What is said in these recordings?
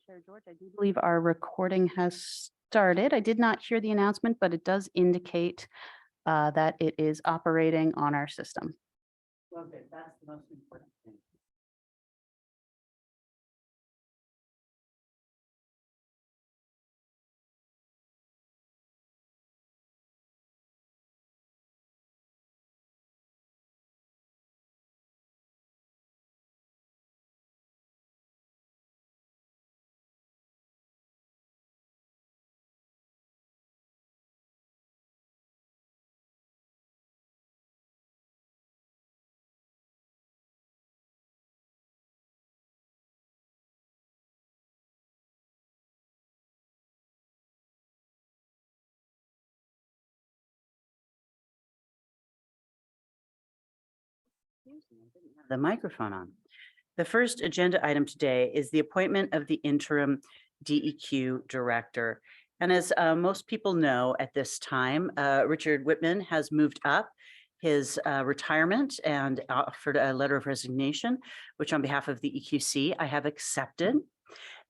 Chair George, I do believe our recording has started. I did not hear the announcement, but it does indicate that it is operating on our system. Well, good. That's the most important thing. The microphone on. The first agenda item today is the appointment of the interim DEQ director. And as most people know at this time, Richard Whitman has moved up his retirement and offered a letter of resignation, which on behalf of the EQC, I have accepted.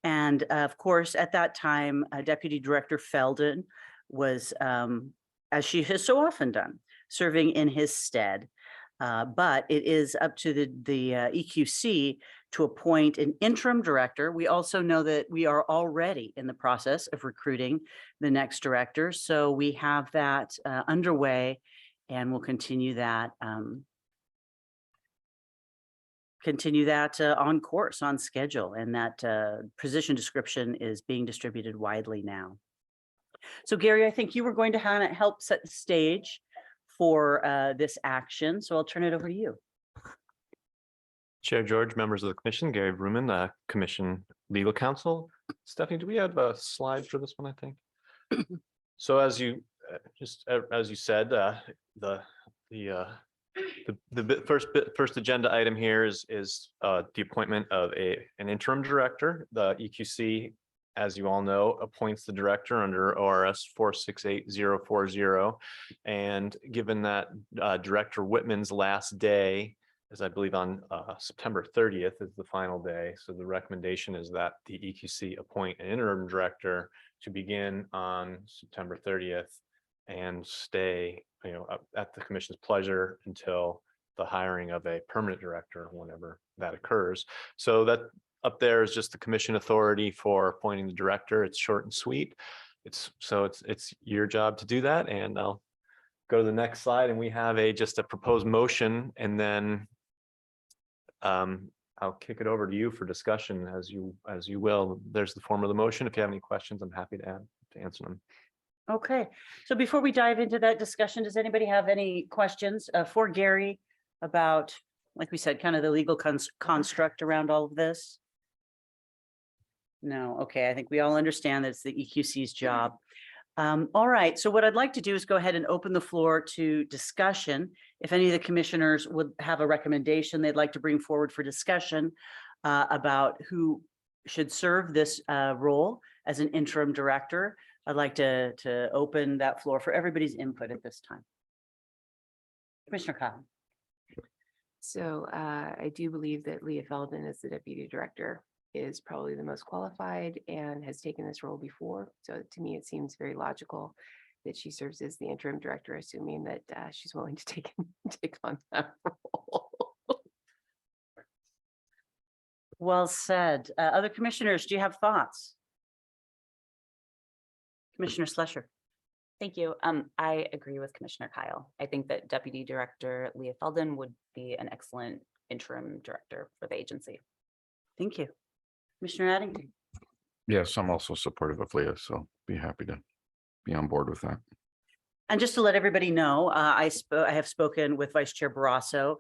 And of course, at that time, Deputy Director Feldon was, as she has so often done, serving in his stead. But it is up to the EQC to appoint an interim director. We also know that we are already in the process of recruiting the next director. So we have that underway, and we'll continue that on course, on schedule, and that position description is being distributed widely now. So Gary, I think you were going to help set the stage for this action. So I'll turn it over to you. Chair George, members of the commission, Gary Bruman, commission legal counsel. Stephanie, do we have a slide for this one, I think? So as you said, the first agenda item here is the appointment of an interim director. The EQC, as you all know, appoints the director under ORS 468040. And given that Director Whitman's last day is, I believe, on September 30th is the final day. So the recommendation is that the EQC appoint an interim director to begin on September 30th and stay, at the commission's pleasure until the hiring of a permanent director, whenever that occurs. So that up there is just the commission authority for appointing the director. It's short and sweet. It's your job to do that. And I'll go to the next slide, and we have just a proposed motion, and then I'll kick it over to you for discussion as you will. There's the form of the motion. If you have any questions, I'm happy to answer them. Okay, so before we dive into that discussion, does anybody have any questions for Gary about, like we said, kind of the legal construct around all of this? No, okay, I think we all understand that it's the EQC's job. All right, so what I'd like to do is go ahead and open the floor to discussion. If any of the commissioners would have a recommendation they'd like to bring forward for discussion about who should serve this role as an interim director, I'd like to open that floor for everybody's input at this time. Commissioner Kyle. So I do believe that Leah Feldon, as the deputy director, is probably the most qualified and has taken this role before. So to me, it seems very logical that she serves as the interim director, assuming that she's willing to take on that role. Well said. Other commissioners, do you have thoughts? Commissioner Slusher. Thank you. I agree with Commissioner Kyle. I think that Deputy Director Leah Feldon would be an excellent interim director for the agency. Thank you. Commissioner Addington. Yes, I'm also supportive of Leah, so be happy to be on board with that. And just to let everybody know, I have spoken with Vice Chair Barrasso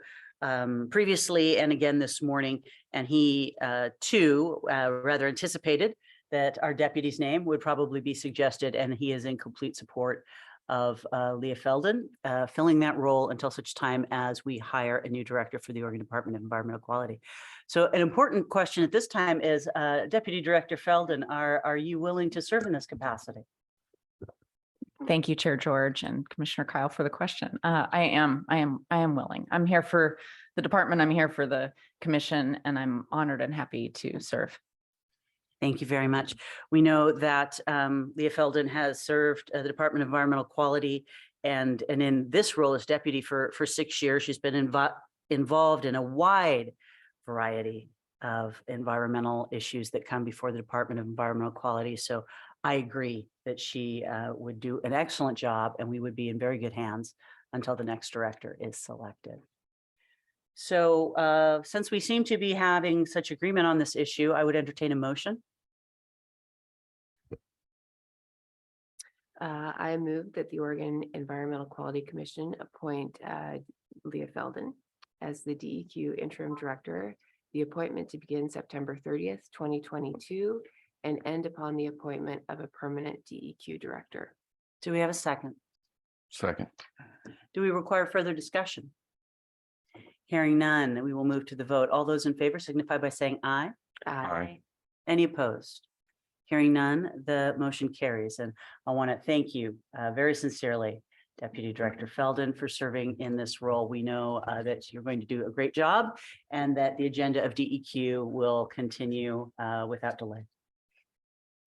previously and again this morning, and he too rather anticipated that our deputy's name would probably be suggested, and he is in complete support of Leah Feldon filling that role until such time as we hire a new director for the Oregon Department of Environmental Quality. So an important question at this time is, Deputy Director Feldon, are you willing to serve in this capacity? Thank you, Chair George and Commissioner Kyle, for the question. I am willing. I'm here for the department. I'm here for the commission, and I'm honored and happy to serve. Thank you very much. We know that Leah Felden has served the Department of Environmental Quality and in this role as deputy for 6 years. She's been involved in a wide variety of environmental issues that come before the Department of Environmental Quality. So I agree that she would do an excellent job and we would be in very good hands until the next director is selected. So since we seem to be having such agreement on this issue, I would entertain a motion. I move that the Oregon Environmental Quality Commission appoint Leah Felden as the DEQ interim director. The appointment to begin September 30th, 2022, and end upon the appointment of a permanent DEQ director. Do we have a second? Second. Do we require further discussion? Hearing none, we will move to the vote. All those in favor signify by saying aye. Aye. Any opposed? Hearing none, the motion carries. And I want to thank you very sincerely, Deputy Director Felden, for serving in this role. We know that you're going to do a great job and that the agenda of DEQ will continue without delay.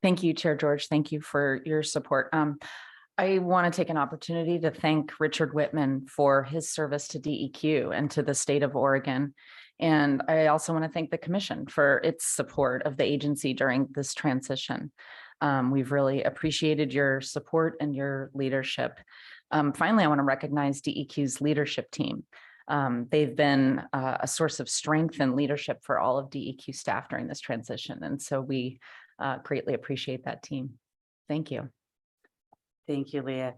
Thank you, Chair George. Thank you for your support. I want to take an opportunity to thank Richard Whitman for his service to DEQ and to the state of Oregon. And I also want to thank the commission for its support of the agency during this transition. We've really appreciated your support and your leadership. Finally, I want to recognize DEQ's leadership team. They've been a source of strength and leadership for all of DEQ staff during this transition. And so we greatly appreciate that team. Thank you. Thank you, Leah.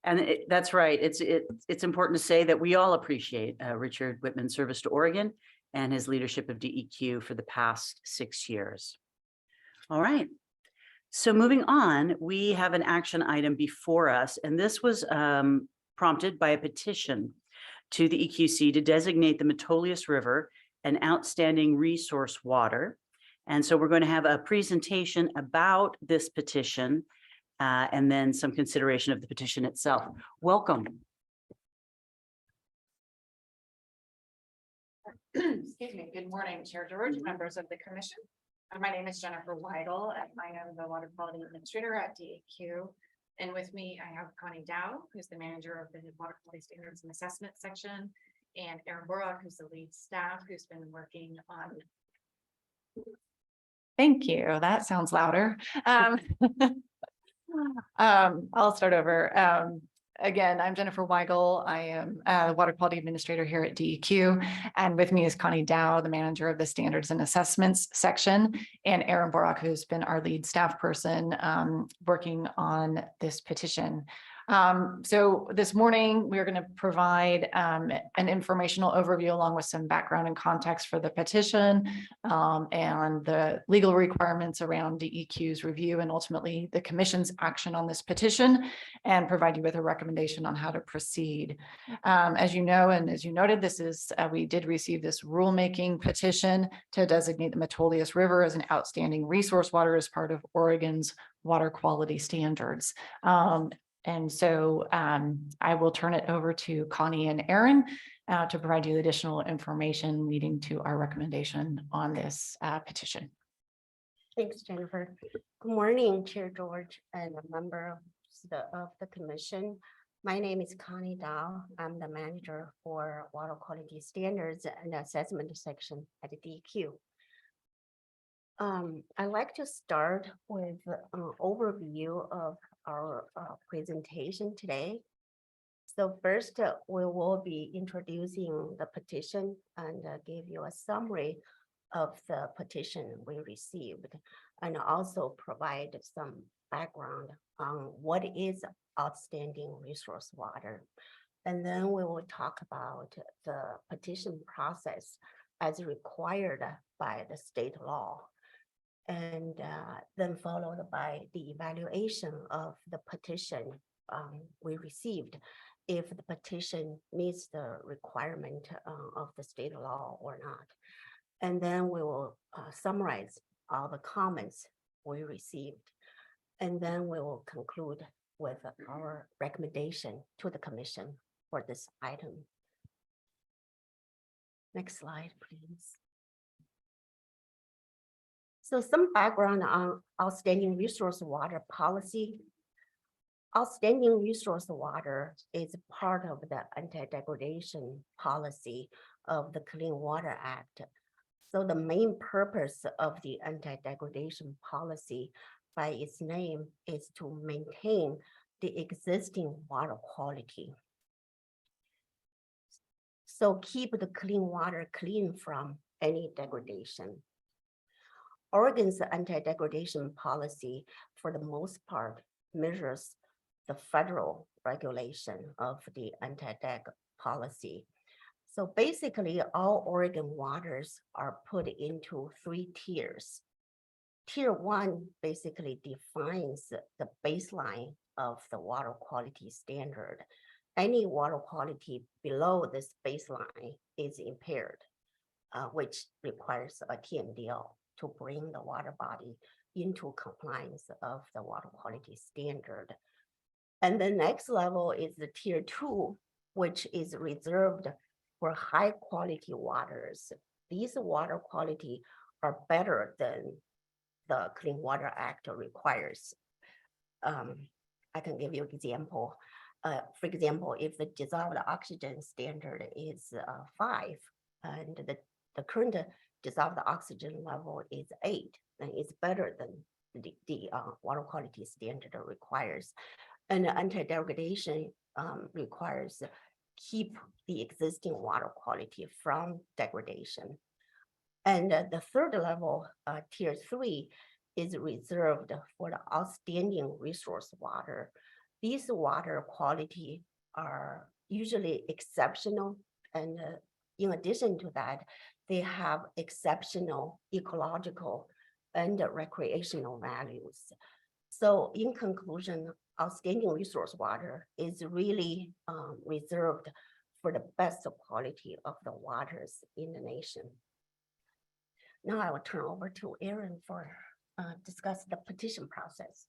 And that's right. It's important to say that we all appreciate Richard Whitman's service to Oregon and his leadership of DEQ for the past 6 years. All right. So moving on, we have an action item before us, and this was prompted by a petition to the EQC to designate the Metolius River an outstanding resource water. And so we're going to have a presentation about this petition and then some consideration of the petition itself. Welcome. Excuse me. Good morning, Chair George, members of the commission. My name is Jennifer Weigel, and I am the Water Quality Administrator at DEQ. And with me, I have Connie Dow, who's the manager of the Water Quality Standards and Assessment section, and Aaron Borok, who's the lead staff, who's been working on. Thank you. That sounds louder. I'll start over. Again, I'm Jennifer Weigel. I am a Water Quality Administrator here at DEQ. And with me is Connie Dow, the manager of the Standards and Assessments section, and Aaron Borok, who's been our lead staff person working on this petition. So this morning, we're going to provide an informational overview along with some background and context for the petition and the legal requirements around DEQ's review and ultimately the commission's action on this petition, and provide you with a recommendation on how to proceed. As you know, and as you noted, this is we did receive this rulemaking petition to designate the Metolius River as an outstanding resource water as part of Oregon's water quality standards. And so I will turn it over to Connie and Aaron to provide you additional information leading to our recommendation on this petition. Thanks, Jennifer. Good morning, Chair George and a member of the commission. My name is Connie Dow. I'm the manager for Water Quality Standards and Assessment section at the DEQ. I'd like to start with an overview of our presentation today. So first, we will be introducing the petition and give you a summary of the petition we received, and also provide some background on what is outstanding resource water. And then we will talk about the petition process as required by the state law. And then followed by the evaluation of the petition we received, if the petition meets the requirement of the state law or not. And then we will summarize all the comments we received. And then we will conclude with our recommendation to the commission for this item. Next slide, please. So some background on outstanding resource water policy. Outstanding resource water is part of the anti-degradation policy of the Clean Water Act. So the main purpose of the anti-degradation policy by its name is to maintain the existing water quality. So keep the clean water clean from any degradation. Oregon's anti-degradation policy, for the most part, measures the federal regulation of the anti-deg policy. So basically, all Oregon waters are put into 3 tiers. Tier 1 basically defines the baseline of the water quality standard. Any water quality below this baseline is impaired, which requires a TMDL to bring the water body into compliance of the water quality standard. And the next level is the tier 2, which is reserved for high quality waters. These water quality are better than the Clean Water Act requires. I can give you an example. For example, if the dissolved oxygen standard is 5 and the current dissolved oxygen level is 8, then it's better than the water quality standard requires. And anti-degradation requires keep the existing water quality from degradation. And the third level, tier 3, is reserved for the outstanding resource water. These water quality are usually exceptional, and in addition to that, they have exceptional ecological and recreational values. So in conclusion, outstanding resource water is really reserved for the best quality of the waters in the nation. Now I will turn over to Aaron for discuss the petition process.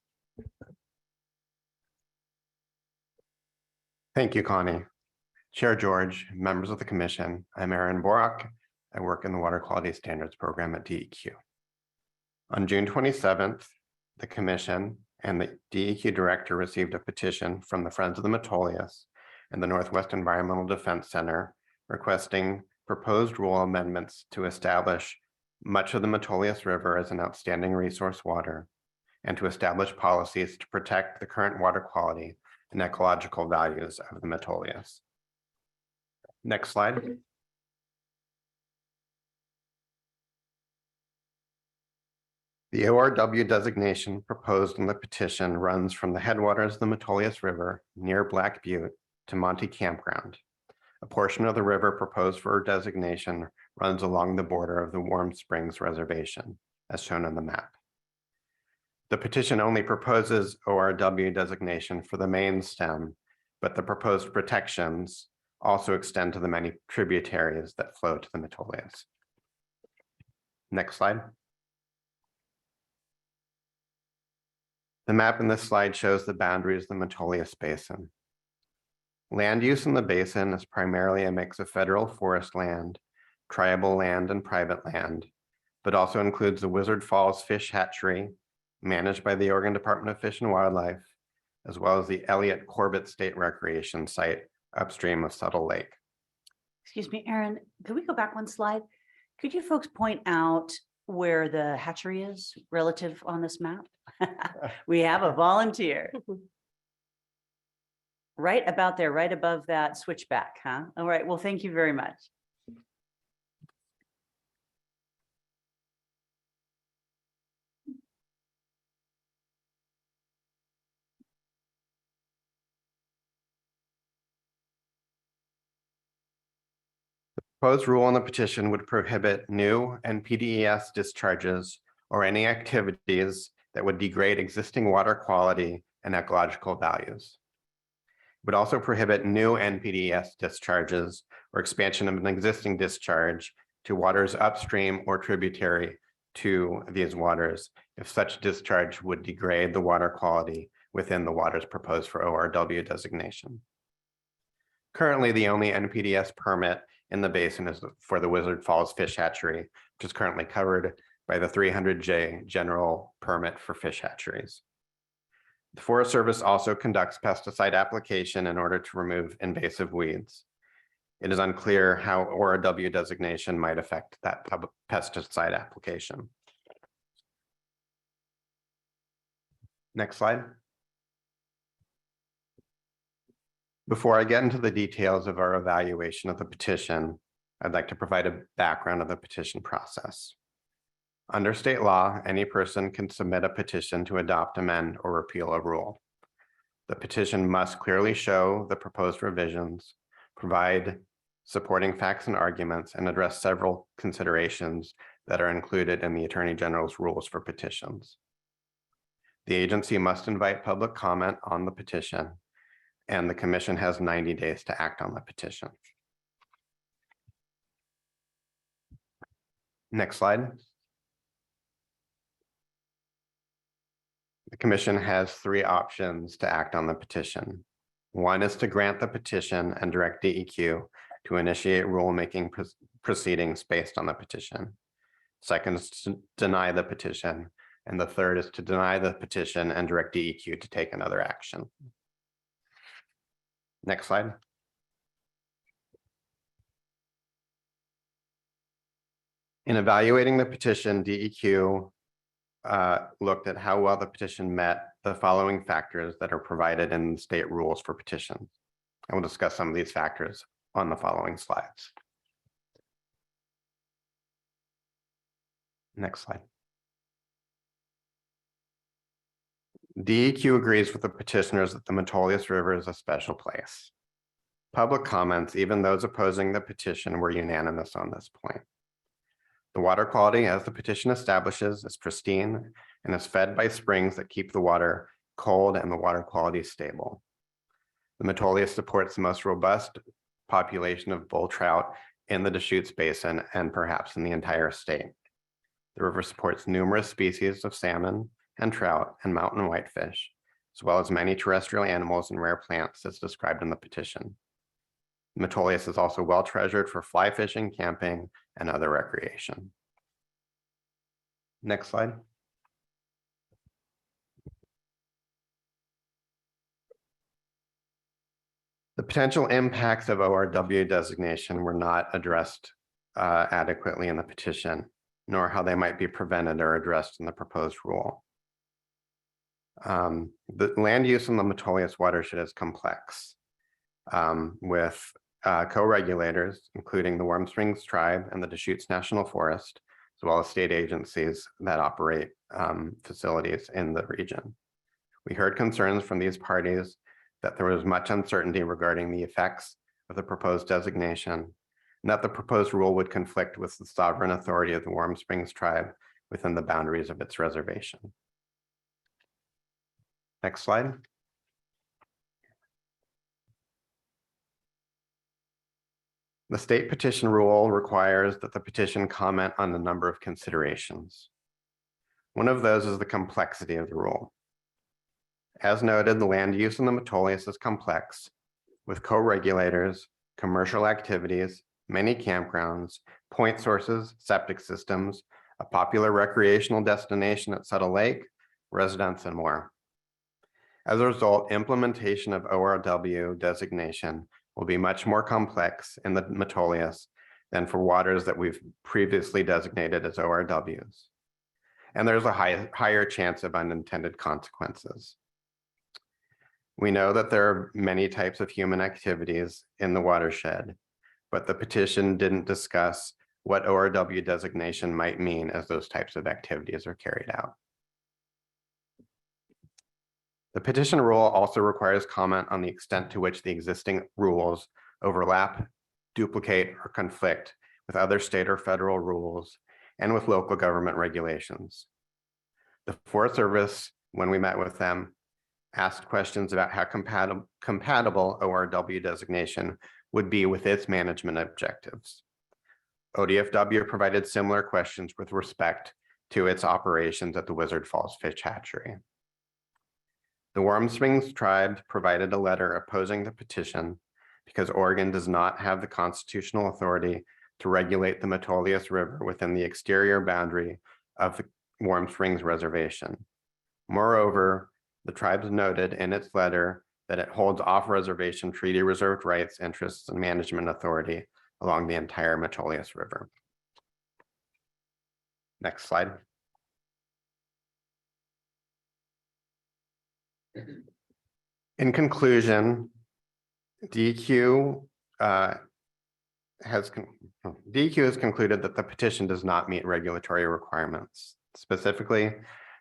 Thank you, Connie. Chair George, members of the commission, I'm Aaron Borak. I work in the Water Quality Standards Program at DEQ. On June 27th, the commission and the DEQ director received a petition from the Friends of the Metolius and the Northwest Environmental Defense Center requesting proposed rule amendments to establish much of the Metolius River as an outstanding resource water and to establish policies to protect the current water quality and ecological values of the Metolius. Next slide. The ORW designation proposed in the petition runs from the headwaters of the Metolius River near Black Butte to Monty Campground. A portion of the river proposed for designation runs along the border of the Warm Springs Reservation, as shown on the map. The petition only proposes ORW designation for the main stem, but the proposed protections also extend to the many tributaries that flow to the Metolius. Next slide. The map in this slide shows the boundaries of the Metolius Basin. Land use in the basin is primarily a mix of federal forest land, tribal land, and private land, but also includes the Wizard Falls Fish Hatchery, managed by the Oregon Department of Fish and Wildlife, as well as the Elliott Corbett State Recreation Site upstream of Subtle Lake. Excuse me, Aaron, could we go back one slide? Could you folks point out where the hatchery is relative on this map? We have a volunteer. Right about there, right above that switchback, huh? All right, well, thank you very much. Proposed rule in the petition would prohibit new NPDES discharges or any activities that would degrade existing water quality and ecological values. It would also prohibit new NPDES discharges or expansion of an existing discharge to waters upstream or tributary to these waters if such discharge would degrade the water quality within the waters proposed for ORW designation. Currently, the only NPDES permit in the basin is for the Wizard Falls Fish Hatchery, which is currently covered by the 300J general permit for fish hatcheries. The Forest Service also conducts pesticide application in order to remove invasive weeds. It is unclear how ORW designation might affect that pesticide application. Next slide. Before I get into the details of our evaluation of the petition, I'd like to provide a background of the petition process. Under state law, any person can submit a petition to adopt, amend, or repeal a rule. The petition must clearly show the proposed revisions, provide supporting facts and arguments, and address several considerations that are included in the Attorney General's rules for petitions. The agency must invite public comment on the petition, and the commission has 90 days to act on the petition. Next slide. The commission has 3 options to act on the petition. One is to grant the petition and direct DEQ to initiate rulemaking proceedings based on the petition. Second is to deny the petition. And the third is to deny the petition and direct DEQ to take another action. Next slide. In evaluating the petition, DEQ looked at how well the petition met the following factors that are provided in the state rules for petitions. I will discuss some of these factors on the following slides. Next slide. DEQ agrees with the petitioners that the Metolius River is a special place. Public comments, even those opposing the petition, were unanimous on this point. The water quality, as the petition establishes, is pristine and is fed by springs that keep the water cold and the water quality stable. The Metolius supports the most robust population of bull trout in the Deschutes Basin and perhaps in the entire state. The river supports numerous species of salmon and trout and mountain whitefish, as well as many terrestrial animals and rare plants as described in the petition. Metolius is also well treasured for fly fishing, camping, and other recreation. Next slide. The potential impacts of ORW designation were not addressed adequately in the petition, nor how they might be prevented or addressed in the proposed rule. The land use in the Metolius watershed is complex, with co-regulators, including the Warm Springs Tribe and the Deschutes National Forest, as well as state agencies that operate facilities in the region. We heard concerns from these parties that there was much uncertainty regarding the effects of the proposed designation, and that the proposed rule would conflict with the sovereign authority of the Warm Springs Tribe within the boundaries of its reservation. Next slide. The state petition rule requires that the petition comment on a number of considerations. One of those is the complexity of the rule. As noted, the land use in the Metolius is complex, with co-regulators, commercial activities, many campgrounds, point sources, septic systems, a popular recreational destination at Settle Lake, residents, and more. As a result, implementation of ORW designation will be much more complex in the Metolius than for waters that we've previously designated as ORWs. And there's a higher chance of unintended consequences. We know that there are many types of human activities in the watershed, but the petition didn't discuss what ORW designation might mean as those types of activities are carried out. The petition rule also requires comment on the extent to which the existing rules overlap, duplicate, or conflict with other state or federal rules and with local government regulations. The Forest Service, when we met with them, asked questions about how compatible ORW designation would be with its management objectives. ODFW provided similar questions with respect to its operations at the Wizard Falls Fish Hatchery. The Warm Springs Tribe provided a letter opposing the petition because Oregon does not have the constitutional authority to regulate the Metolius River within the exterior boundary of the Warm Springs Reservation. Moreover, the tribes noted in its letter that it holds off-reservation treaty reserved rights, interests, and management authority along the entire Metolius River. Next slide. In conclusion, DEQ has concluded that the petition does not meet regulatory requirements. Specifically,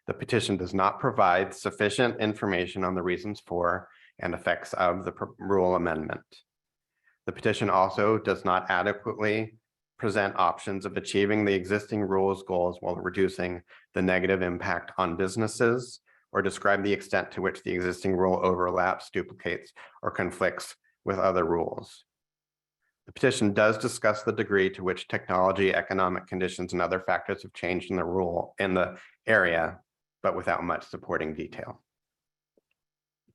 the petition does not provide sufficient information on the reasons for and effects of the rule amendment. The petition also does not adequately present options of achieving the existing rules goals while reducing the negative impact on businesses, or describe the extent to which the existing rule overlaps, duplicates, or conflicts with other rules. The petition does discuss the degree to which technology, economic conditions, and other factors have changed in the rule in the area, but without much supporting detail.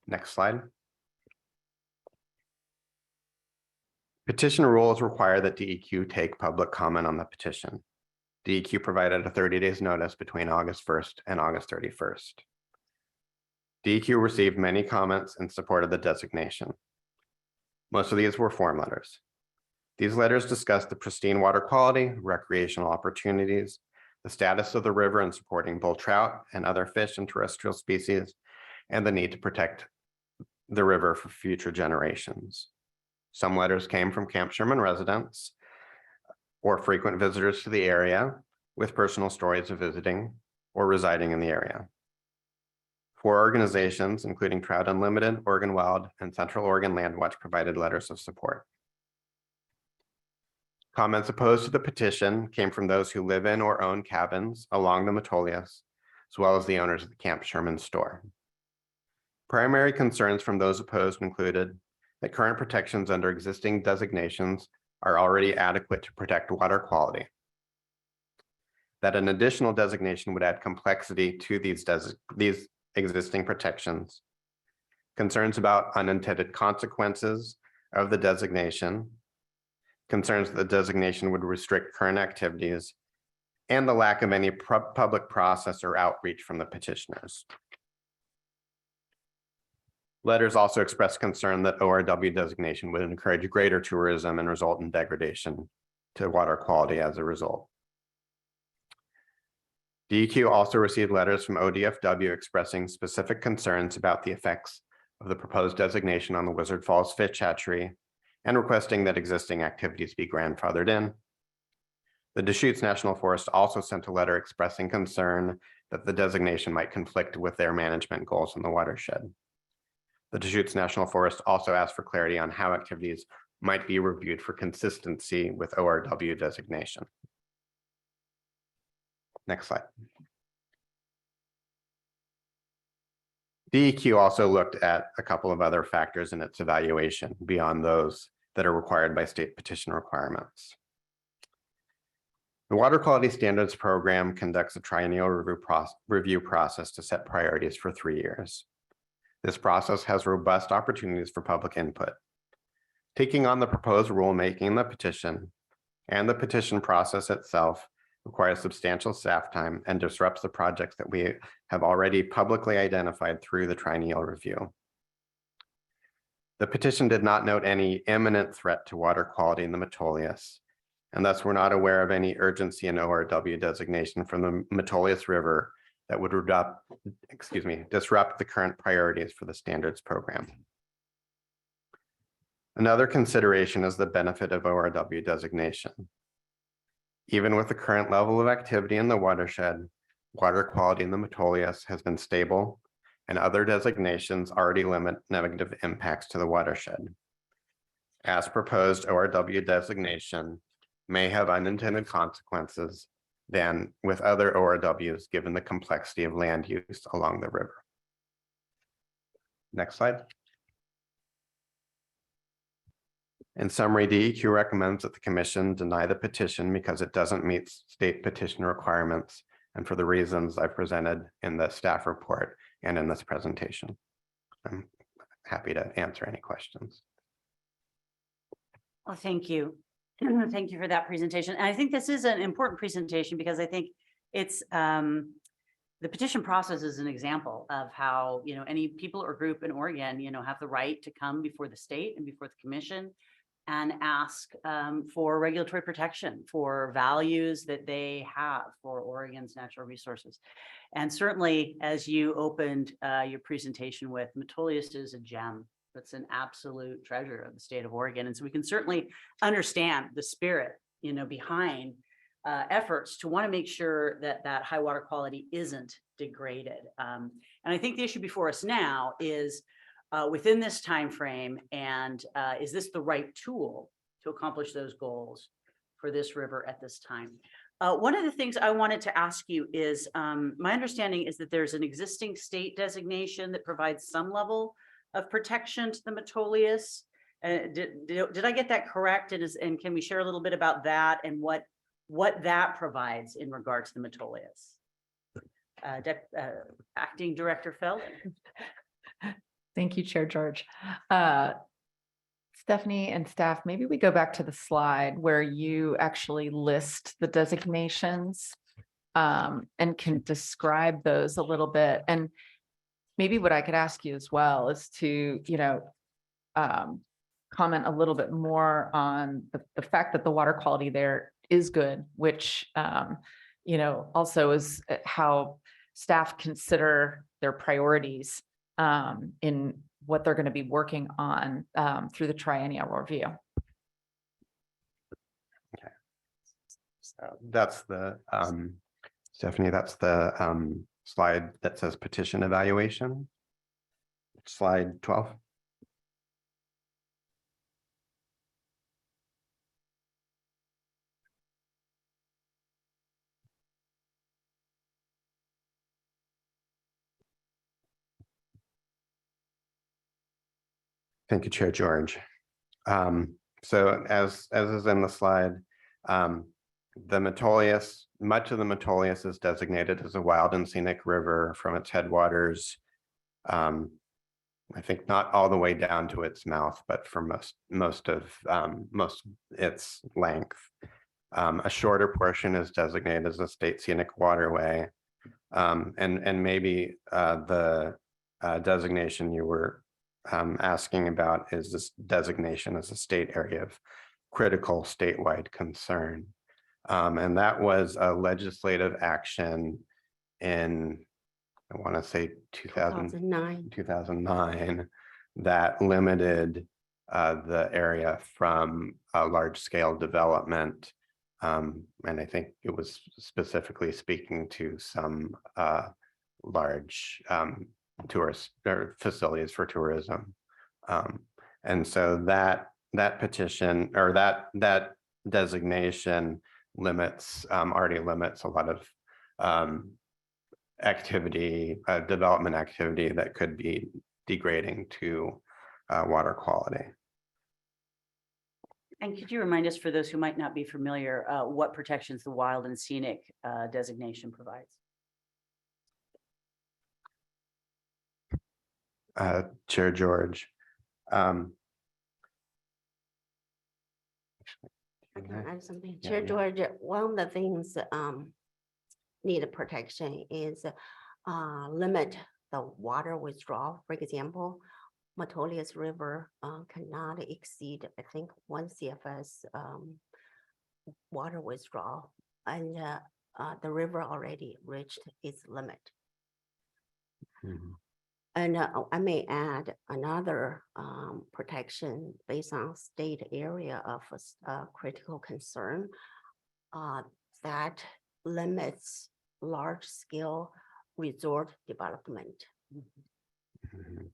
Next slide. Petition rules require that DEQ take public comment on the petition. DEQ provided a 30 days notice between August 1st and August 31st. DEQ received many comments in support of the designation. Most of these were form letters. These letters discussed the pristine water quality, recreational opportunities, the status of the river in supporting bull trout and other fish and terrestrial species, and the need to protect the river for future generations. Some letters came from Camp Sherman residents or frequent visitors to the area with personal stories of visiting or residing in the area. 4 organizations, including Trout Unlimited, Oregon Wild, and Central Oregon Land Watch, provided letters of support. Comments opposed to the petition came from those who live in or own cabins along the Metolius, as well as the owners of the Camp Sherman store. Primary concerns from those opposed included that current protections under existing designations are already adequate to protect water quality, that an additional designation would add complexity to these existing protections, concerns about unintended consequences of the designation, concerns that the designation would restrict current activities, and the lack of any public process or outreach from the petitioners. Letters also expressed concern that ORW designation would encourage greater tourism and result in degradation to water quality as a result. DEQ also received letters from ODFW expressing specific concerns about the effects of the proposed designation on the Wizard Falls Fish Hatchery and requesting that existing activities be grandfathered in. The Deschutes National Forest also sent a letter expressing concern that the designation might conflict with their management goals in the watershed. The Deschutes National Forest also asked for clarity on how activities might be reviewed for consistency with ORW designation. Next slide. DEQ also looked at a couple of other factors in its evaluation beyond those that are required by state petition requirements. The Water Quality Standards Program conducts a triennial review process to set priorities for 3 years. This process has robust opportunities for public input. Taking on the proposed rulemaking in the petition and the petition process itself requires substantial staff time and disrupts the projects that we have already publicly identified through the triennial review. The petition did not note any imminent threat to water quality in the Metolius, and thus we're not aware of any urgency in ORW designation from the Metolius River that would disrupt the current priorities for the standards program. Another consideration is the benefit of ORW designation. Even with the current level of activity in the watershed, water quality in the Metolius has been stable, and other designations already limit negative impacts to the watershed. As proposed, ORW designation may have unintended consequences than with other ORWs, given the complexity of land use along the river. Next slide. In summary, DEQ recommends that the commission deny the petition because it doesn't meet state petition requirements and for the reasons I presented in the staff report and in this presentation. I'm happy to answer any questions. Well, thank you. Thank you for that presentation. And I think this is an important presentation because I think it's, the petition process is an example of how, any people or group in Oregon, have the right to come before the state and before the commission and ask for regulatory protection for values that they have for Oregon's natural resources. And certainly, as you opened your presentation with, Metolius is a gem. That's an absolute treasure of the state of Oregon. And so we can certainly understand the spirit, behind efforts to want to make sure that that high water quality isn't degraded. And I think the issue before us now is within this time frame, and is this the right tool to accomplish those goals for this river at this time? One of the things I wanted to ask you is, my understanding is that there's an existing state designation that provides some level of protection to the Metolius. Did I get that correct? And can we share a little bit about that and what that provides in regard to the Metolius? Acting Director Feld. Thank you, Chair George. Stephanie and staff, maybe we go back to the slide where you actually list the designations and can describe those a little bit. And maybe what I could ask you as well is to, comment a little bit more on the fact that the water quality there is good, which, also is how staff consider their priorities in what they're going to be working on through the triennial review. Okay. So that's the, Stephanie, that's the slide that says petition evaluation. Slide 12. Thank you, Chair George. So as is in the slide, the Metolius, much of the Metolius is designated as a wild and scenic river from its headwaters. I think not all the way down to its mouth, but for most its length. A shorter portion is designated as a state scenic waterway. And maybe the designation you were asking about is this designation as a state area of critical statewide concern. And that was a legislative action in, I want to say 2009, that limited the area from a large scale development. And I think it was specifically speaking to some large tourist or facilities for tourism. And so that petition or that designation already limits a lot of activity, development activity that could be degrading to water quality. And could you remind us, for those who might not be familiar, what protections the wild and scenic designation provides? Chair George. I can add something. Yeah, Chair yeah. George, one of the things need protection is limit the water withdrawal. For example, Metolius River cannot exceed, I think, 1 CFS water withdrawal, and the river already reached its limit. Mhm. And I may add another protection based on state area of critical concern that limits large scale resort development. Mhm.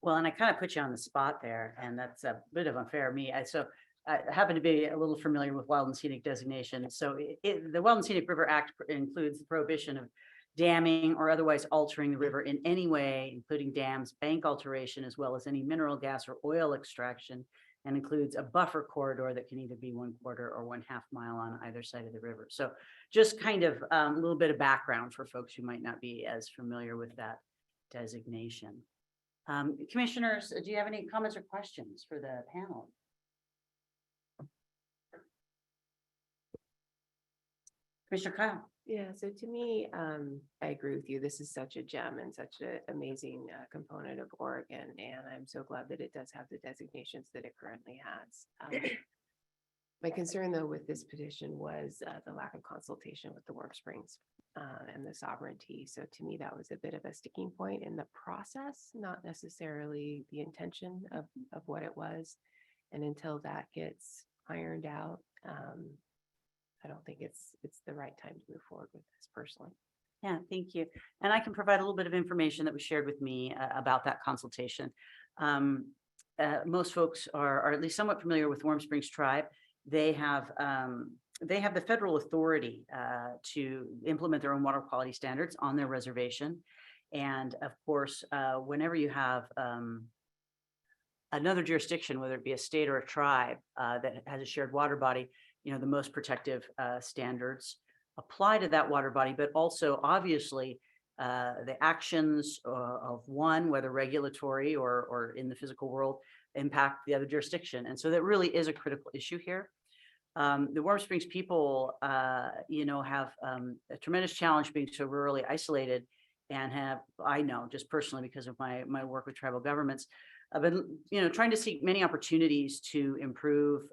Well, and I kind of put you on the spot there, and that's a bit of unfair of me. I happen to be a little familiar with wild and scenic designation. So the Wild and Scenic River Act includes the prohibition of damming or otherwise altering the river in any way, including dams, bank alteration, as well as any mineral gas or oil extraction, and includes a buffer corridor that can either be 1/4 or 1/2 mile on either side of the river. So just kind of a little bit of background for folks who might not be as familiar with that designation. Commissioners, do you have any comments or questions for the panel? Commissioner Kyle. Yeah, so to me, I agree with you. This is such a gem and such an amazing component of Oregon, and I'm so glad that it does have the designations that it currently has. My concern, though, with this petition was the lack of consultation with the Warm Springs and the sovereignty. So to me, that was a bit of a sticking point in the process, not necessarily the intention of what it was. And until that gets ironed out, I don't think it's the right time to move forward with this personally. Yeah, thank you. And I can provide a little bit of information that was shared with me about that consultation. Most folks are at least somewhat familiar with Warm Springs Tribe. They have the federal authority to implement their own water quality standards on their reservation. And of course, whenever you have another jurisdiction, whether it be a state or a tribe that has a shared water body, the most protective standards apply to that water body, but also obviously the actions of one, whether regulatory or in the physical world, impact the other jurisdiction. And so that really is a critical issue here. The Warm Springs people, have a tremendous challenge being so rurally isolated, and I know just personally because of my work with tribal governments, I've been, trying to seek many opportunities to improve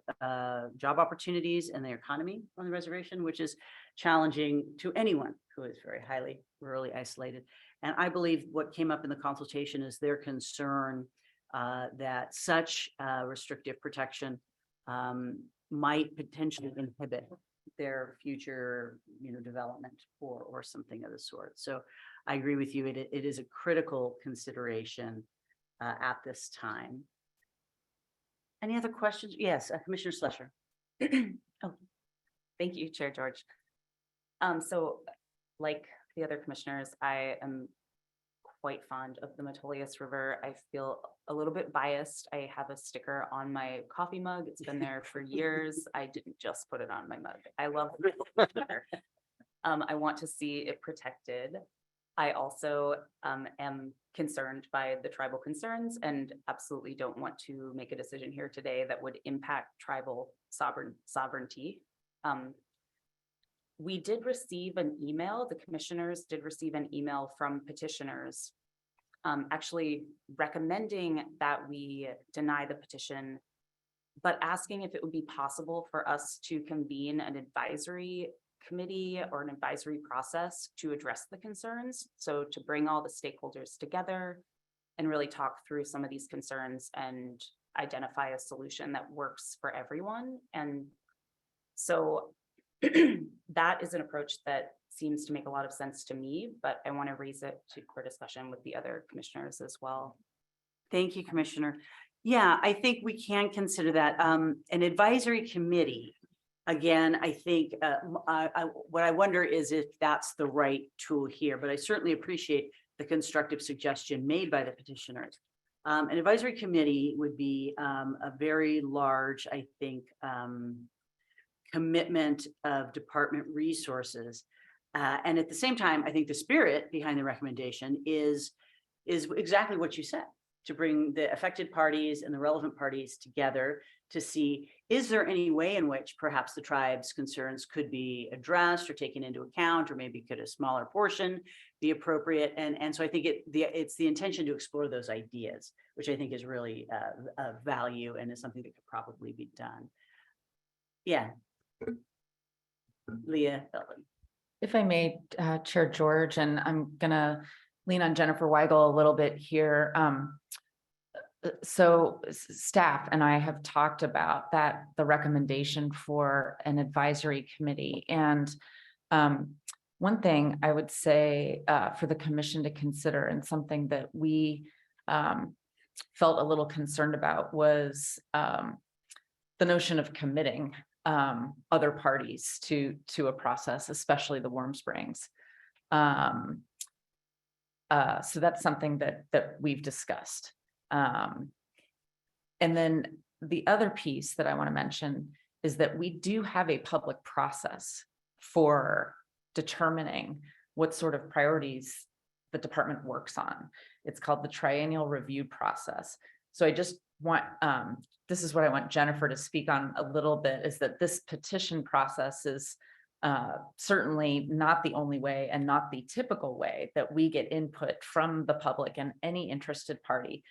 job opportunities and the economy on the reservation, which is challenging to anyone who is very highly rurally isolated. And I believe what came up in the consultation is their concern that such restrictive protection might potentially inhibit their future, development or something of the sort. So I agree with you. It is a critical consideration at this time. Any other questions? Yes, Commissioner Slusher. Oh, thank you, Chair George. So like the other commissioners, I am quite fond of the Metolius River. I feel a little bit biased. I have a sticker on my coffee mug. It's been there for years. I didn't just put it on my mug. I love the river. I want to see it protected. I also am concerned by the tribal concerns and absolutely don't want to make a decision here today that would impact tribal sovereignty. We did receive an email, the commissioners did receive an email from petitioners actually recommending that we deny the petition, but asking if it would be possible for us to convene an advisory committee or an advisory process to address the concerns. So to bring all the stakeholders together and really talk through some of these concerns and identify a solution that works for everyone. And so that is an approach that seems to make a lot of sense to me, but I want to raise it for discussion with the other commissioners as well. Thank you, Commissioner. Yeah, I think we can consider that an advisory committee. Again, I think what I wonder is if that's the right tool here, but I certainly appreciate the constructive suggestion made by the petitioners. An advisory committee would be a very large, I think, commitment of department resources. And at the same time, I think the spirit behind the recommendation is exactly what you said, to bring the affected parties and the relevant parties together to see, is there any way in which perhaps the tribe's concerns could be addressed or taken into account, or maybe could a smaller portion be appropriate? And so I think it's the intention to explore those ideas, which I think is really a value and is something that could probably be done. Yeah. Leah. If I may, Chair George, and I'm gonna lean on Jennifer Weigel a little bit here. So staff and I have talked about that, the recommendation for an advisory committee. And one thing I would say for the commission to consider, and something that we felt a little concerned about, was the notion of committing other parties to a process, especially the Warm Springs. So that's something that we've discussed. And then the other piece that I want to mention is that we do have a public process for determining what sort of priorities the department works on. It's called the triennial review process. So I just want, this is what I want Jennifer to speak on a little bit, is that this petition process is Certainly not the only way and not the typical way that we get input from the public and any interested party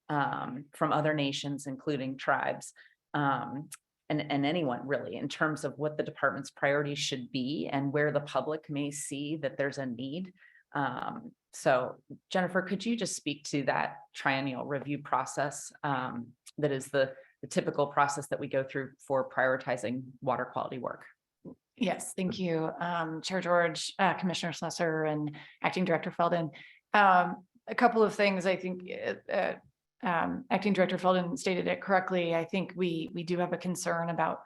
from other nations, including tribes, and anyone really, in terms of what the department's priorities should be and where the public may see that there's a need. So Jennifer, could you just speak to that triennial review process that is the typical process that we go through for prioritizing water quality work? Yes, thank you, Chair George, Commissioner Slesser, and Acting Director Felden. A couple of things, I think Acting Director Felden stated it correctly. I think we do have a concern about,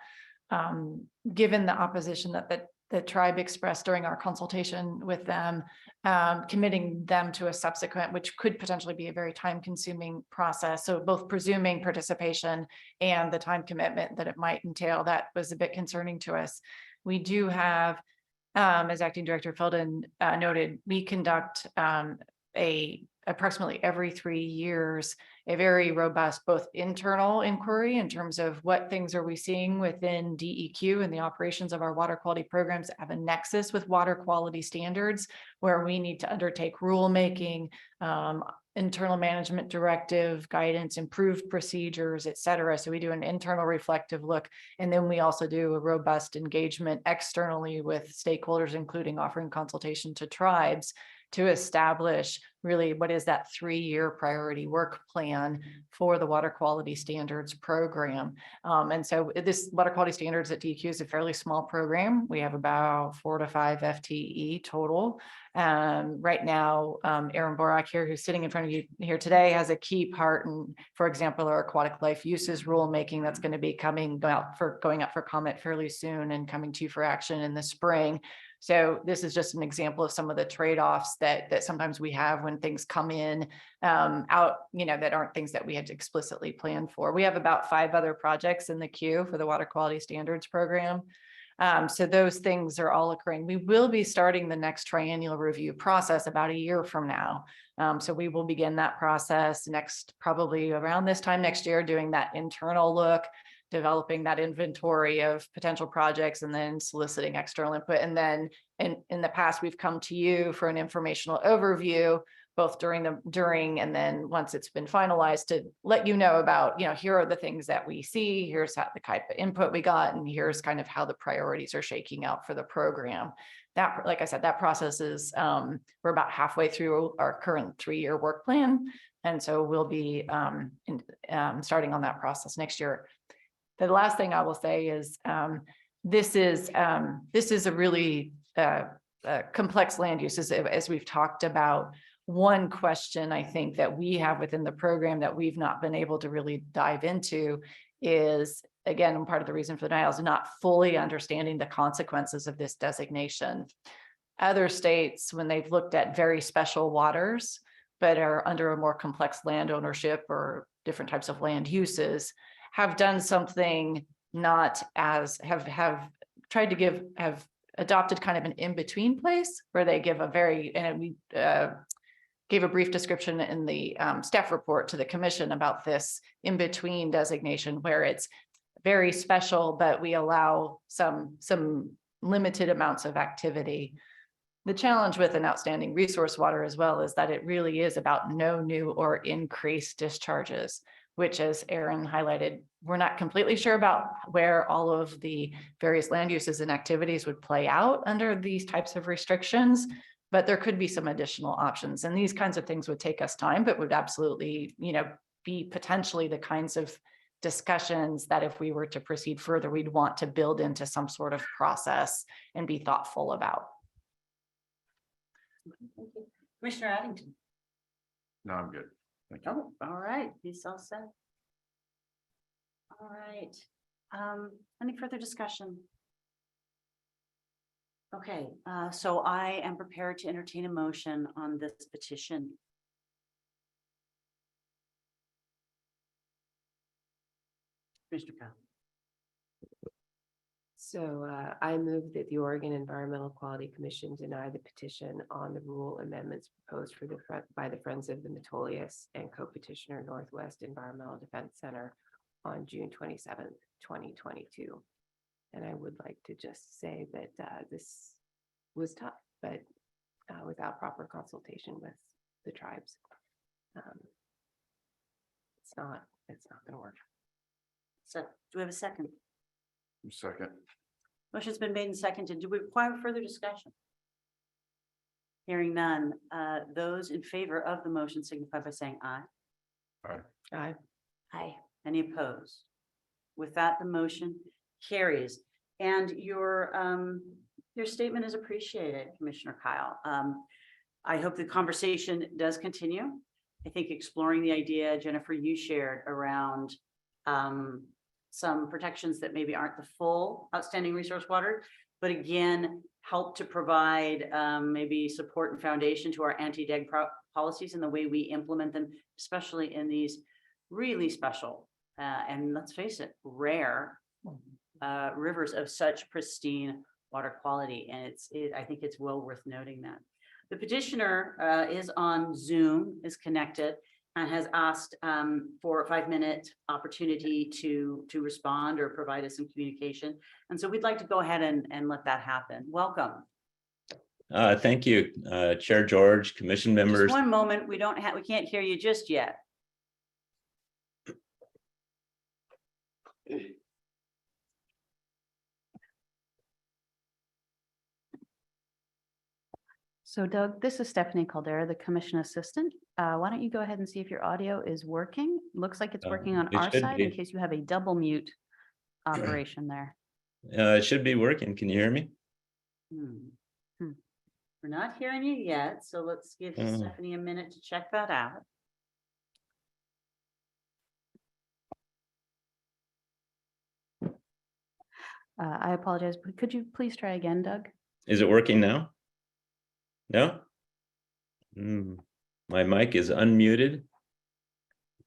given the opposition that the tribe expressed during our consultation with them, committing them to a subsequent, which could potentially be a very time-consuming process. So both presuming participation and the time commitment that it might entail, that was a bit concerning to us. We do have, as Acting Director Felden noted, we conduct approximately every 3 years, a very robust both internal inquiry in terms of what things are we seeing within DEQ and the operations of our water quality programs that have a nexus with water quality standards, where we need to undertake rulemaking, internal management directive guidance, improved procedures, et cetera. So we do an internal reflective look, and then we also do a robust engagement externally with stakeholders, including offering consultation to tribes, to establish really what is that 3-year priority work plan for the water quality standards program. And so this water quality standards at DEQ is a fairly small program. We have about 4 to 5 FTE total. Right now, Aaron Borak here, who's sitting in front of you here today, has a key part in, for example, our aquatic life uses rulemaking that's going to be going out for comment fairly soon and coming to you for action in the spring. So this is just an example of some of the trade-offs that sometimes we have when things come in out, that aren't things that we had explicitly planned for. We have about 5 other projects in the queue for the water quality standards program. So those things are all occurring. We will be starting the next triennial review process about a year from now. So we will begin that process probably around this time next year, doing that internal look, developing that inventory of potential projects, and then soliciting external input. And then in the past, we've come to you for an informational overview, both during and then once it's been finalized, to let you know about, here are the things that we see, here's the type of input we got, and here's kind of how the priorities are shaking out for the program. That, like I said, that process is, we're about halfway through our current 3-year work plan. And so we'll be starting on that process next year. The last thing I will say is this is a really complex land use, as we've talked about. One question I think that we have within the program that we've not been able to really dive into is, again, part of the reason for the denial is not fully understanding the consequences of this designation. Other states, when they've looked at very special waters, but are under a more complex land ownership or different types of land uses, have done something have adopted kind of an in-between place where they give we gave a brief description in the staff report to the commission about this in-between designation, where it's very special, but we allow some limited amounts of activity. The challenge with an outstanding resource water as well is that it really is about no new or increased discharges, which, as Aaron highlighted, we're not completely sure about where all of the various land uses and activities would play out under these types of restrictions, but there could be some additional options. And these kinds of things would take us time, but would absolutely, be potentially the kinds of discussions that if we were to proceed further, we'd want to build into some sort of process and be thoughtful about. Thank you. Commissioner Addington. No, I'm good. Thank you. Oh, all right. He's all set. All right. Any further discussion? Okay, so I am prepared to entertain a motion on this petition. Mr. Powell. So I move that the Oregon Environmental Quality Commission deny the petition on the rule amendments proposed by the Friends of the Metolius and co-petitioner Northwest Environmental Defense Center on June 27th, 2022. And I would like to just say that this was tough, but without proper consultation with the tribes, it's not going to work. So do we have a second? Second. Motion's been made and seconded. Do we require further discussion? Hearing none, those in favor of the motion signify by saying aye. Aye. Aye. Any opposed? With that, the motion carries. And your statement is appreciated, Commissioner Kyle. I hope the conversation does continue. I think exploring the idea, Jennifer, you shared around some protections that maybe aren't the full outstanding resource water, but again, help to provide maybe support and foundation to our anti-deg policies and the way we implement them, especially in these really special and let's face it, rare rivers of such pristine water quality. And I think it's well worth noting that. The petitioner is on Zoom, is connected, and has asked for a 5-minute opportunity to respond or provide us some communication. And so we'd like to go ahead and let that happen. Welcome. Thank you, Chair George, commission members. Just one moment, we can't hear you just yet. So Doug, this is Stephanie Caldera, the commission assistant. Why don't you go ahead and see if your audio is working? Looks like it's working on It our should side be. in case you have a double mute operation there. It should be working. Can you hear me? We're not hearing you yet, so let's give Stephanie a minute to check that out. I apologize, but could you please try again, Doug? Is it working now? No? My mic is unmuted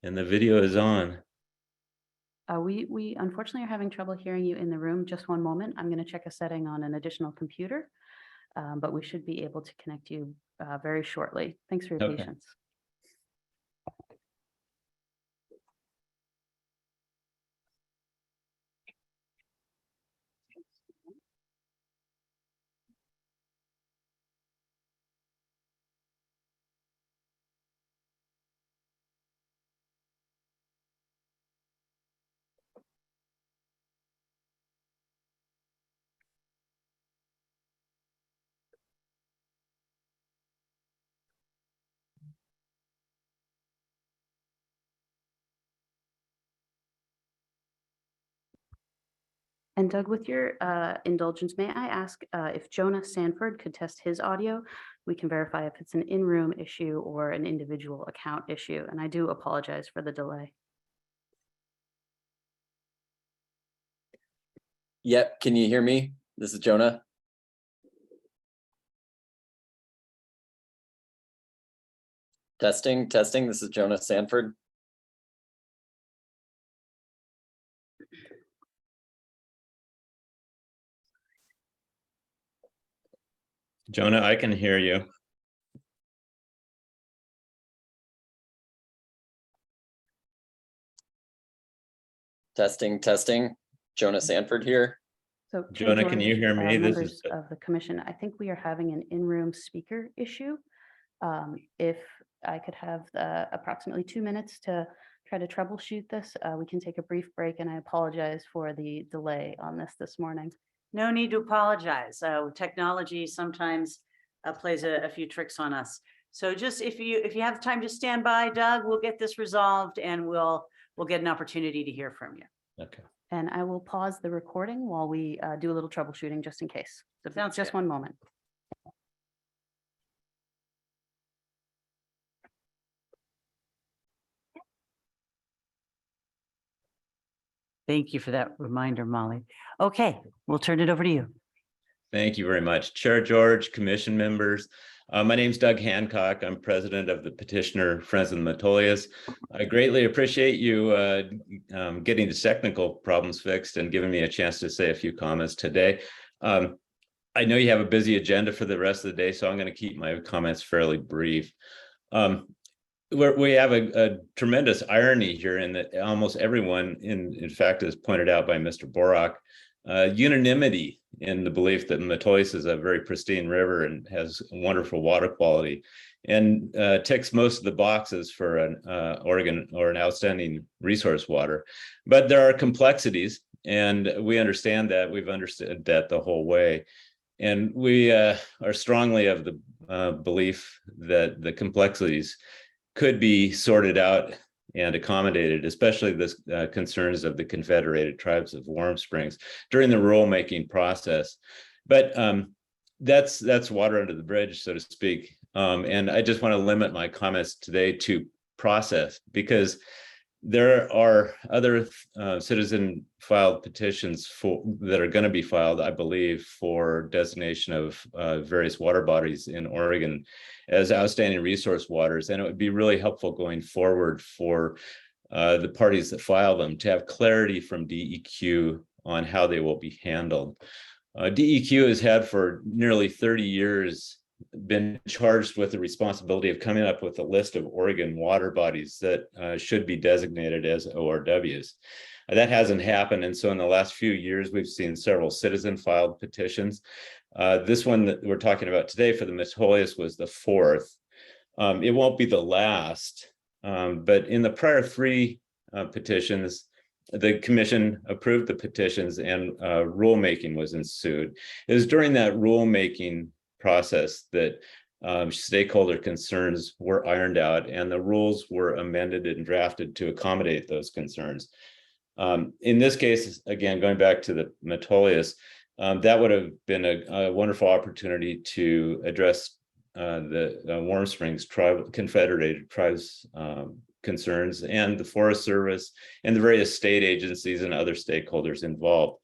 and the video is on. We unfortunately are having trouble hearing you in the room. Just one moment. I'm going to check a setting on an additional computer, but we should be able to connect you very shortly. Thanks for your Okay. patience. And Doug, with your indulgence, may I ask if Jonah Sanford could test his audio? We can verify if it's an in-room issue or an individual account issue. And I do apologize for the delay. Yep, can you hear me? This is Jonah. Testing, this is Jonah Sanford. Jonah, I can hear you. Testing, Jonah Sanford here. So Jonah, can you hear me? This Members is of the commission, I think we are having an in-room speaker issue. If I could have approximately 2 minutes to try to troubleshoot this, we can take a brief break, and I apologize for the delay on this morning. No need to apologize. Technology sometimes plays a few tricks on us. So just if you have time to stand by, Doug, we'll get this resolved and we'll get an opportunity to hear from you. okay. And I will pause the recording while we do a little troubleshooting just in case. So Sounds just good. one moment. Thank you for that reminder, Molly. Okay, we'll turn it over to you. Thank you very much, Chair George, commission members. My name's Doug Hancock. I'm president of the petitioner Friends of the Metolius. I greatly appreciate you getting the technical problems fixed and giving me a chance to say a few comments today. I know you have a busy agenda for the rest of the day, so I'm going to keep my comments fairly brief. We have a tremendous irony here in that almost everyone, in fact, as pointed out by Mr. Borak, unanimity in the belief that Matoi's is a very pristine river and has wonderful water quality, and ticks most of the boxes for an Oregon or an outstanding resource water. But there are complexities, and we understand that. We've understood that the whole way. And we are strongly of the belief that the complexities could be sorted out and accommodated, especially the concerns of the Confederated Tribes of Warm Springs during the rulemaking process. But that's water under the bridge, so to speak. And I just want to limit my comments today to process, because there are other citizen filed petitions that are going to be filed, I believe, for designation of various water bodies in Oregon as outstanding resource waters. And it would be really helpful going forward for the parties that file them to have clarity from DEQ on how they will be handled. DEQ has had for nearly 30 years been charged with the responsibility of coming up with a list of Oregon water bodies that should be designated as ORWs. That hasn't happened. And so in the last few years, we've seen several citizen filed petitions. This one that we're talking about today for the Metolius was the fourth. It won't be the last, but in the prior three petitions, the commission approved the petitions and rulemaking was ensued. It was during that rulemaking process that stakeholder concerns were ironed out and the rules were amended and drafted to accommodate those concerns. In this case, again, going back to the Metolius, that would have been a wonderful opportunity to address the Warm Springs Confederated Tribes concerns and the Forest Service and the various state agencies and other stakeholders involved.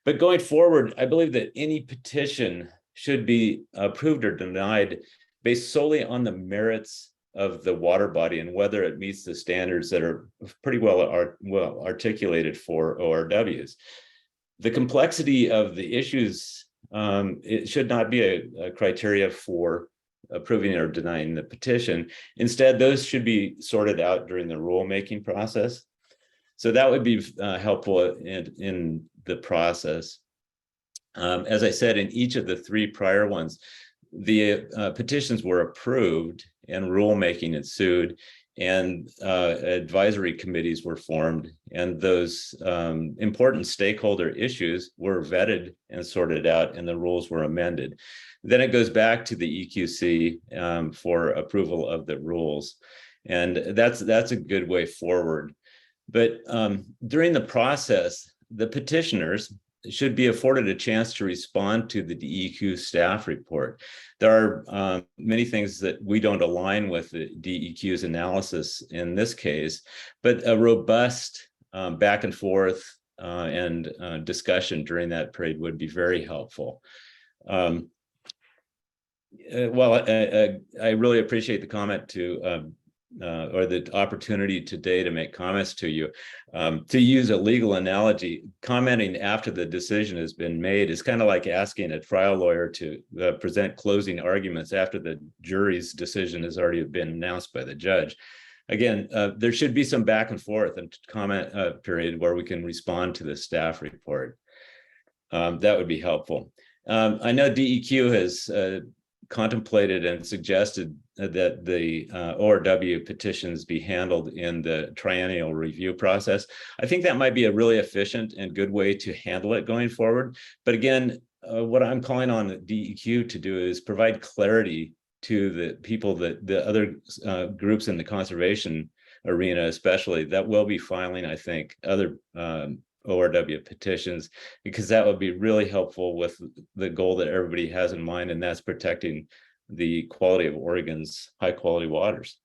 But going forward, I believe that any petition should be approved or denied based solely on the merits of the water body and whether it meets the standards that are pretty well articulated for ORWs. The complexity of the issues, it should not be a criteria for approving or denying the petition. Instead, those should be sorted out during the rulemaking process. So that would be helpful in the process. As I said, in each of the three prior ones, the petitions were approved and rulemaking ensued, and advisory committees were formed, and those important stakeholder issues were vetted and sorted out, and the rules were amended. Then it goes back to the EQC for approval of the rules, and that's a good way forward. But during the process, the petitioners should be afforded a chance to respond to the DEQ staff report. There are many things that we don't align with the DEQ's analysis in this case, but a robust back and forth and discussion during that period would be very helpful. Well, I really appreciate the comment to or the opportunity today to make comments to you. To use a legal analogy, commenting after the decision has been made is kind of like asking a trial lawyer to present closing arguments after the jury's decision has already been announced by the judge. Again, there should be some back and forth and comment period where we can respond to the staff report. That would be helpful. I know DEQ has contemplated and suggested that the ORW petitions be handled in the triennial review process. I think that might be a really efficient and good way to handle it going forward. But again, what I'm calling on the DEQ to do is provide clarity to the people that the other groups in the conservation arena, especially, that will be filing, I think, other ORW petitions, because that would be really helpful with the goal that everybody has in mind, and that's protecting the quality of Oregon's high quality waters.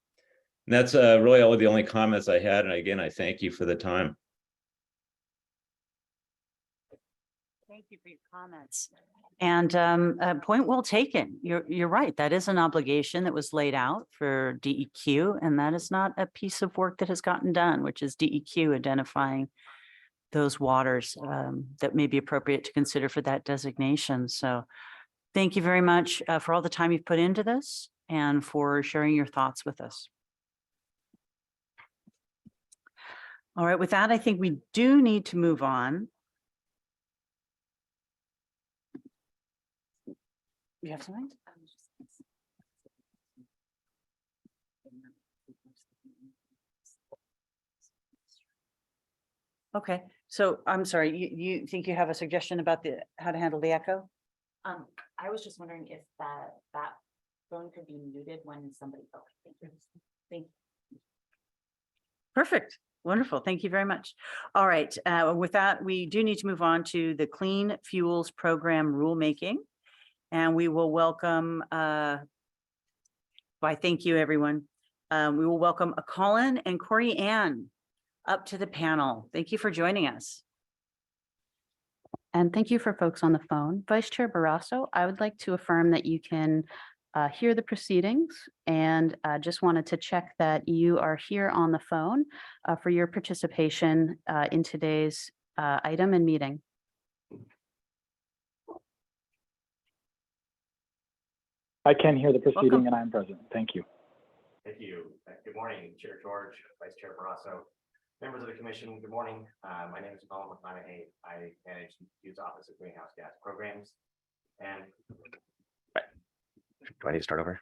And that's really all of the only comments I had. And again, I thank you for the time. Thank you for your comments. And point well taken. You're right. That is an obligation that was laid out for DEQ, and that is not a piece of work that has gotten done, which is DEQ identifying those waters that may be appropriate to consider for that designation. So thank you very much for all the time you've put into this and for sharing your thoughts with us. All right, with that, I think we do need to move on You have something? Okay, so I'm sorry, you think you have a suggestion about how to handle the echo? I was just wondering if that phone could be muted when somebody, oh, thank you. Thank you. Perfect. Wonderful. Thank you very much. All right. With that, we do need to move on to the Clean Fuels Program rulemaking. And we will welcome, thank you, everyone. We will welcome Colin and Corey Ann up to the panel. Thank you for joining us. And thank you for folks on the phone. Vice Chair Barrasso, I would like to affirm that you can hear the proceedings, and just wanted to check that you are here on the phone for your participation in today's item and meeting. I can hear the proceeding Welcome. and I'm present. Thank you. Thank you. Good morning, Chair George, Vice Chair Barrasso, members of the commission. Good morning. My name is Colin McConaughey. I manage the Office of Greenhouse Gas Programs. And do I need to start over?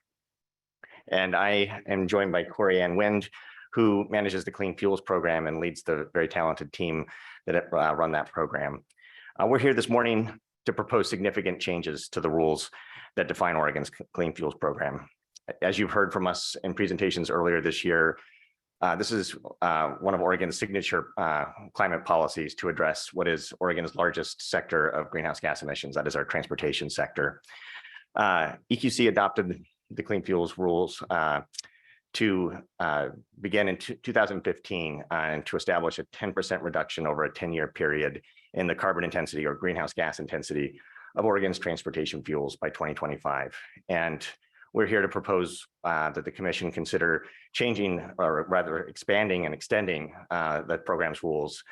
And I am joined by Corey Ann Wind, who manages the Clean Fuels Program and leads the very talented team that run that program. We're here this morning to propose significant changes to the rules that define Oregon's Clean Fuels Program. As you've heard from us in presentations earlier this year, this is one of Oregon's signature climate policies to address what is Oregon's largest sector of greenhouse gas emissions. That is our transportation sector. EQC adopted the Clean Fuels rules to begin in 2015 and to establish a 10% reduction over a 10-year period in the carbon intensity or greenhouse gas intensity of Oregon's transportation fuels by 2025. And we're here to propose that the commission consider changing, or rather expanding and extending the program's rules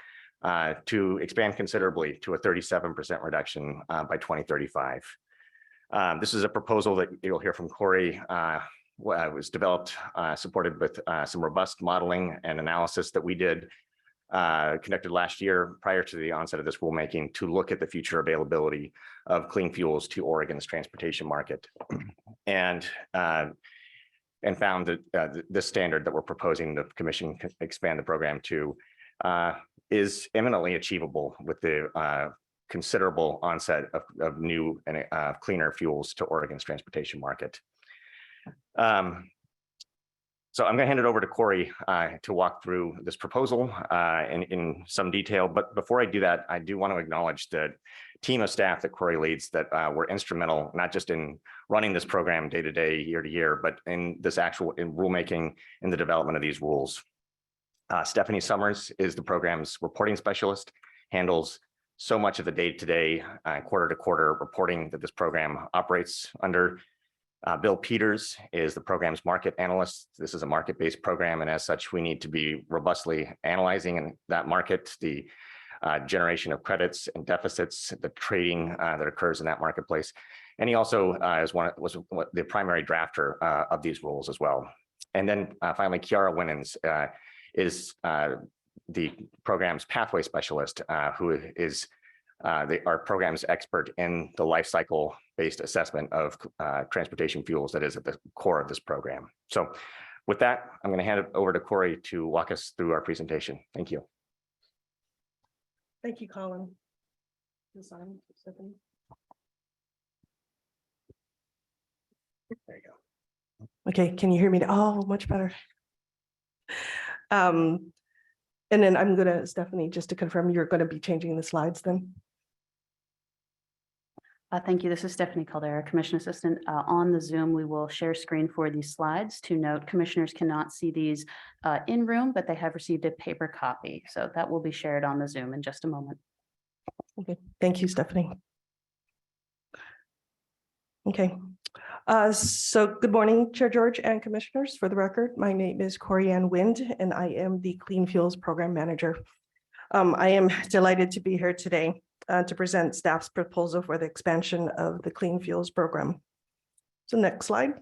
to expand considerably to a 37% reduction by 2035. This is a proposal that you'll hear from Corey. Was developed, supported with some robust modeling and analysis that we did conducted last year prior to the onset of this rulemaking to look at the future availability of clean fuels to Oregon's transportation market. And found that this standard that we're proposing the commission expand the program to is eminently achievable with the considerable onset of new and cleaner fuels to Oregon's transportation market. So I'm going to hand it over to Corey to walk through this proposal in some detail. But before I do that, I do want to acknowledge the team of staff that Corey leads that were instrumental, not just in running this program day to day, year to year, but in this actual rulemaking in the development of these rules. Stephanie Summers is the program's reporting specialist, handles so much of the day-to-day, quarter-to-quarter reporting that this program operates under. Bill Peters is the program's market analyst. This is a market-based program, and as such, we need to be robustly analyzing in that market, the generation of credits and deficits, the trading that occurs in that marketplace. And he also was the primary drafter of these rules as well. And then finally, Kiara Winans is the program's pathway specialist, who is our program's expert in the life cycle based assessment of transportation fuels that is at the core of this program. So with that, I'm going to hand it over to Corey to walk us through our presentation. Thank you. Thank you, Colin. There you go. Okay, can you hear me? Oh, much better. And then I'm gonna, Stephanie, just to confirm, you're going to be changing the slides then? Thank you. This is Stephanie Caldera, Commission Assistant. On the Zoom, we will share screen for these slides. To note, commissioners cannot see these in room, but they have received a paper copy. So that will be shared on the Zoom in just a moment. Okay, thank you, Stephanie. Okay, so good morning, Chair George and commissioners. For the record, my name is Corey Ann Wind, and I am the Clean Fuels Program Manager. I am delighted to be here today to present staff's proposal for the expansion of the Clean Fuels Program. So next slide.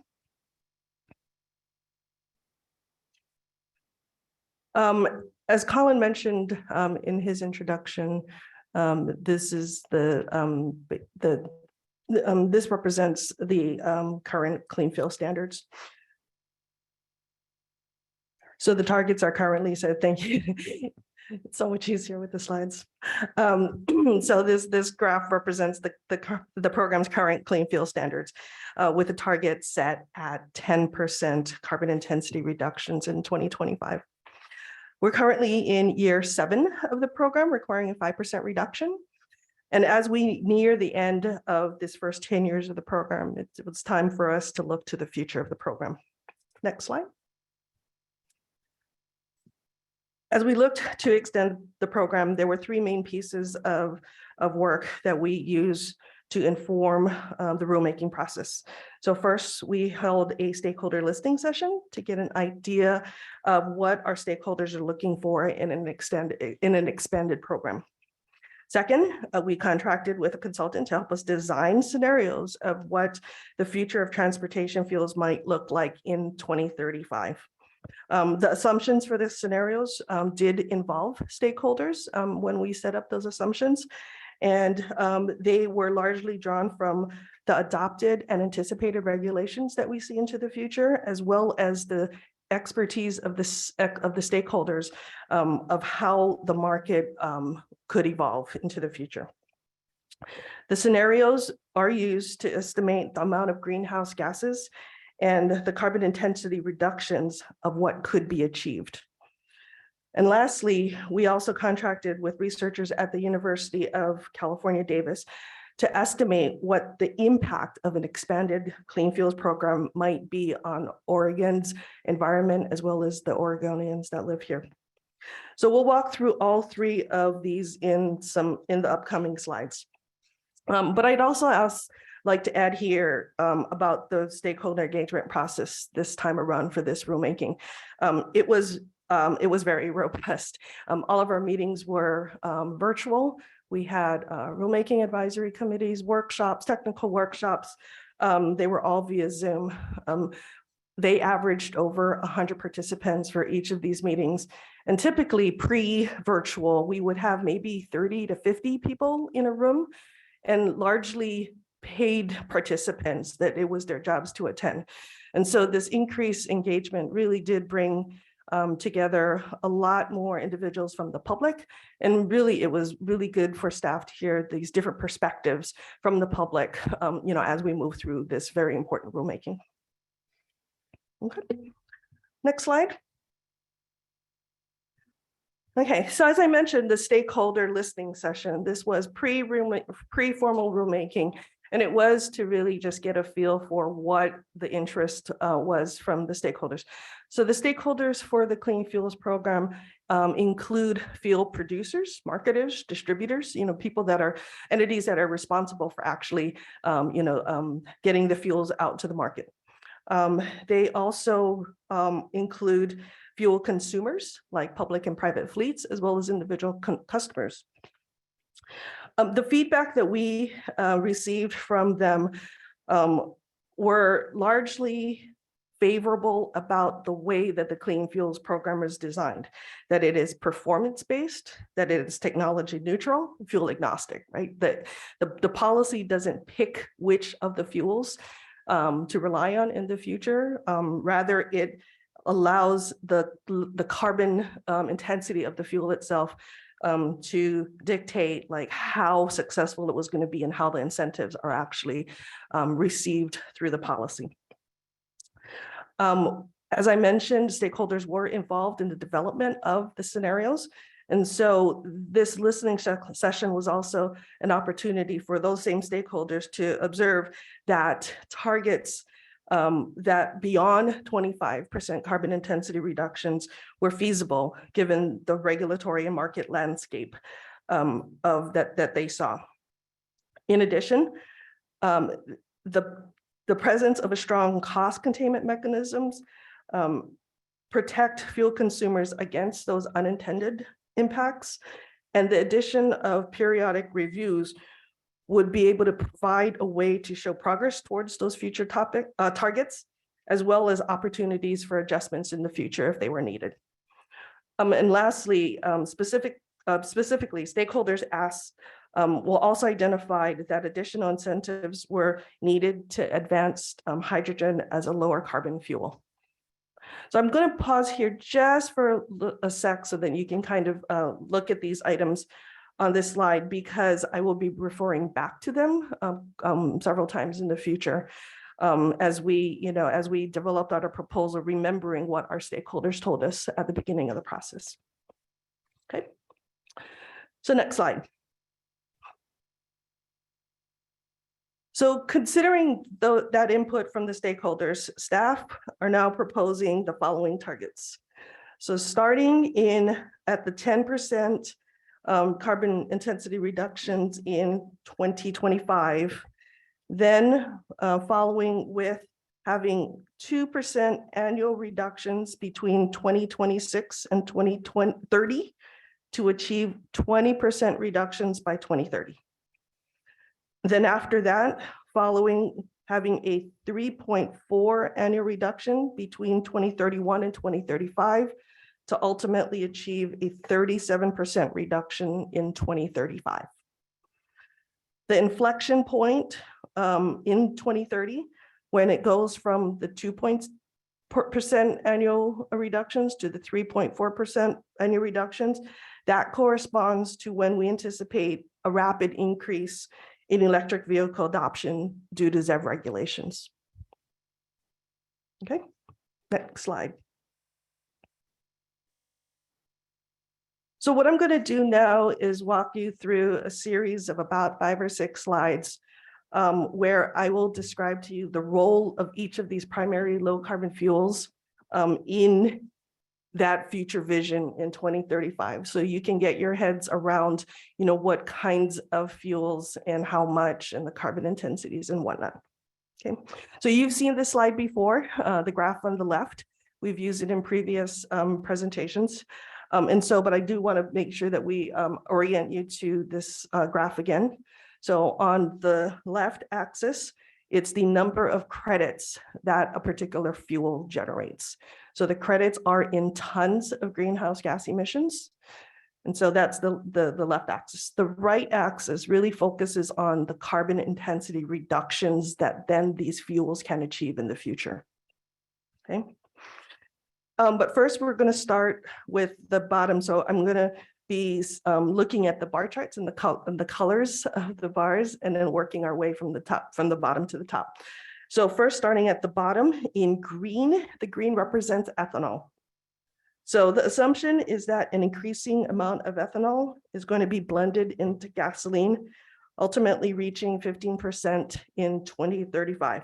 As Colin mentioned in his introduction, this is the This represents the current clean fuel standards. So the targets are currently set, thank you. It's so much easier with the slides. So this graph represents the program's current clean fuel standards with a target set at 10% carbon intensity reductions in 2025. We're currently in year 7 of the program, requiring a 5% reduction. And as we near the end of this first 10 years of the program, it was time for us to look to the future of the program. Next slide. As we looked to extend the program, there were 3 main pieces of work that we use to inform the rulemaking process. So first, we held a stakeholder listening session to get an idea of what our stakeholders are looking for in an expanded program. Second, we contracted with a consultant to help us design scenarios of what the future of transportation fuels might look like in 2035. The assumptions for the scenarios did involve stakeholders when we set up those assumptions, and they were largely drawn from the adopted and anticipated regulations that we see into the future, as well as the expertise of the stakeholders of how the market could evolve into the future. The scenarios are used to estimate the amount of greenhouse gases and the carbon intensity reductions of what could be achieved. And lastly, we also contracted with researchers at the University of California, Davis, to estimate what the impact of an expanded clean fuels program might be on Oregon's environment, as well as the Oregonians that live here. So we'll walk through all 3 of these in the upcoming slides. But I'd also like to add here about the stakeholder engagement process this time around for this rulemaking. It was very robust. All of our meetings were virtual. We had rulemaking advisory committees, workshops, technical workshops. They were all via Zoom. They averaged over 100 participants for each of these meetings. And typically pre-virtual, we would have maybe 30 to 50 people in a room, and largely paid participants that it was their jobs to attend. And so this increased engagement really did bring together a lot more individuals from the public. And really, it was really good for staff to hear these different perspectives from the public, as we move through this very important rulemaking. Okay, next slide. Okay, so as I mentioned, the stakeholder listening session, this was pre-formal rulemaking, and it was to really just get a feel for what the interest was from the stakeholders. So the stakeholders for the Clean Fuels Program include fuel producers, marketers, distributors, people that are entities that are responsible for actually, getting the fuels out to the market. They also include fuel consumers like public and private fleets, as well as individual customers. The feedback that we received from them were largely favorable about the way that the Clean Fuels Program is designed, that it is performance-based, that it is technology neutral, fuel agnostic, right? That the policy doesn't pick which of the fuels to rely on in the future. Rather, it allows the carbon intensity of the fuel itself to dictate like how successful it was going to be and how the incentives are actually received through the policy. As I mentioned, stakeholders were involved in the development of the scenarios. And so this listening session was also an opportunity for those same stakeholders to observe that targets that beyond 25% carbon intensity reductions were feasible given the regulatory and market landscape of that they saw. In addition, the presence of a strong cost containment mechanisms protect fuel consumers against those unintended impacts, and the addition of periodic reviews would be able to provide a way to show progress towards those future targets, as well as opportunities for adjustments in the future if they were needed. And lastly, specifically, stakeholders asked We'll also identified that additional incentives were needed to advance hydrogen as a lower carbon fuel. So I'm going to pause here just for a sec so that you can kind of look at these items on this slide, because I will be referring back to them several times in the future as we developed our proposal, remembering what our stakeholders told us at the beginning of the process. Okay, so next slide. So considering that input from the stakeholders, staff are now proposing the following targets. So starting at the 10% carbon intensity reductions in 2025, then following with having 2% annual reductions between 2026 and 2030 to achieve 20% reductions by 2030. Then after that, following having a 3.4 annual reduction between 2031 and 2035 to ultimately achieve a 37% reduction in 2035. The inflection point in 2030, when it goes from the 2% annual reductions to the 3.4% annual reductions, that corresponds to when we anticipate a rapid increase in electric vehicle adoption due to ZEV regulations. Okay, next slide. So what I'm going to do now is walk you through a series of about 5 or 6 slides where I will describe to you the role of each of these primary low carbon fuels in that future vision in 2035. So you can get your heads around, what kinds of fuels and how much and the carbon intensities and whatnot. Okay, so you've seen this slide before, the graph on the left. We've used it in previous presentations. But I do want to make sure that we orient you to this graph again. So on the left axis, it's the number of credits that a particular fuel generates. So the credits are in tons of greenhouse gas emissions. And so that's the left axis. The right axis really focuses on the carbon intensity reductions that then these fuels can achieve in the future. Okay. But first, we're going to start with the bottom. So I'm going to be looking at the bar charts and the colors of the bars, and then working our way from the bottom to the top. So first, starting at the bottom in green, the green represents ethanol. So the assumption is that an increasing amount of ethanol is going to be blended into gasoline, ultimately reaching 15% in 2035.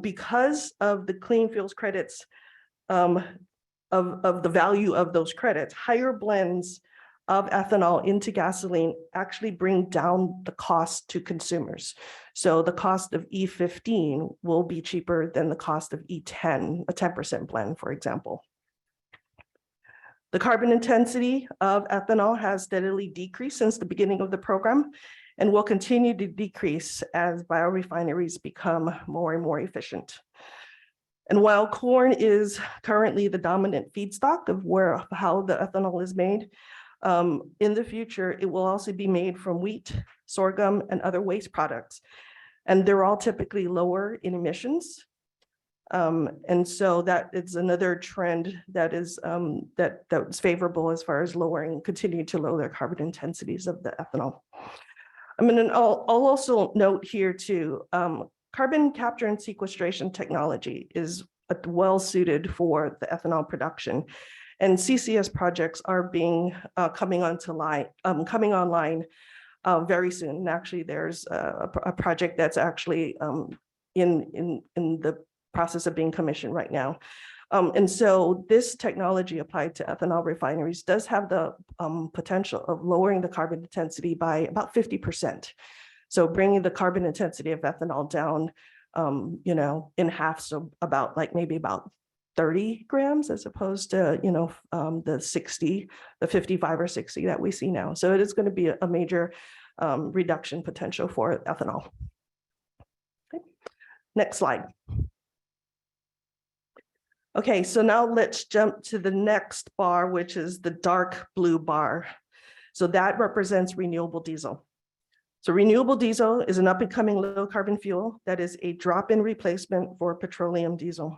Because of the clean fuels credits, of the value of those credits, higher blends of ethanol into gasoline actually bring down the cost to consumers. So the cost of E15 will be cheaper than the cost of E10, a 10% blend, for example. The carbon intensity of ethanol has steadily decreased since the beginning of the program and will continue to decrease as biorefineries become more and more efficient. And while corn is currently the dominant feedstock of how the ethanol is made, in the future, it will also be made from wheat, sorghum, and other waste products. And they're all typically lower in emissions. And so that is another trend that is that's favorable as far as continuing to lower the carbon intensities of the ethanol. I'll also note here too, carbon capture and sequestration technology is well suited for the ethanol production, and CCS projects are coming online very soon. And actually, there's a project that's actually in the process of being commissioned right now. And so this technology applied to ethanol refineries does have the potential of lowering the carbon intensity by about 50%. So bringing the carbon intensity of ethanol down, in half, so maybe about 30 grams as opposed to, the 55 or 60 that we see now. So it is going to be a major reduction potential for ethanol. Okay. Next slide. Okay, so now let's jump to the next bar, which is the dark blue bar. So that represents renewable diesel. So renewable diesel is an up and coming low carbon fuel that is a drop-in replacement for petroleum diesel.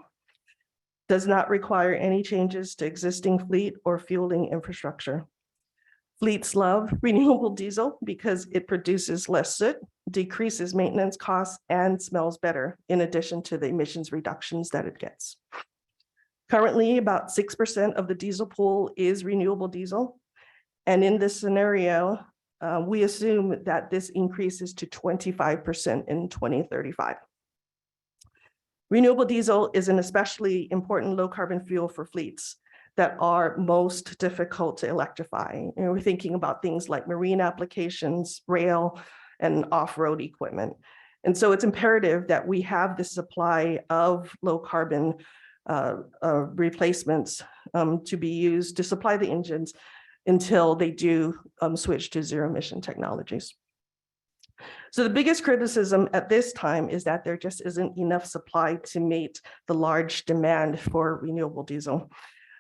Does not require any changes to existing fleet or fueling infrastructure. Fleets love renewable diesel because it produces less soot, decreases maintenance costs, and smells better, in addition to the emissions reductions that it gets. Currently, about 6% of the diesel pool is renewable diesel. And in this scenario, we assume that this increases to 25% in 2035. Renewable diesel is an especially important low carbon fuel for fleets that are most difficult to electrify. And we're thinking about things like marine applications, rail, and off-road equipment. And so it's imperative that we have the supply of low carbon replacements to be used to supply the engines until they do switch to zero emission technologies. So the biggest criticism at this time is that there just isn't enough supply to meet the large demand for renewable diesel.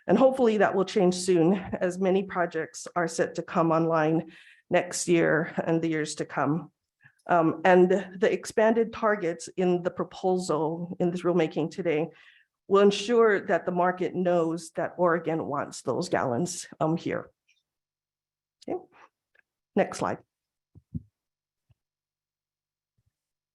And hopefully that will change soon, as many projects are set to come online next year and the years to come. And the expanded targets in the proposal in this rulemaking today will ensure that the market knows that Oregon wants those gallons here. Okay. Next slide.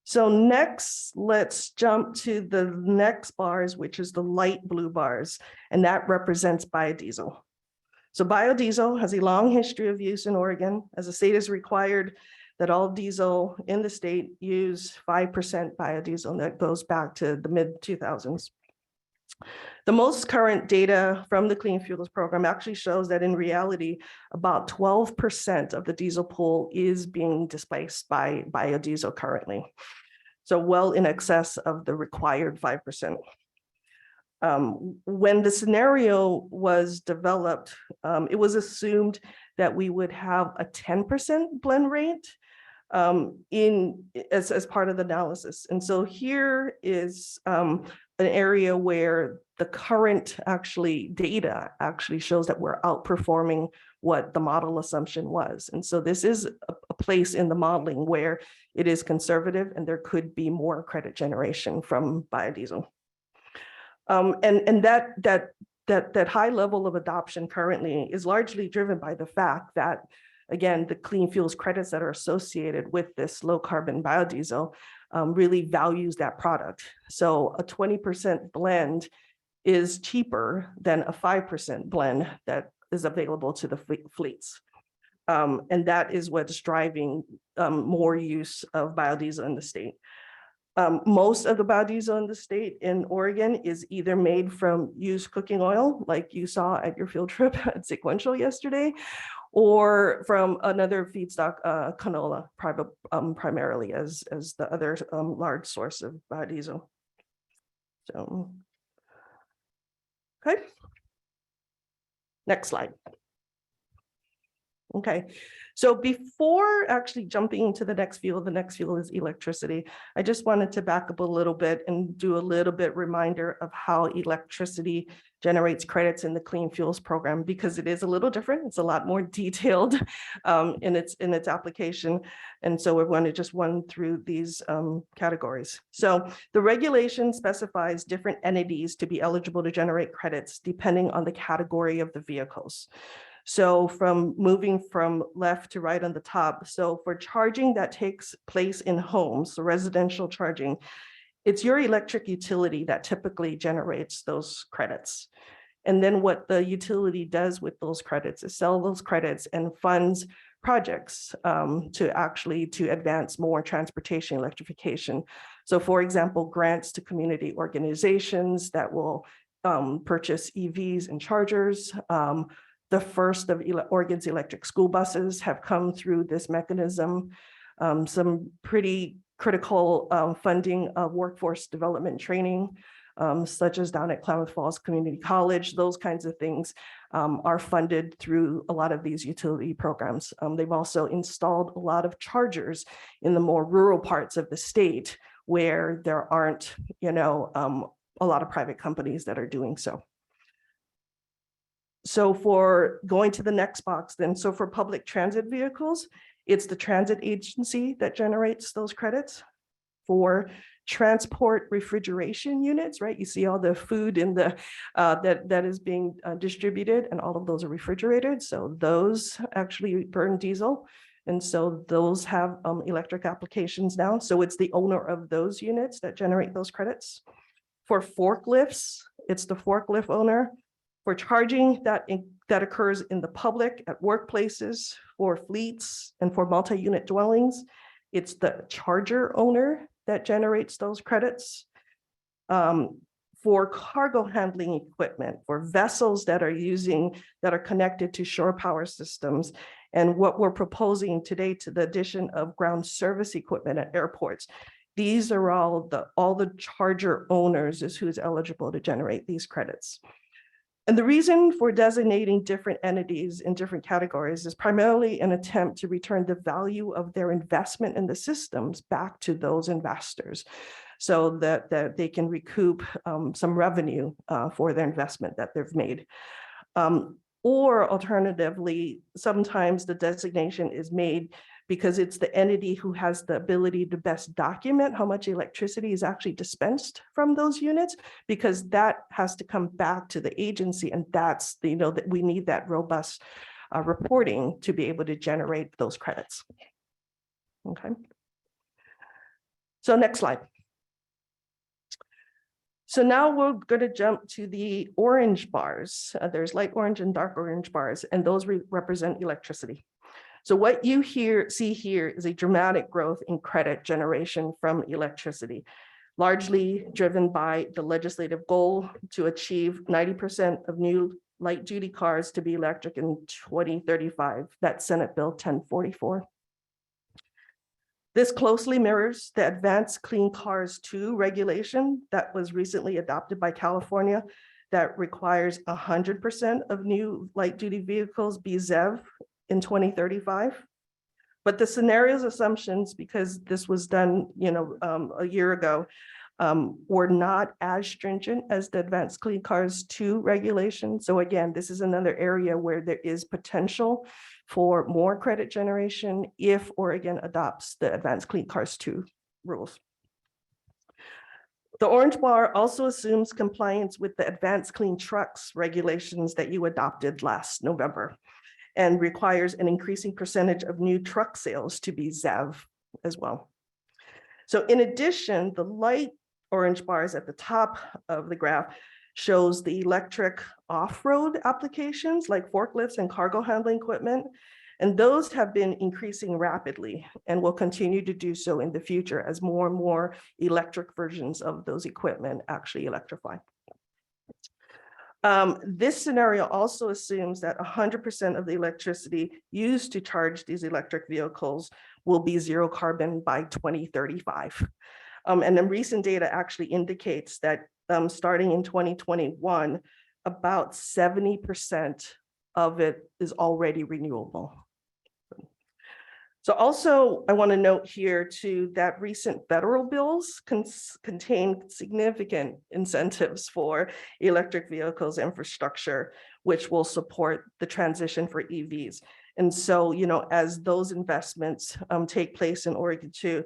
So next, let's jump to the next bars, which is the light blue bars, and that represents biodiesel. So biodiesel has a long history of use in Oregon, as the state is required that all diesel in the state use 5% biodiesel, and that goes back to the mid-2000s. The most current data from the Clean Fuels program actually shows that in reality, about 12% of the diesel pool is being displaced by biodiesel currently. So well in excess of the required 5%. When the scenario was developed, it was assumed that we would have a 10% blend rate as part of the analysis. And so here is an area where the current data actually shows that we're outperforming what the model assumption was. And so this is a place in the modeling where it is conservative and there could be more credit generation from biodiesel. And that high level of adoption currently is largely driven by the fact that, again, the clean fuels credits that are associated with this low carbon biodiesel really values that product. So a 20% blend is cheaper than a 5% blend that is available to the fleets. And that is what's driving more use of biodiesel in the state. Most of the biodiesel in the state in Oregon is either made from used cooking oil, like you saw at your field trip at Sequential yesterday, or from another feedstock, canola, primarily as the other large source of biodiesel. So, okay. Next slide. Okay, so before actually jumping into the next field is electricity. I just wanted to back up a little bit and do a little bit reminder of how electricity generates credits in the Clean Fuels program, because it is a little different. It's a lot more detailed in its application. And so we're going to just run through these categories. So the regulation specifies different entities to be eligible to generate credits depending on the category of the vehicles. So from moving from left to right on the top, so for charging that takes place in homes, so residential charging, it's your electric utility that typically generates those credits. And then what the utility does with those credits is sell those credits and funds projects to advance more transportation electrification. So for example, grants to community organizations that will purchase EVs and chargers. The first of Oregon's electric school buses have come through this mechanism. Some pretty critical funding of workforce development training, such as down at Klamath Falls Community College. Those kinds of things are funded through a lot of these utility programs. They've also installed a lot of chargers in the more rural parts of the state where there aren't, a lot of private companies that are doing so. So for going to the next box then, so for public transit vehicles, it's the transit agency that generates those credits. For transport refrigeration units, right? You see all the food in the that is being distributed, and all of those are refrigerated. So those actually burn diesel. And so those have electric applications now. So it's the owner of those units that generate those credits. For forklifts, it's the forklift owner. For charging that occurs in the public, at workplaces, for fleets, and for multi-unit dwellings, it's the charger owner that generates those credits. For cargo handling equipment, for vessels that are connected to shore power systems. And what we're proposing today to the addition of ground service equipment at airports. These are all the charger owners is who's eligible to generate these credits. And the reason for designating different entities in different categories is primarily an attempt to return the value of their investment in the systems back to those investors, so that they can recoup some revenue for their investment that they've made. Or alternatively, sometimes the designation is made because it's the entity who has the ability to best document how much electricity is actually dispensed from those units, because that has to come back to the agency, and that's that we need that robust reporting to be able to generate those credits. Okay. So next slide. So now we're going to jump to the orange bars. There's light orange and dark orange bars, and those represent electricity. So what you see here is a dramatic growth in credit generation from electricity, largely driven by the legislative goal to achieve 90% of new light duty cars to be electric in 2035. That's Senate Bill 1044. This closely mirrors the Advanced Clean Cars 2 regulation that was recently adopted by California that requires 100% of new light duty vehicles be ZEV in 2035. But the scenarios assumptions, because this was done a year ago, were not as stringent as the Advanced Clean Cars 2 regulation. So again, this is another area where there is potential for more credit generation if Oregon adopts the Advanced Clean Cars 2 rules. The orange bar also assumes compliance with the Advanced Clean Trucks regulations that you adopted last November, and requires an increasing percentage of new truck sales to be ZEV as well. So in addition, the light orange bars at the top of the graph shows the electric off-road applications like forklifts and cargo handling equipment. And those have been increasing rapidly and will continue to do so in the future as more and more electric versions of those equipment actually electrify. This scenario also assumes that 100% of the electricity used to charge these electric vehicles will be zero carbon by 2035. And then recent data actually indicates that starting in 2021, about 70% of it is already renewable. So also, I want to note here too that recent federal bills contain significant incentives for electric vehicles infrastructure, which will support the transition for EVs. And so, as those investments take place in Oregon too,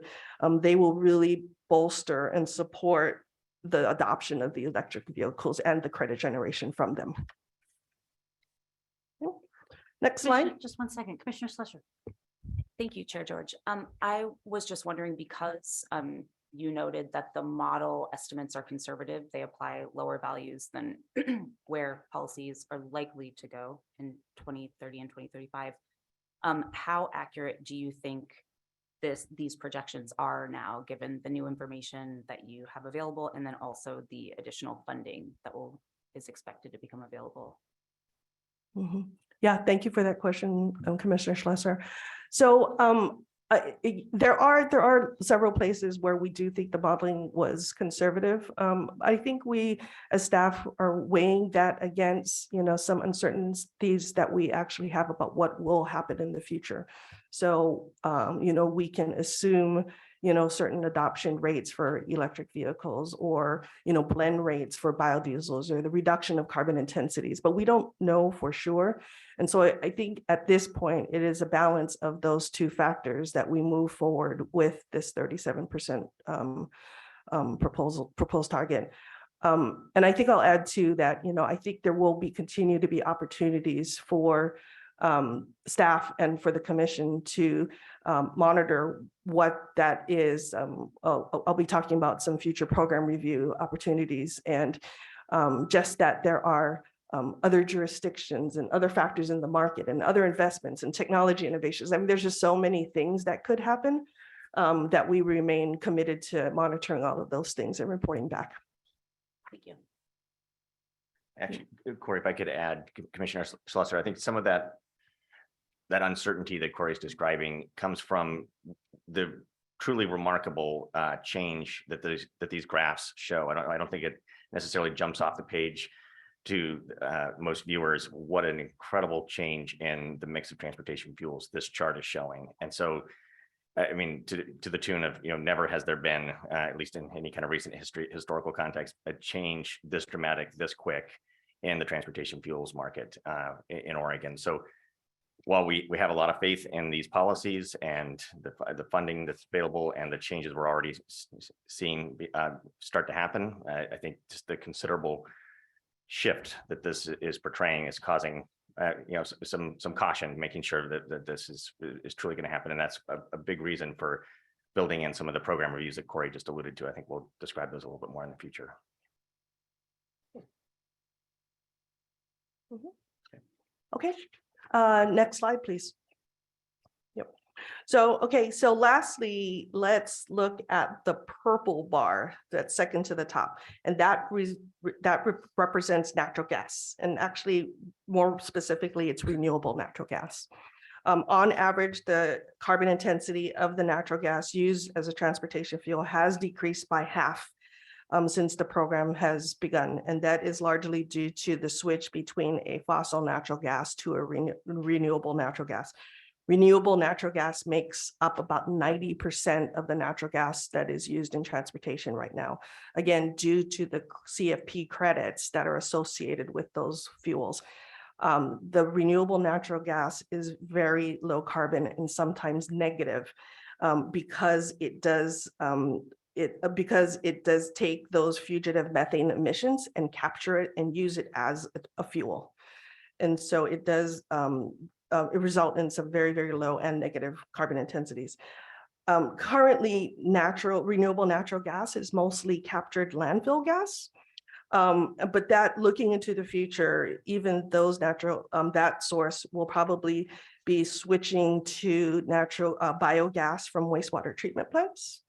they will really bolster and support the adoption of the electric vehicles and the credit generation from them. Next slide. Just 1 second, Commissioner Slusher. Thank you, Chair George. I was just wondering, because you noted that the model estimates are conservative, they apply lower values than where policies are likely to go in 2030 and 2035. How accurate do you think these projections are now, given the new information that you have available, and then also the additional funding that is expected to become available? Mm-hmm. Yeah, thank you for that question, Commissioner Schlesser. So there are several places where we do think the modeling was conservative. I think we as staff are weighing that against some uncertainties that we actually have about what will happen in the future. So we can assume certain adoption rates for electric vehicles, or, blend rates for biodiesels, or the reduction of carbon intensities, but we don't know for sure. And so I think at this point, it is a balance of those two factors that we move forward with this 37% proposed target. And I think I'll add to that, I think there will continue to be opportunities for staff and for the commission to monitor what that is. I'll be talking about some future program review opportunities, and just that there are other jurisdictions and other factors in the market and other investments and technology innovations. I mean, there's just so many things that could happen that we remain committed to monitoring all of those things and reporting back. Thank you. Actually, Corey, if I could add, Commissioner Schlosser, I think some of that uncertainty that Corey is describing comes from the truly remarkable change that these graphs show. I don't think it necessarily jumps off the page to most viewers what an incredible change in the mix of transportation fuels this chart is showing. And so, I mean, to the tune of, never has there been, at least in any kind of recent historical context, a change this dramatic, this quick in the transportation fuels market in Oregon. So while we have a lot of faith in these policies and the funding that's available and the changes we're already seeing start to happen, I think just the considerable shift that this is portraying is causing some caution, making sure that this is truly going to happen. And that's a big reason for building in some of the program reviews that Corey just alluded to. I think we'll describe those a little bit more in the future. Okay, next slide, please. Yep. So lastly, let's look at the purple bar that's second to the top, and that represents natural gas, and actually more specifically, it's renewable natural gas. On average, the carbon intensity of the natural gas used as a transportation fuel has decreased by half since the program has begun. And that is largely due to the switch between a fossil natural gas to a renewable natural gas. Renewable natural gas makes up about 90% of the natural gas that is used in transportation right now. Again, due to the CFP credits that are associated with those fuels. The renewable natural gas is very low carbon and sometimes negative because it does take those fugitive methane emissions and capture it and use it as a fuel. And so it does result in some very, very low and negative carbon intensities. Currently, renewable natural gas is mostly captured landfill gas. But that looking into the future, even those that source will probably be switching to natural biogas from wastewater treatment plants.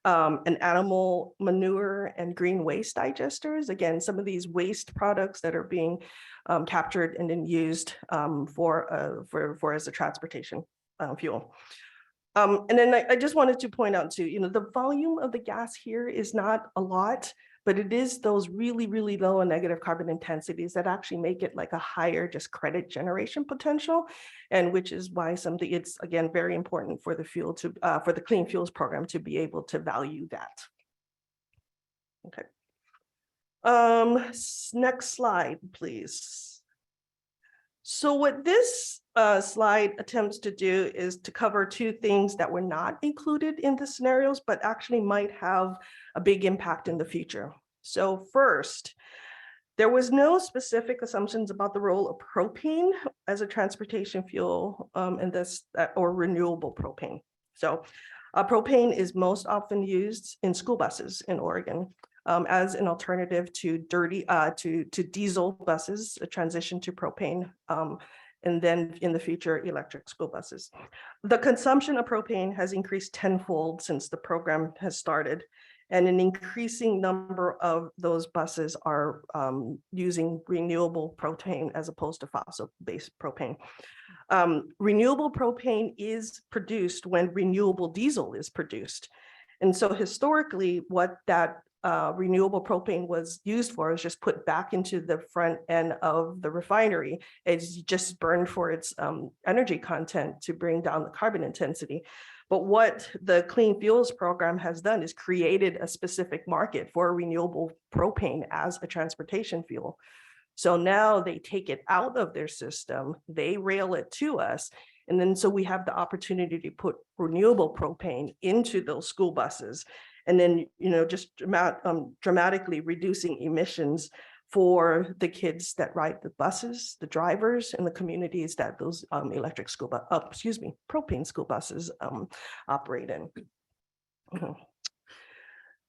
And animal manure and green waste digesters. Again, some of these waste products that are being captured and then used for as a transportation fuel. And then I just wanted to point out too, the volume of the gas here is not a lot, but it is those really, really low and negative carbon intensities that actually make it like a higher just credit generation potential, and which is why it's again very important for the for the Clean Fuels program to be able to value that. Okay. Next slide, please. So what this slide attempts to do is to cover two things that were not included in the scenarios, but actually might have a big impact in the future. So first, there was no specific assumptions about the role of propane as a transportation fuel or renewable propane. So propane is most often used in school buses in Oregon. As an alternative to diesel buses, a transition to propane, and then in the future, electric school buses. The consumption of propane has increased tenfold since the program has started, and an increasing number of those buses are using renewable propane as opposed to fossil-based propane. Renewable propane is produced when renewable diesel is produced. And so historically, what that renewable propane was used for is just put back into the front end of the refinery. It's just burned for its energy content to bring down the carbon intensity. But what the Clean Fuels Program has done is created a specific market for renewable propane as a transportation fuel. So now they take it out of their system, they rail it to us. And then so we have the opportunity to put renewable propane into those school buses. And then, just dramatically reducing emissions for the kids that ride the buses, the drivers, and the communities that those propane school buses operate in.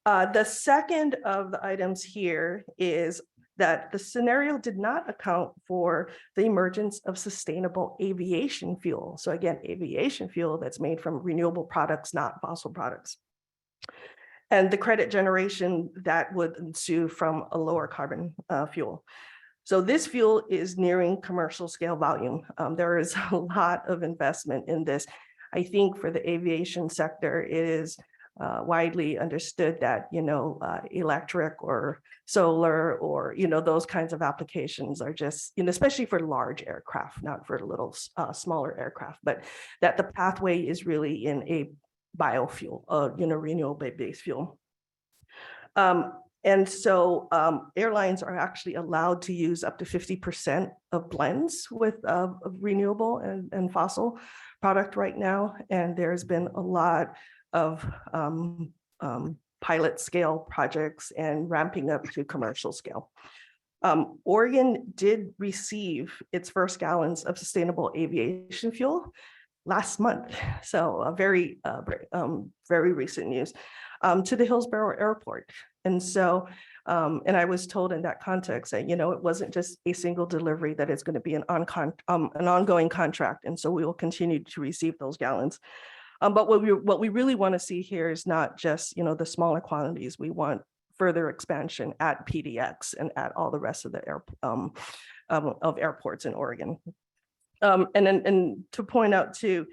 The second of the items here is that the scenario did not account for the emergence of sustainable aviation fuel. So again, aviation fuel that's made from renewable products, not fossil products. And the credit generation that would ensue from a lower carbon fuel. So this fuel is nearing commercial scale volume. There is a lot of investment in this. I think for the aviation sector, it is widely understood that, electric or solar or, those kinds of applications are just, especially for large aircraft, not for little smaller aircraft, but that the pathway is really in a biofuel, renewable based fuel. And so airlines are actually allowed to use up to 50% of blends with renewable and fossil product right now. And there's been a lot of pilot scale projects and ramping up to commercial scale. Oregon did receive its first gallons of sustainable aviation fuel last month. So very recent news to the Hillsborough Airport. And so, and I was told in that context that, it wasn't just a single delivery, that it's going to be an ongoing contract. And so we will continue to receive those gallons. But what we really want to see here is not just, the smaller quantities. We want further expansion at PDX and at all the rest of the airports in Oregon. And to point out too,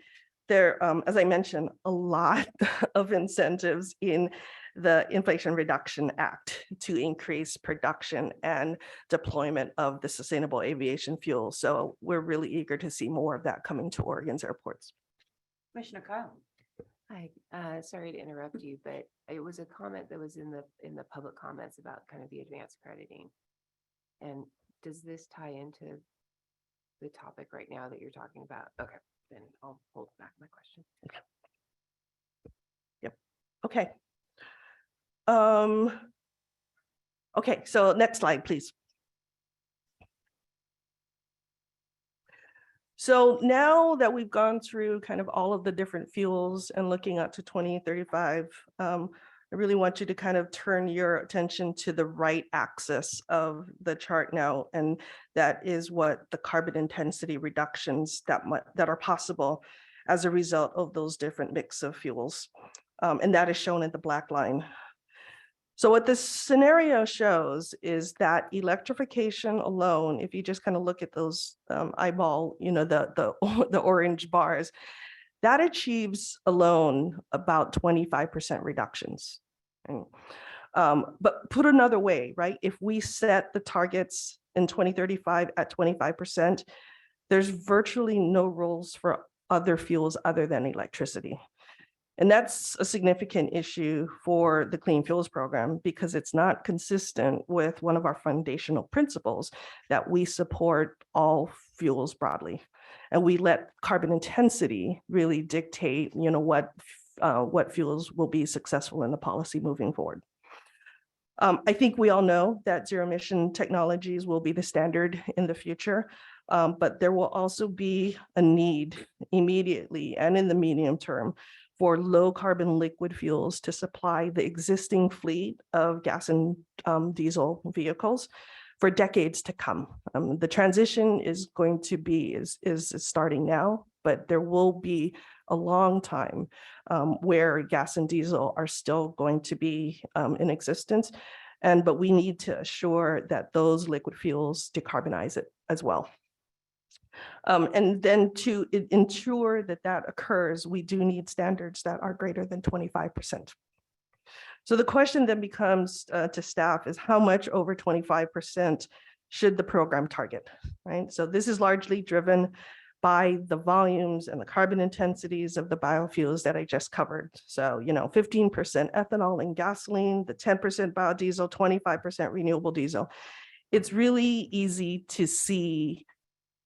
there, as I mentioned, a lot of incentives in the Inflation Reduction Act to increase production and deployment of the sustainable aviation fuel. So we're really eager to see more of that coming to Oregon's airports. Commissioner Kyle. Hi, sorry to interrupt you, but it was a comment that was in the public comments about kind of the advanced crediting. And does this tie into the topic right now that you're talking about? Okay, then I'll hold back my question. Yep. Okay. Okay, so next slide, please. So now that we've gone through kind of all of the different fuels and looking out to 2035, I really want you to kind of turn your attention to the right axis of the chart now. And that is what the carbon intensity reductions that are possible as a result of those different mix of fuels. And that is shown in the black line. So what this scenario shows is that electrification alone, if you just kind of look at those eyeball, the orange bars, that achieves alone about 25% reductions. But put another way, right? If we set the targets in 2035 at 25%, there's virtually no rules for other fuels other than electricity. And that's a significant issue for the Clean Fuels Program because it's not consistent with one of our foundational principles that we support all fuels broadly. And we let carbon intensity really dictate, what fuels will be successful in the policy moving forward. I think we all know that zero emission technologies will be the standard in the future, but there will also be a need immediately and in the medium term for low carbon liquid fuels to supply the existing fleet of gas and diesel vehicles for decades to come. The transition is going to be, is starting now, but there will be a long time where gas and diesel are still going to be in existence. But we need to assure that those liquid fuels decarbonize it as well. And then to ensure that that occurs, we do need standards that are greater than 25%. So the question then becomes to staff is how much over 25% should the program target, right? So this is largely driven by the volumes and the carbon intensities of the biofuels that I just covered. So, 15% ethanol in gasoline, the 10% biodiesel, 25% renewable diesel. It's really easy to see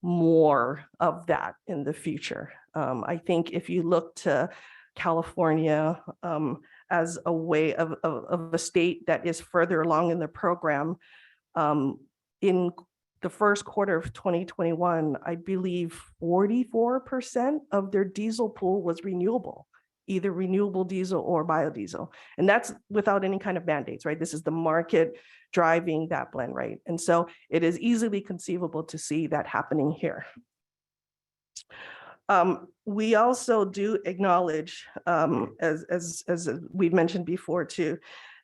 more of that in the future. I think if you look to California as a way of a state that is further along in the program, in the first quarter of 2021, I believe 44% of their diesel pool was renewable, either renewable diesel or biodiesel. And that's without any kind of mandates, right? This is the market driving that blend rate. And so it is easily conceivable to see that happening here. We also do acknowledge, as we've mentioned before too,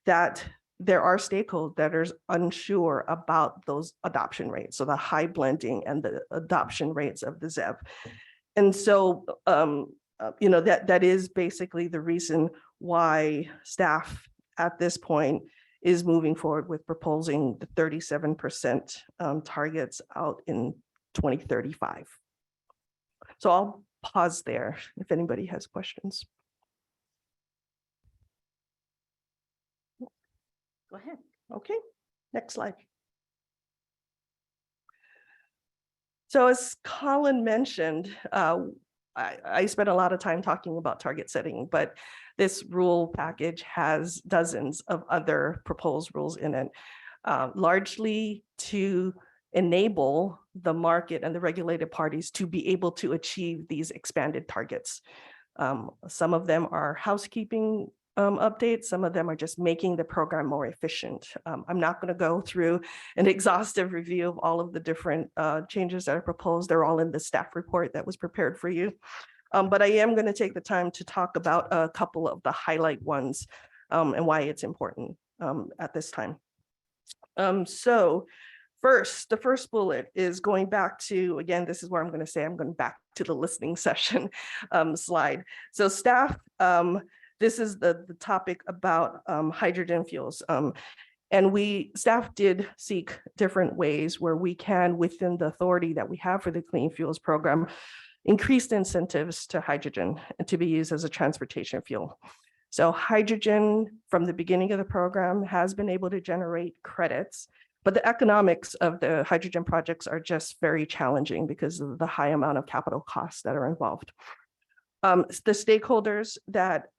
that there are stakeholders that are unsure about those adoption rates, so the high blending and the adoption rates of the ZEV. And so, that is basically the reason why staff at this point is moving forward with proposing the 37% targets out in 2035. So I'll pause there if anybody has questions. Go ahead. Okay, next slide. So as Colin mentioned, I spent a lot of time talking about target setting, but this rule package has dozens of other proposed rules in it, largely to enable the market and the regulated parties to be able to achieve these expanded targets. Some of them are housekeeping updates. Some of them are just making the program more efficient. I'm not going to go through an exhaustive review of all of the different changes that are proposed. They're all in the staff report that was prepared for you. But I am going to take the time to talk about a couple of the highlight ones and why it's important at this time. So first, the first bullet is going back to, again, this is where I'm going to say I'm going back to the listening session slide. So staff, this is the topic about hydrogen fuels. And staff did seek different ways where we can, within the authority that we have for the Clean Fuels Program, increase the incentives to hydrogen and to be used as a transportation fuel. So hydrogen from the beginning of the program has been able to generate credits, but the economics of the hydrogen projects are just very challenging because of the high amount of capital costs that are involved. The stakeholders that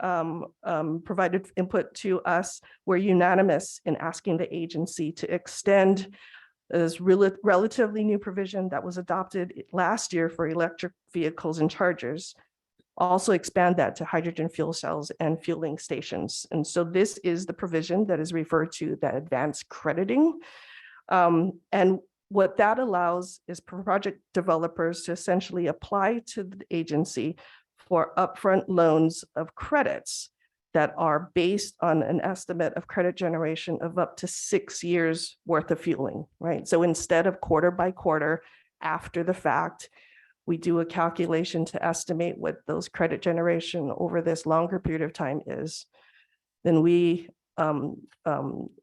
provided input to us were unanimous in asking the agency to extend this relatively new provision that was adopted last year for electric vehicles and chargers, also expand that to hydrogen fuel cells and fueling stations. And so this is the provision that is referred to the advanced crediting. And what that allows is project developers to essentially apply to the agency for upfront loans of credits that are based on an estimate of credit generation of up to 6 years worth of fueling, right? So instead of quarter by quarter after the fact, we do a calculation to estimate what those credit generation over this longer period of time is. Then we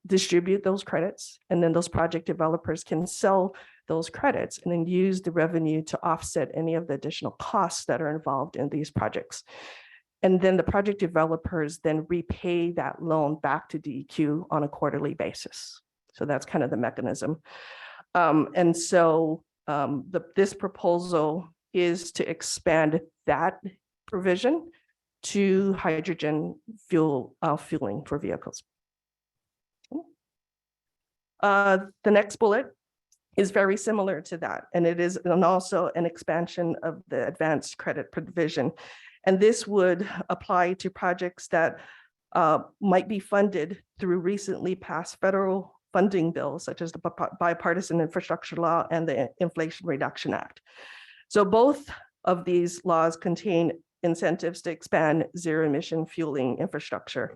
distribute those credits, and then those project developers can sell those credits and then use the revenue to offset any of the additional costs that are involved in these projects. And then the project developers then repay that loan back to DEQ on a quarterly basis. So that's kind of the mechanism. And so this proposal is to expand that provision to hydrogen fueling for vehicles. The next bullet is very similar to that, and it is also an expansion of the advanced credit provision. And this would apply to projects that might be funded through recently passed federal funding bills, such as the Bipartisan Infrastructure Law and the Inflation Reduction Act. So both of these laws contain incentives to expand zero emission fueling infrastructure.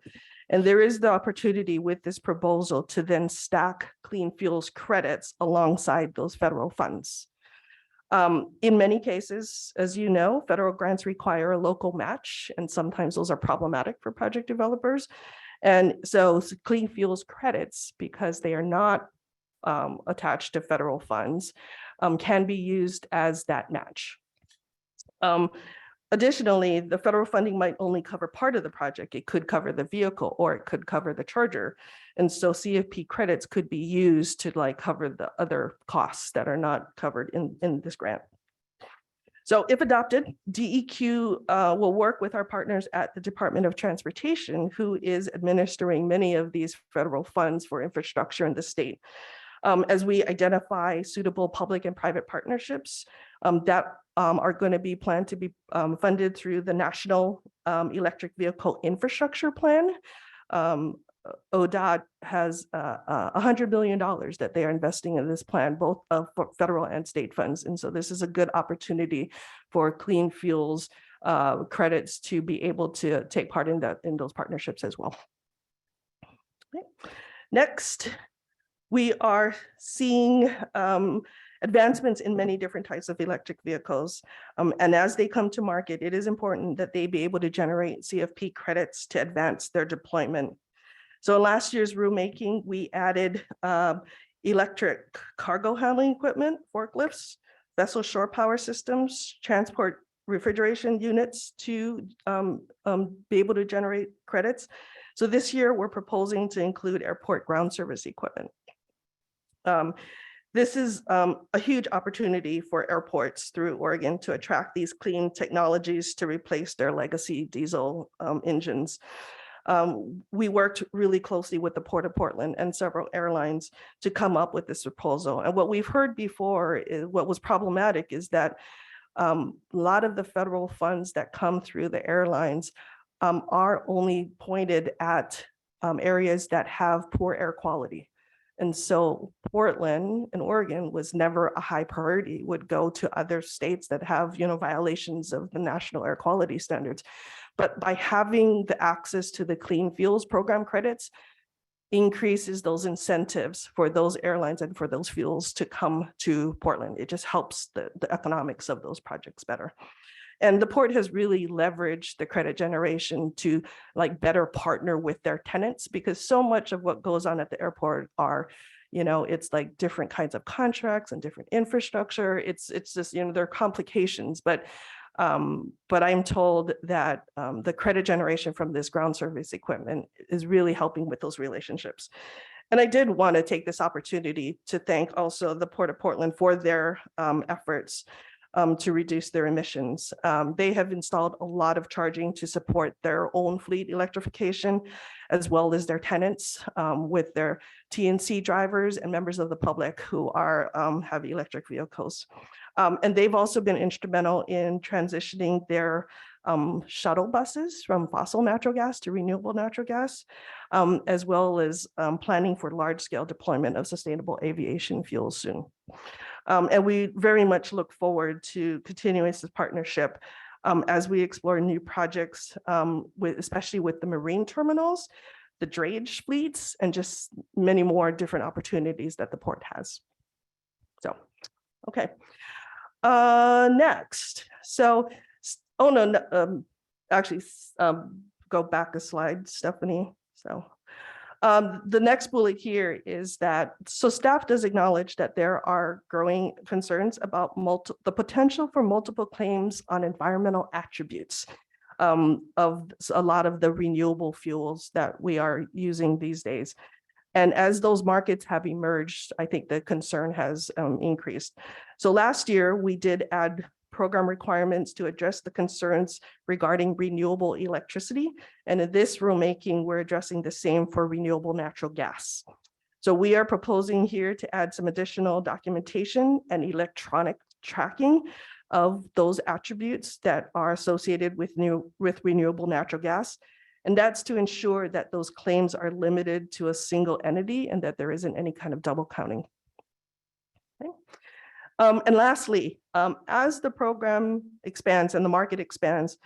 And there is the opportunity with this proposal to then stack clean fuels credits alongside those federal funds. In many cases, as you know, federal grants require a local match, and sometimes those are problematic for project developers. And so clean fuels credits, because they are not attached to federal funds, can be used as that match. Additionally, the federal funding might only cover part of the project. It could cover the vehicle or it could cover the charger. And so CFP credits could be used to like cover the other costs that are not covered in this grant. So if adopted, DEQ will work with our partners at the Department of Transportation, who is administering many of these federal funds for infrastructure in the state. As we identify suitable public and private partnerships that are going to be planned to be funded through the National Electric Vehicle Infrastructure Plan. ODOT has $100 billion that they are investing in this plan, both for federal and state funds. And so this is a good opportunity for clean fuels credits to be able to take part in those partnerships as well. Okay. Next, we are seeing advancements in many different types of electric vehicles. And as they come to market, it is important that they be able to generate CFP credits to advance their deployment. So in last year's rulemaking, we added electric cargo handling equipment, forklifts, vessel shore power systems, transport refrigeration units to be able to generate credits. So this year, we're proposing to include airport ground service equipment. This is a huge opportunity for airports through Oregon to attract these clean technologies to replace their legacy diesel engines. We worked really closely with the Port of Portland and several airlines to come up with this proposal. And what we've heard before is what was problematic is that a lot of the federal funds that come through the airlines are only pointed at areas that have poor air quality. And so Portland and Oregon was never a high priority, would go to other states that have, violations of the national air quality standards. But by having the access to the clean fuels program credits increases those incentives for those airlines and for those fuels to come to Portland. It just helps the economics of those projects better. And the port has really leveraged the credit generation to like better partner with their tenants, because so much of what goes on at the airport are, it's like different kinds of contracts and different infrastructure. It's just, there are complications, but I'm told that the credit generation from this ground service equipment is really helping with those relationships. And I did want to take this opportunity to thank also the Port of Portland for their efforts to reduce their emissions. They have installed a lot of charging to support their own fleet electrification, as well as their tenants with their TNC drivers and members of the public who are have electric vehicles. And they've also been instrumental in transitioning their shuttle buses from fossil natural gas to renewable natural gas, as well as planning for large-scale deployment of sustainable aviation fuel soon. And we very much look forward to continuing this partnership as we explore new projects, especially with the marine terminals, the drayage fleets, and just many more different opportunities that the port has. So, okay. Next. So, oh no, actually, go back a slide, Stephanie. So. The next bullet here is that, so staff does acknowledge that there are growing concerns about the potential for multiple claims on environmental attributes of a lot of the renewable fuels that we are using these days. And as those markets have emerged, I think the concern has increased. So last year, we did add program requirements to address the concerns regarding renewable electricity. And in this rulemaking, we're addressing the same for renewable natural gas. So we are proposing here to add some additional documentation and electronic tracking of those attributes that are associated with renewable natural gas. And that's to ensure that those claims are limited to a single entity and that there isn't any kind of double counting. Okay. And lastly, as the program expands and the market expands,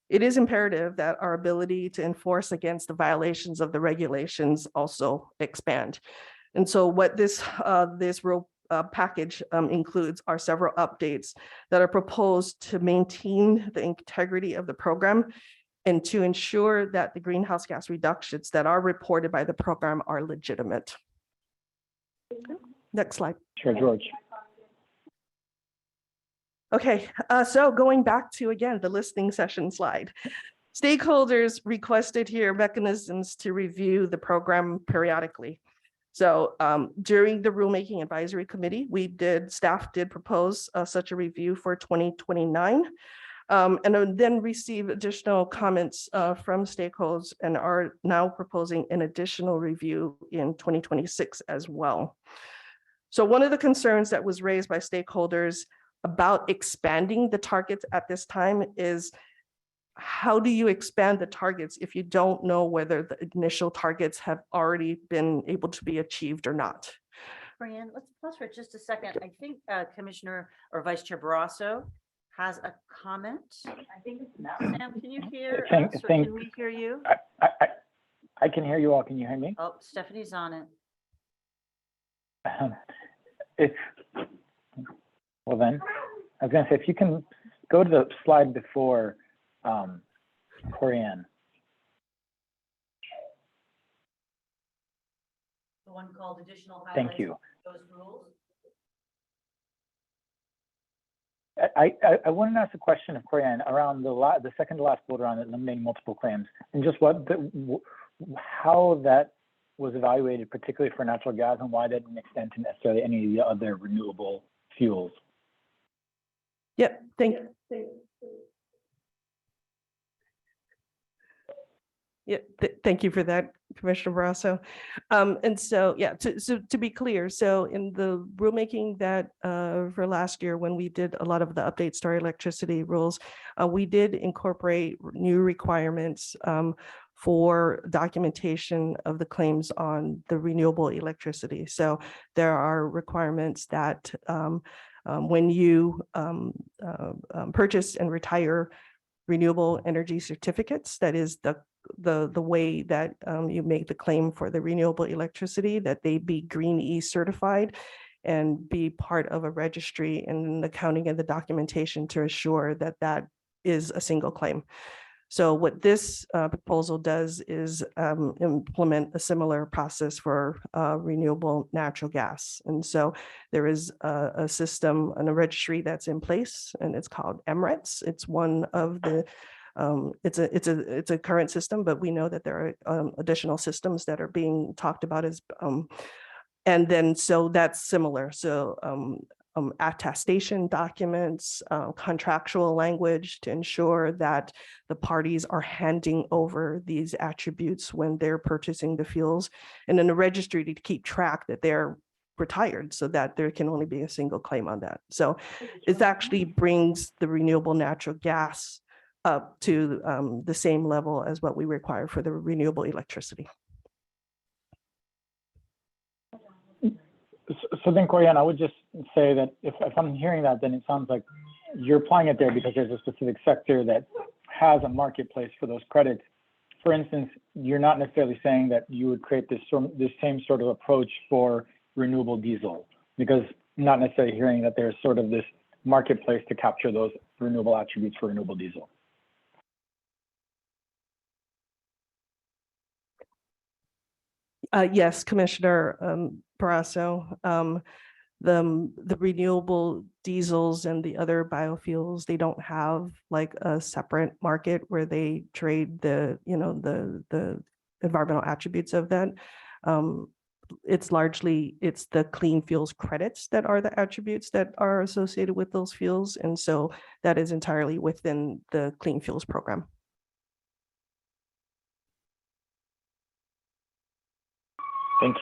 it is imperative that our ability to enforce against the violations of the regulations also expand. And so what this rule package includes are several updates that are proposed to maintain the integrity of the program, and to ensure that the greenhouse gas reductions that are reported by the program are legitimate. Next slide. Chair George. Okay, so going back to, again, the listening session slide. Stakeholders requested here mechanisms to review the program periodically. So during the rulemaking advisory committee, staff did propose such a review for 2029. And then receive additional comments from stakeholders and are now proposing an additional review in 2026 as well. So one of the concerns that was raised by stakeholders about expanding the targets at this time is, how do you expand the targets if you don't know whether the initial targets have already been able to be achieved or not? Brianne, let's pause for just a second. I think Commissioner or Vice Chair Barrasso has a comment. I think it's Sam, can you hear us or can we hear you? I can hear you all. Can you hear me? Oh, Stephanie's on it. Well then, I was gonna say, if you can go to the slide before, Corianne. The one called additional highlights. Thank you. Those rules. I wanted to ask a question of Corianne around the second to last bullet around eliminating multiple claims, and just how that was evaluated, particularly for natural gas, and why that didn't extend to necessarily any of the other renewable fuels. Yep, thank you. Yeah, thank you for that, Commissioner Barrasso. And so, yeah, to be clear, so in the rulemaking that for last year, when we did a lot of the updates to our electricity rules, we did incorporate new requirements for documentation of the claims on the renewable electricity. So there are requirements that when you purchase and retire renewable energy certificates, that is the way that you make the claim for the renewable electricity, that they be Green E certified and be part of a registry and the counting and the documentation to assure that that is a single claim. So what this proposal does is implement a similar process for renewable natural gas. And so there is a system and a registry that's in place, and it's called MRETS. It's one of the it's a current system, but we know that there are additional systems that are being talked about as and then so that's similar. So attestation documents, contractual language to ensure that the parties are handing over these attributes when they're purchasing the fuels, and then the registry to keep track that they're retired so that there can only be a single claim on that. So it actually brings the renewable natural gas up to the same level as what we require for the renewable electricity. So then, Corianne, I would just say that if I'm hearing that, then it sounds like you're applying it there because there's a specific sector that has a marketplace for those credits. For instance, you're not necessarily saying that you would create this same sort of approach for renewable diesel, because I'm not necessarily hearing that there's sort of this marketplace to capture those renewable attributes for renewable diesel. Yes, Commissioner Barrasso. The renewable diesels and the other biofuels, they don't have like a separate market where they trade the environmental attributes of that. It's the clean fuels credits that are the attributes that are associated with those fuels. And so that is entirely within the clean fuels program. Thank you.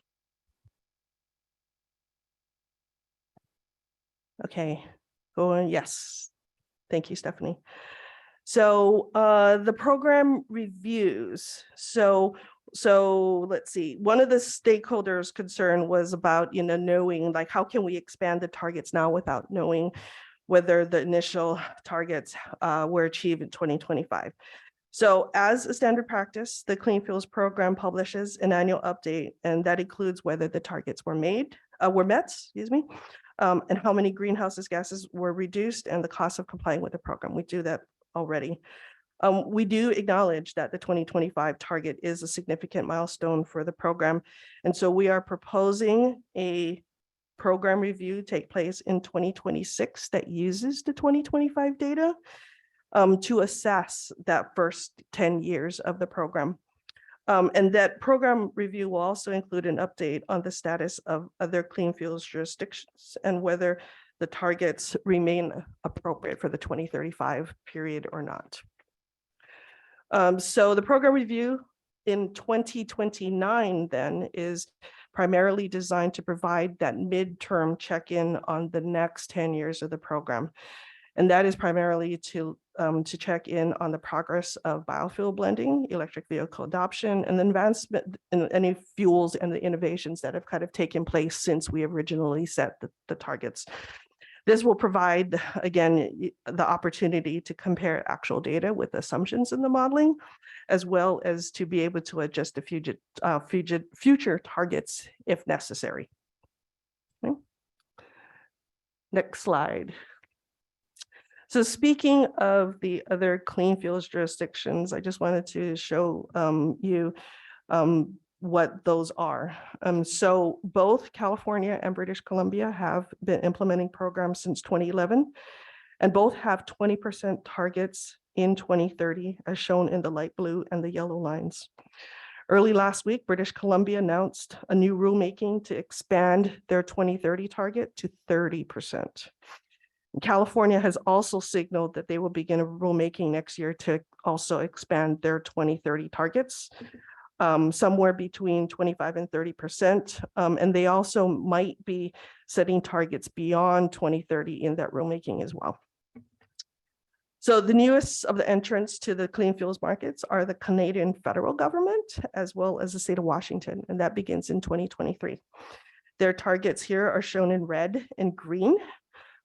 Okay, going, yes. Thank you, Stephanie. So the program reviews. So let's see, one of the stakeholders' concern was about, knowing like, how can we expand the targets now without knowing whether the initial targets were achieved in 2025. So as a standard practice, the Clean Fuels Program publishes an annual update, and that includes whether the targets were met, and how many greenhouse gases were reduced and the cost of complying with the program. We do that already. We do acknowledge that the 2025 target is a significant milestone for the program. And so we are proposing a program review take place in 2026 that uses the 2025 data to assess that first 10 years of the program. And that program review will also include an update on the status of other clean fuels jurisdictions and whether the targets remain appropriate for the 2035 period or not. So the program review in 2029 then is primarily designed to provide that midterm check-in on the next 10 years of the program. And that is primarily to check in on the progress of biofuel blending, electric vehicle adoption, and the advancement in any fuels and the innovations that have kind of taken place since we originally set the targets. This will provide, again, the opportunity to compare actual data with assumptions in the modeling, as well as to be able to adjust the future targets if necessary. Okay. Next slide. So speaking of the other clean fuels jurisdictions, I just wanted to show you what those are. So both California and British Columbia have been implementing programs since 2011, and both have 20% targets in 2030, as shown in the light blue and the yellow lines. Early last week, British Columbia announced a new rulemaking to expand their 2030 target to 30%. California has also signaled that they will begin a rulemaking next year to also expand their 2030 targets, somewhere between 25 and 30%. And they also might be setting targets beyond 2030 in that rulemaking as well. So the newest of the entrants to the clean fuels markets are the Canadian federal government, as well as the state of Washington, and that begins in 2023. Their targets here are shown in red and green.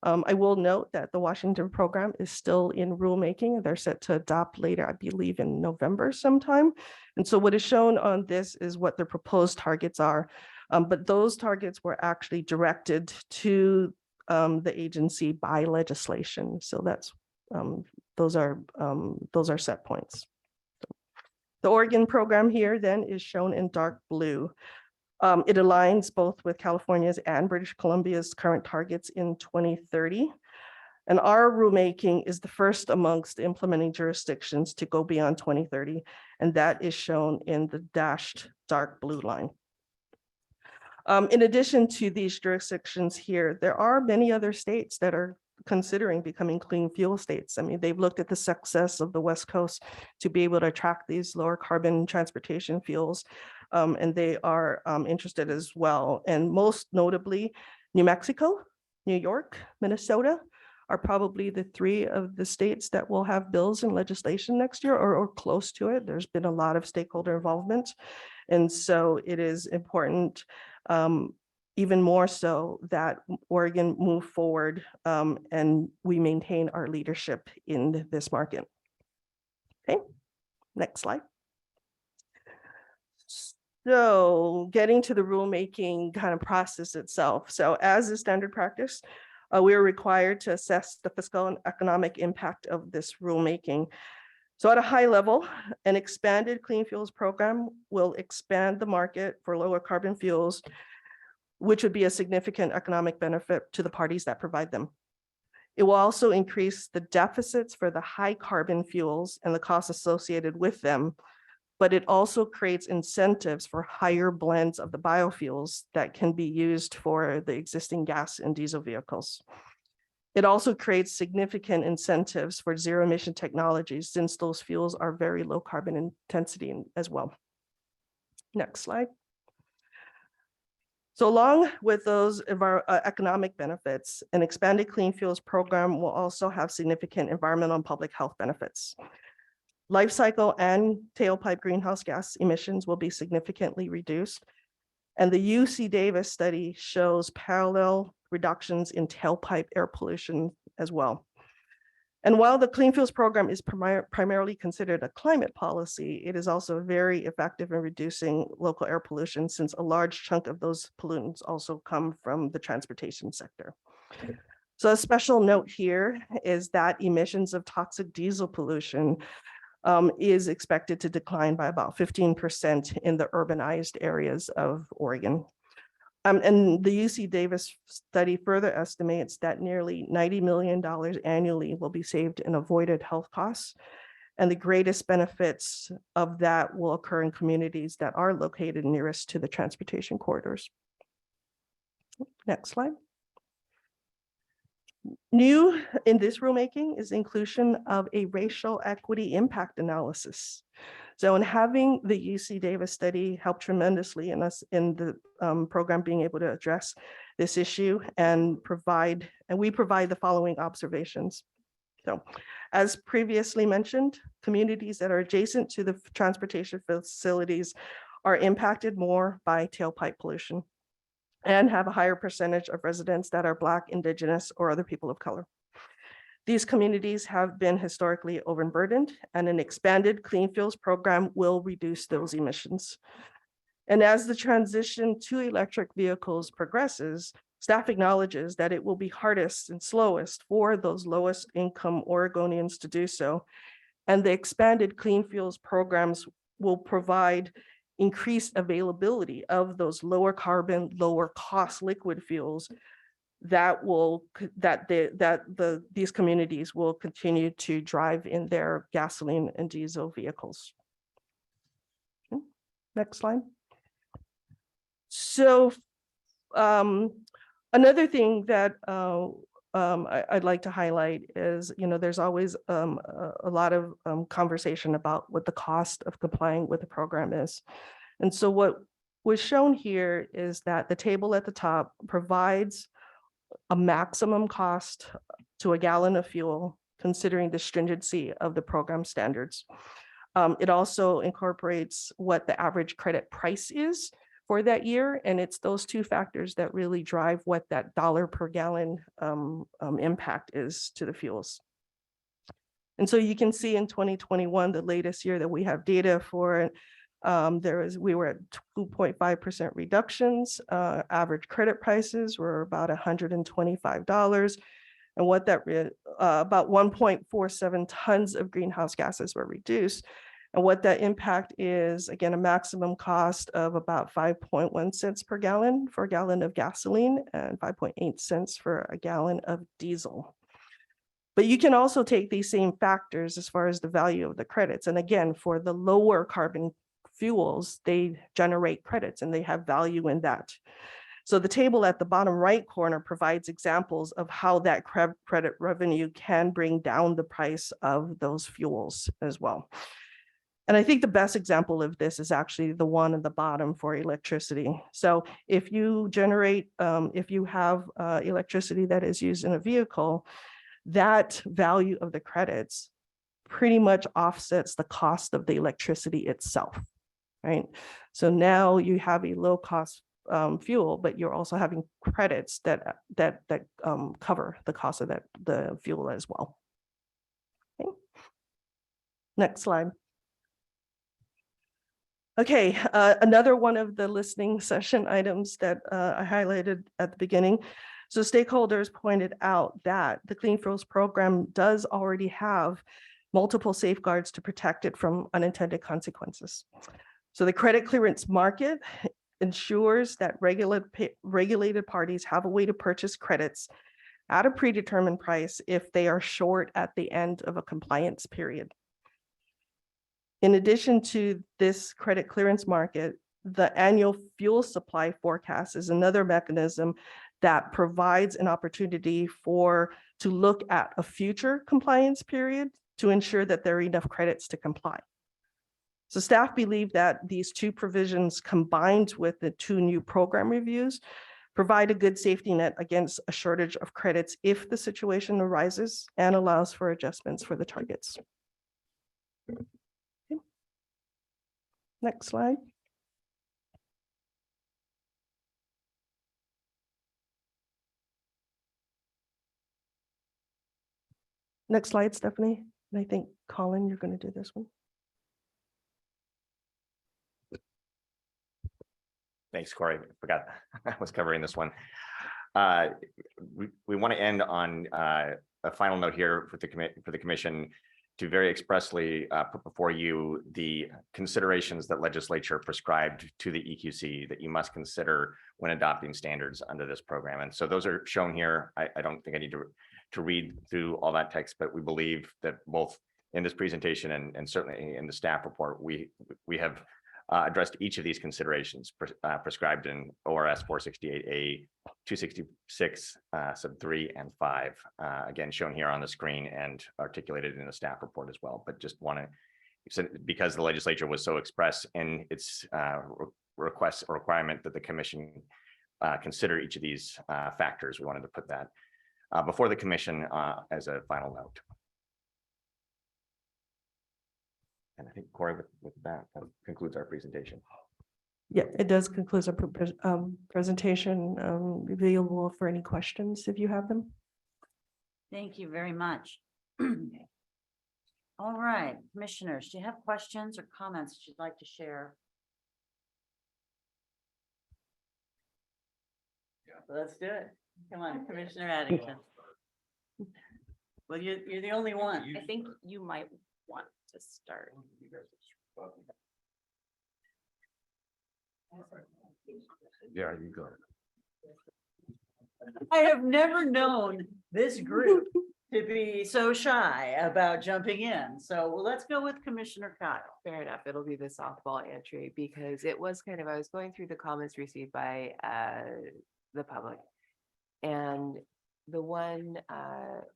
I will note that the Washington program is still in rulemaking. They're set to adopt later, I believe in November sometime. And so what is shown on this is what their proposed targets are. But those targets were actually directed to the agency by legislation. So that's those are set points. The Oregon program here then is shown in dark blue. It aligns both with California's and British Columbia's current targets in 2030. And our rulemaking is the first amongst implementing jurisdictions to go beyond 2030. And that is shown in the dashed dark blue line. In addition to these jurisdictions here, there are many other states that are considering becoming clean fuel states. I mean, they've looked at the success of the West Coast to be able to attract these lower carbon transportation fuels. And they are interested as well. And most notably, New Mexico, New York, Minnesota are probably the three of the states that will have bills and legislation next year or close to it. There's been a lot of stakeholder involvement. And so it is important, even more so, that Oregon move forward and we maintain our leadership in this market. Okay, next slide. So getting to the rulemaking kind of process itself. So as a standard practice, we are required to assess the fiscal and economic impact of this rulemaking. So at a high level, an expanded clean fuels program will expand the market for lower carbon fuels, which would be a significant economic benefit to the parties that provide them. It will also increase the deficits for the high carbon fuels and the costs associated with them, but it also creates incentives for higher blends of the biofuels that can be used for the existing gas and diesel vehicles. It also creates significant incentives for zero emission technologies, since those fuels are very low carbon intensity as well. Next slide. So along with those economic benefits, an expanded clean fuels program will also have significant environmental and public health benefits. Life cycle and tailpipe greenhouse gas emissions will be significantly reduced. And the UC Davis study shows parallel reductions in tailpipe air pollution as well. And while the Clean Fuels Program is primarily considered a climate policy, it is also very effective in reducing local air pollution, since a large chunk of those pollutants also come from the transportation sector. So a special note here is that emissions of toxic diesel pollution is expected to decline by about 15% in the urbanized areas of Oregon. And the UC Davis study further estimates that nearly $90 million annually will be saved in avoided health costs. And the greatest benefits of that will occur in communities that are located nearest to the transportation corridors. Next slide. New in this rulemaking is inclusion of a racial equity impact analysis. So in having the UC Davis study help tremendously in us in the program being able to address this issue and we provide the following observations. So as previously mentioned, communities that are adjacent to the transportation facilities are impacted more by tailpipe pollution and have a higher percentage of residents that are Black, Indigenous, or other people of color. These communities have been historically overburdened, and an expanded clean fuels program will reduce those emissions. And as the transition to electric vehicles progresses, staff acknowledges that it will be hardest and slowest for those lowest income Oregonians to do so. And the expanded clean fuels programs will provide increased availability of those lower carbon, lower cost liquid fuels these communities will continue to drive in their gasoline and diesel vehicles. Okay. Next slide. So another thing that I'd like to highlight is, there's always a lot of conversation about what the cost of complying with the program is. And so what was shown here is that the table at the top provides a maximum cost to a gallon of fuel, considering the stringency of the program standards. It also incorporates what the average credit price is for that year. And it's those two factors that really drive what that dollar per gallon impact is to the fuels. And so you can see in 2021, the latest year that we have data for, we were at 2.5% reductions. Average credit prices were about $125. And what that about 1.47 tons of greenhouse gases were reduced. And what that impact is, again, a maximum cost of about 5.1 cents per gallon for a gallon of gasoline and 5.8 cents for a gallon of diesel. But you can also take these same factors as far as the value of the credits. And again, for the lower carbon fuels, they generate credits and they have value in that. So the table at the bottom right corner provides examples of how that credit revenue can bring down the price of those fuels as well. And I think the best example of this is actually the one at the bottom for electricity. So if you generate, if you have electricity that is used in a vehicle, that value of the credits pretty much offsets the cost of the electricity itself, right? So now you have a low cost fuel, but you're also having credits that cover the cost of the fuel as well. Okay. Next slide. Okay, another one of the listening session items that I highlighted at the beginning. So stakeholders pointed out that the Clean Fuels program does already have multiple safeguards to protect it from unintended consequences. So the credit clearance market ensures that regulated parties have a way to purchase credits at a predetermined price if they are short at the end of a compliance period. In addition to this credit clearance market, the annual fuel supply forecast is another mechanism that provides an opportunity to look at a future compliance period to ensure that there are enough credits to comply. So staff believe that these two provisions combined with the two new program reviews provide a good safety net against a shortage of credits if the situation arises and allows for adjustments for the targets. Okay. Next slide. Next slide, Stephanie. And I think, Colin, you're going to do this one. Thanks, Corey. Forgot I was covering this one. We want to end on a final note here for the commission. to very expressly put before you the considerations that legislature prescribed to the EQC that you must consider when adopting standards under this program. And so those are shown here. I don't think I need to read through all that text, but we believe that both in this presentation and certainly in the staff report, we have addressed each of these considerations prescribed in ORS 468A, 266 sub 3 and 5, again shown here on the screen and articulated in the staff report as well. But just want to, because the legislature was so express in its request or requirement that the commission consider each of these factors, we wanted to put that before the commission as a final note. And I think Corey, with that concludes our presentation. Yeah, it does conclude our presentation, available for any questions if you have them. Thank you very much. All right, commissioners, do you have questions or comments that you'd like to share? Let's do it. Come on, Commissioner Addington. Well, you're the only one. I think you might want to start. Yeah, you go. I have never known this group to be so shy about jumping in. So let's go with Commissioner Kyle. Fair enough. It'll be the softball entry because it was kind of, I was going through the comments received by the public. And the one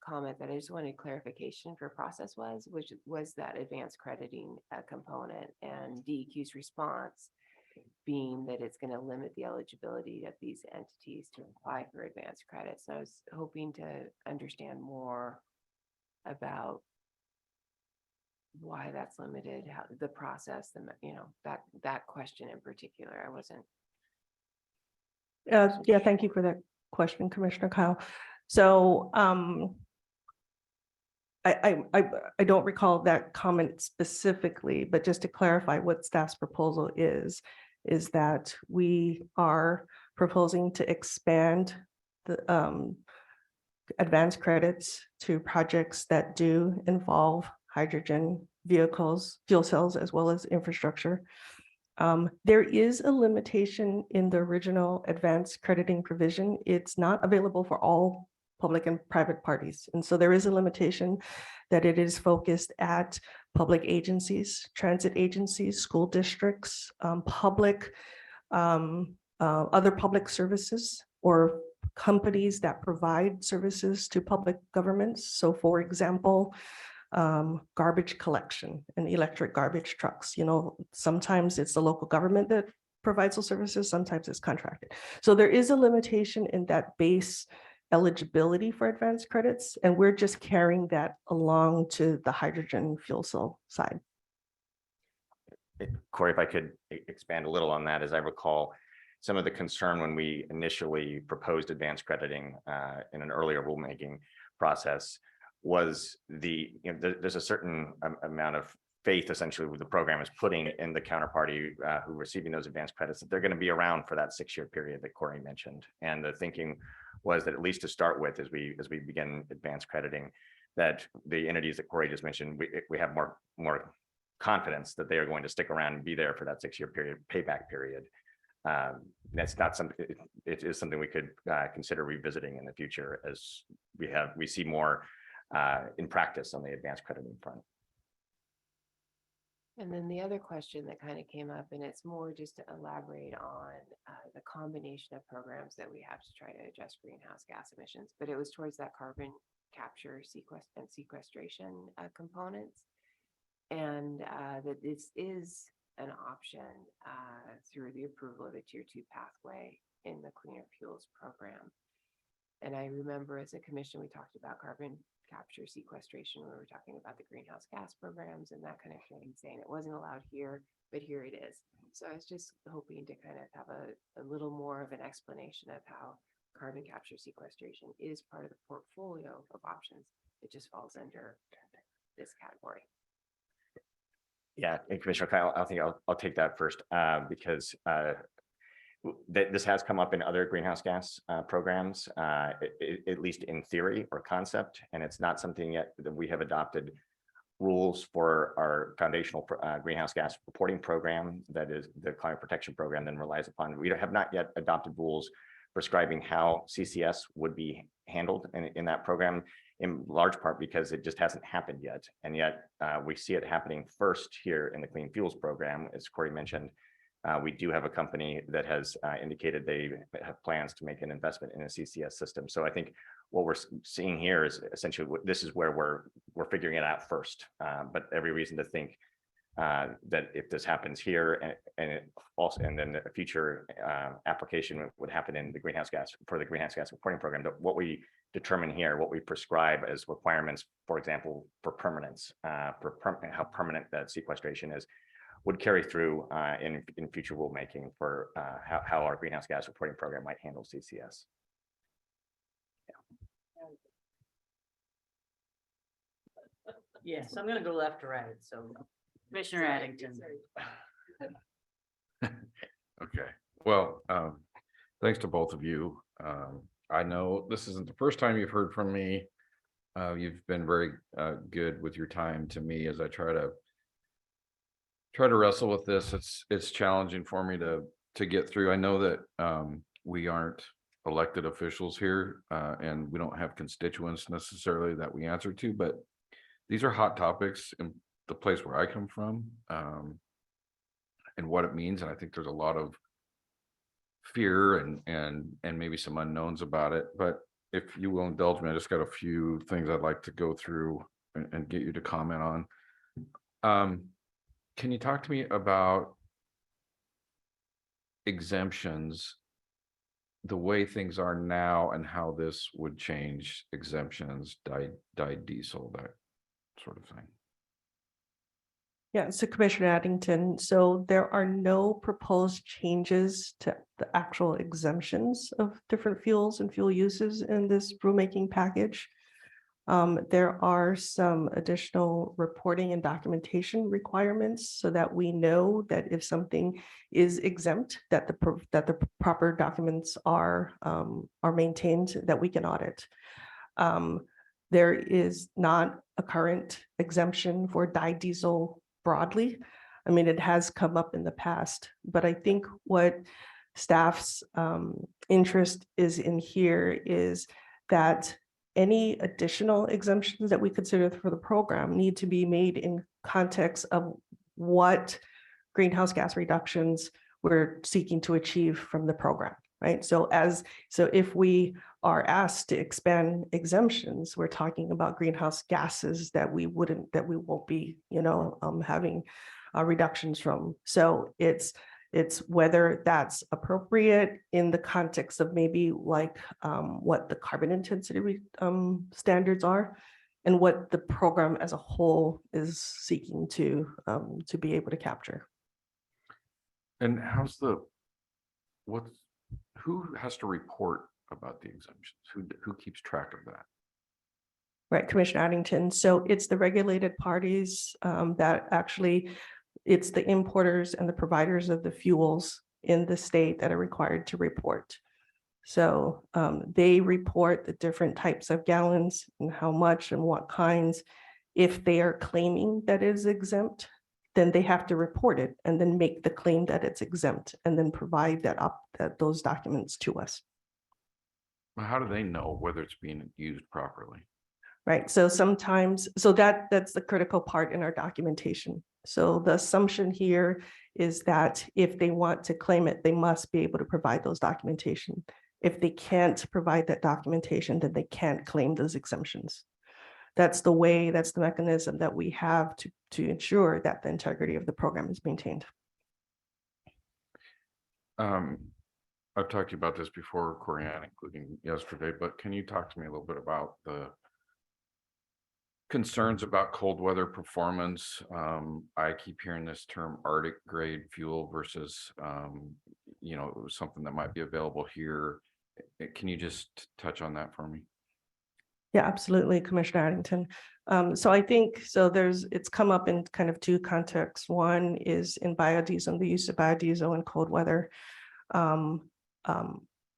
comment that I just wanted clarification for process which was that advanced crediting component, and DEQ's response being that it's going to limit the eligibility of these entities to apply for advanced credit. So I was hoping to understand more about why that's limited, how the process, that question in particular, I wasn't. Yeah, thank you for that question, Commissioner Kyle. So I don't recall that comment specifically, but just to clarify what staff's proposal is that we are proposing to expand the advanced credits to projects that do involve hydrogen vehicles, fuel cells, as well as infrastructure. There is a limitation in the original advanced crediting provision. It's not available for all public and private parties. And so there is a limitation that it is focused at public agencies, transit agencies, school districts, other public services, or companies that provide services to public governments. So for example, garbage collection and electric garbage trucks. Sometimes it's the local government that provides those services, sometimes it's contracted. So there is a limitation in that base eligibility for advanced credits, and we're just carrying that along to the hydrogen fuel cell side. Corey, if I could expand a little on that, as I recall, some of the concern when we initially proposed advanced crediting in an earlier rulemaking process was there's a certain amount of faith essentially with the program is putting in the counterparty who receiving those advanced credits that they're going to be around for that 6-year period that Corey mentioned. And the thinking was that at least to start with, as we begin advanced crediting, that the entities that Corey just mentioned, we have more confidence that they are going to stick around and be there for that 6-year period, payback period. That's not something, it is something we could consider revisiting in the future as we see more in practice on the advanced crediting front. And then the other question that kind of came up, and it's more just to elaborate on the combination of programs that we have to try to adjust greenhouse gas emissions, but it was towards that carbon capture and sequestration components. And that this is an option through the approval of a tier 2 pathway in the Cleaner Fuels program. And I remember as a commission, we talked about carbon capture sequestration. We were talking about the greenhouse gas programs and that kind of thing, saying it wasn't allowed here, but here it is. So I was just hoping to kind of have a little more of an explanation of how carbon capture sequestration is part of the portfolio of options. It just falls under this category. Yeah, and Commissioner Kyle, I think I'll take that first because this has come up in other greenhouse gas programs, at least in theory or concept, and it's not something yet that we have adopted rules for our foundational greenhouse gas reporting program, that is the climate protection program, then relies upon. We have not yet adopted rules prescribing how CCS would be handled in that program, in large part because it just hasn't happened yet. And yet we see it happening first here in the Clean Fuels program. As Corey mentioned, we do have a company that has indicated they have plans to make an investment in a CCS system. So I think what we're seeing here is essentially this is where we're figuring it out first. But every reason to think that if this happens here and then a future application would happen in the greenhouse gas reporting program, that what we determine here, what we prescribe as requirements, for example, for permanence, how permanent that sequestration is, would carry through in future rulemaking for how our greenhouse gas reporting program might handle CCS. Yes, I'm gonna go left to right, so Commissioner Addington. Okay, well, thanks to both of you. I know this isn't the first time you've heard from me. You've been very good with your time to me as I try to wrestle with this. It's challenging for me to get through. I know that we aren't elected officials here and we don't have constituents necessarily that we answer to, but these are hot topics in the place where I come from and what it means. And I think there's a lot of fear and maybe some unknowns about it. But if you will indulge me, I just got a few things I'd like to go through and get you to comment on. Can you talk to me about exemptions, the way things are now and how this would change exemptions, dyed diesel, that sort of thing? Yeah, so Commissioner Addington, so there are no proposed changes to the actual exemptions of different fuels and fuel uses in this rulemaking package. There are some additional reporting and documentation requirements so that we know that if something is exempt, that the proper documents are maintained, that we can audit. There is not a current exemption for dyed diesel broadly. I mean, it has come up in the past, but I think what staff's interest is in here is that any additional exemptions that we consider for the program need to be made in context of what greenhouse gas reductions we're seeking to achieve from the program, right? So if we are asked to expand exemptions, we're talking about greenhouse gases that we won't be, having reductions from. So it's whether that's appropriate in the context of maybe like what the carbon intensity standards are and what the program as a whole is seeking to be able to capture. And who has to report about the exemptions? Who keeps track of that? Right, Commissioner Addington. So it's the regulated parties that actually, it's the importers and the providers of the fuels in the state that are required to report. So they report the different types of gallons and how much and what kinds. If they are claiming that it is exempt, then they have to report it and then make the claim that it's exempt and then provide those documents to us. Well, how do they know whether it's being used properly? Right, so sometimes, that's the critical part in our documentation. So the assumption here is that if they want to claim it, they must be able to provide those documentation. If they can't provide that documentation, then they can't claim those exemptions. That's the mechanism that we have to ensure that the integrity of the program is maintained. I've talked to you about this before, Corianne, including yesterday, but can you talk to me a little bit about the concerns about cold weather performance? I keep hearing this term Arctic grade fuel versus, something that might be available here. Can you just touch on that for me? Yeah, absolutely, Commissioner Addington. So I think, it's come up in kind of two contexts. One is in biodiesel, the use of biodiesel in cold weather.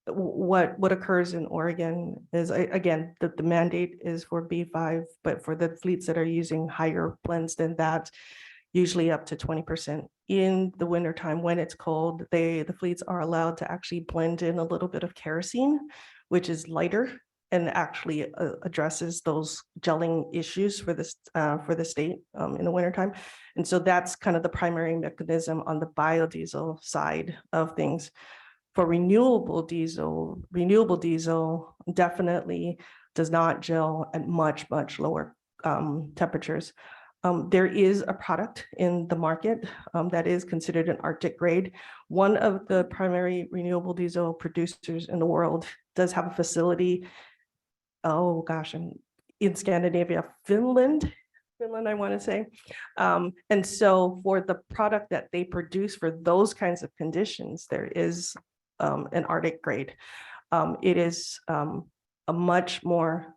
what occurs in Oregon is, again, the mandate is for B5, but for the fleets that are using higher blends than that, usually up to 20%. In the wintertime, when it's cold, the fleets are allowed to actually blend in a little bit of kerosene, which is lighter and actually addresses those gelling issues for the state in the wintertime. And so that's kind of the primary mechanism on the biodiesel side of things. For renewable diesel definitely does not gel at much lower temperatures. There is a product in the market that is considered an Arctic grade. One of the primary renewable diesel producers in the world does have a facility, oh gosh, in Scandinavia, Finland, I want to say. And so for the product that they produce for those kinds of conditions, there is an Arctic grade. It is a much more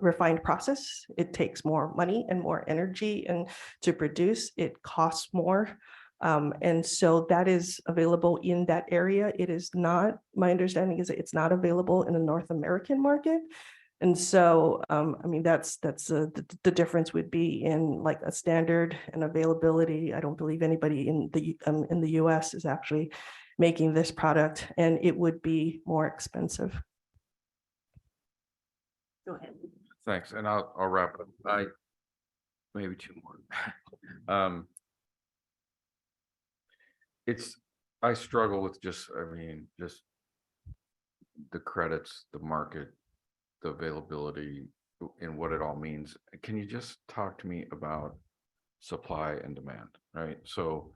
refined process. It takes more money and more energy and to produce, it costs more. And so that is available in that area. It is not, my understanding is that it's not available in the North American market. And so, I mean, that's the difference would be in like a standard and availability. I don't believe anybody in the US is actually making this product, and it would be more expensive. Go ahead. Thanks, and I'll wrap up. Maybe two more. I struggle with just the credits, the market, the availability, and what it all means. Can you just talk to me about supply and demand, right? So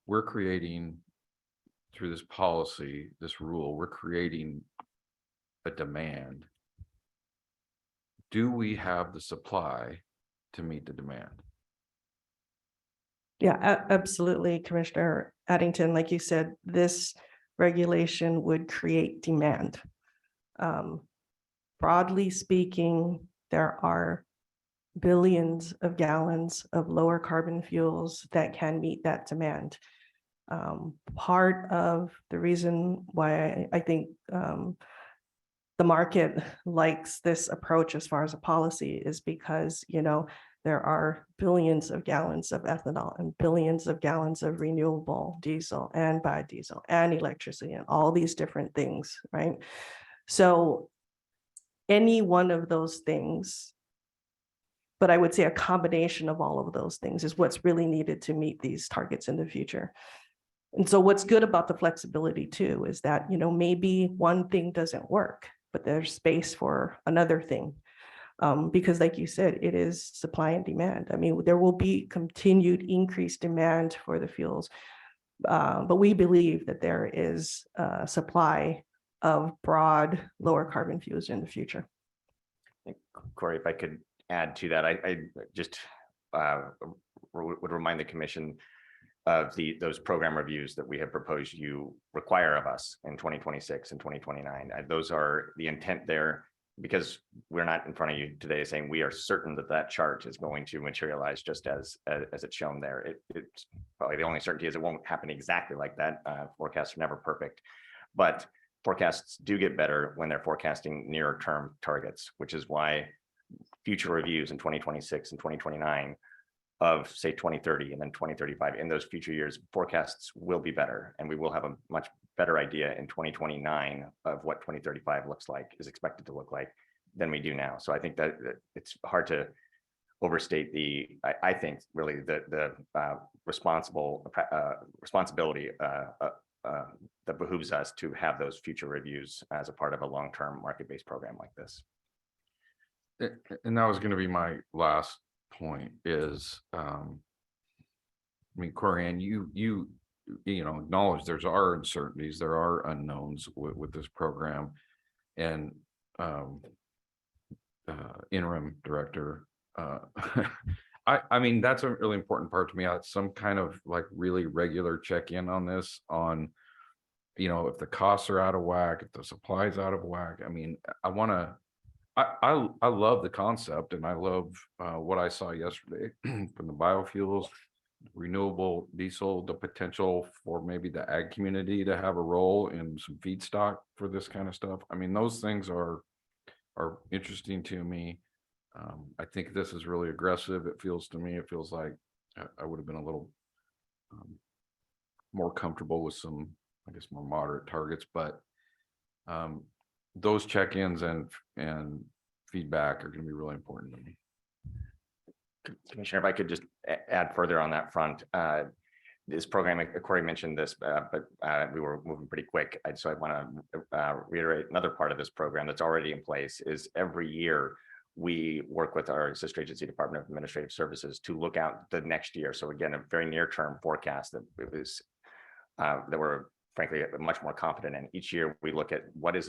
we're creating, through this policy, this rule, we're creating a demand. Do we have the supply to meet the demand? Yeah, absolutely, Commissioner Addington. Like you said, this regulation would create demand. Broadly speaking, there are billions of gallons of lower carbon fuels that can meet that demand. Part of the reason why I think the market likes this approach as far as a policy is because, you know, there are billions of gallons of ethanol and billions of gallons of renewable diesel and biodiesel and electricity and all these different things, right? So any one of those things, but I would say a combination of all of those things is what's really needed to meet these targets in the future. And so what's good about the flexibility too is that, you know, maybe one thing doesn't work, but there's space for another thing. Because like you said, it is supply and demand. I mean, there will be continued increased demand for the fuels, but we believe that there is a supply of broad lower carbon fuels in the future. Corey, if I could add to that, I just would remind the commission of those program reviews that we have proposed you require of us in 2026 and 2029. Those are the intent there, because we're not in front of you today saying we are certain that that chart is going to materialize just as it's shown there. It's probably the only certainty is it won't happen exactly like that. Forecasts are never perfect, but forecasts do get better when they're forecasting nearer term targets, which is why future reviews in 2026 and 2029 of say 2030 and then 2035, in those future years, forecasts will be better, and we will have a much better idea in 2029 of what 2035 looks like, is expected to look like, than we do now. So I think that it's hard to overstate I think really the responsibility that behooves us to have those future reviews as a part of a long-term market-based program like this. And that was going to be my last point is, I mean, Corianne, you know, acknowledge there's are uncertainties, there are unknowns with this program, and interim director, I mean, that's a really important part to me. Some kind of like really regular check-in on this, on, you know, if the costs are out of whack, if the supply is out of whack. I mean, I love the concept, and I love what I saw yesterday from the biofuels, renewable diesel, the potential for maybe the ag community to have a role in some feedstock for this kind of stuff. I mean, those things are interesting to me. I think this is really aggressive. It feels to me, it feels like I would have been a little more comfortable with some, I guess, more moderate targets, but those check-ins and feedback are going to be really important to me. Commissioner, if I could just add further on that front, this program, Corey mentioned this, but we were moving pretty quick. So I want to reiterate another part of this program that's already in place is every year we work with our sister agency Department of Administrative Services to look out the next year. So again, a very near-term forecast that we're frankly much more confident in. Each year we look at what do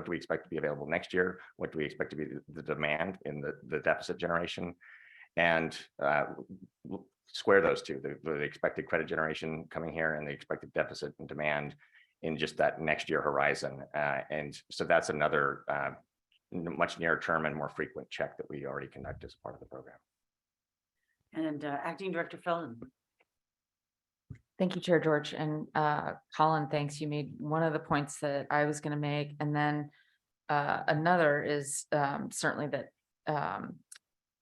we expect to be available next year? What do we expect to be the demand in the deficit generation? And square those two, the expected credit generation coming here and the expected deficit and demand in just that next year horizon. And so that's another much nearer term and more frequent check that we already conduct as part of the program. And Acting Director Felton. Thank you, Chair George. And Colin, thanks. You made one of the points that I was going to make. And then another is certainly that,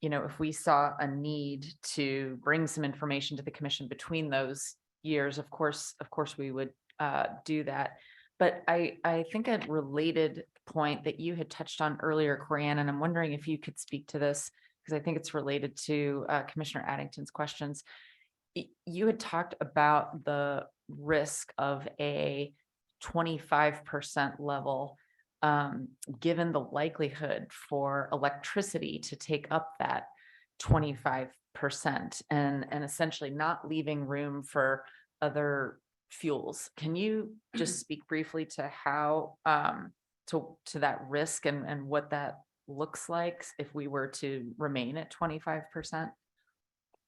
if we saw a need to bring some information to the commission between those years, of course, we would do that. But I think a related point that you had touched on earlier, Corianne, and I'm wondering if you could speak to this because I think it's related to Commissioner Addington's questions. You had talked about the risk of a 25% level, given the likelihood for electricity to take up that 25% and essentially not leaving room for other fuels. Can you just speak briefly to how to that risk and what that looks like if we were to remain at 25%?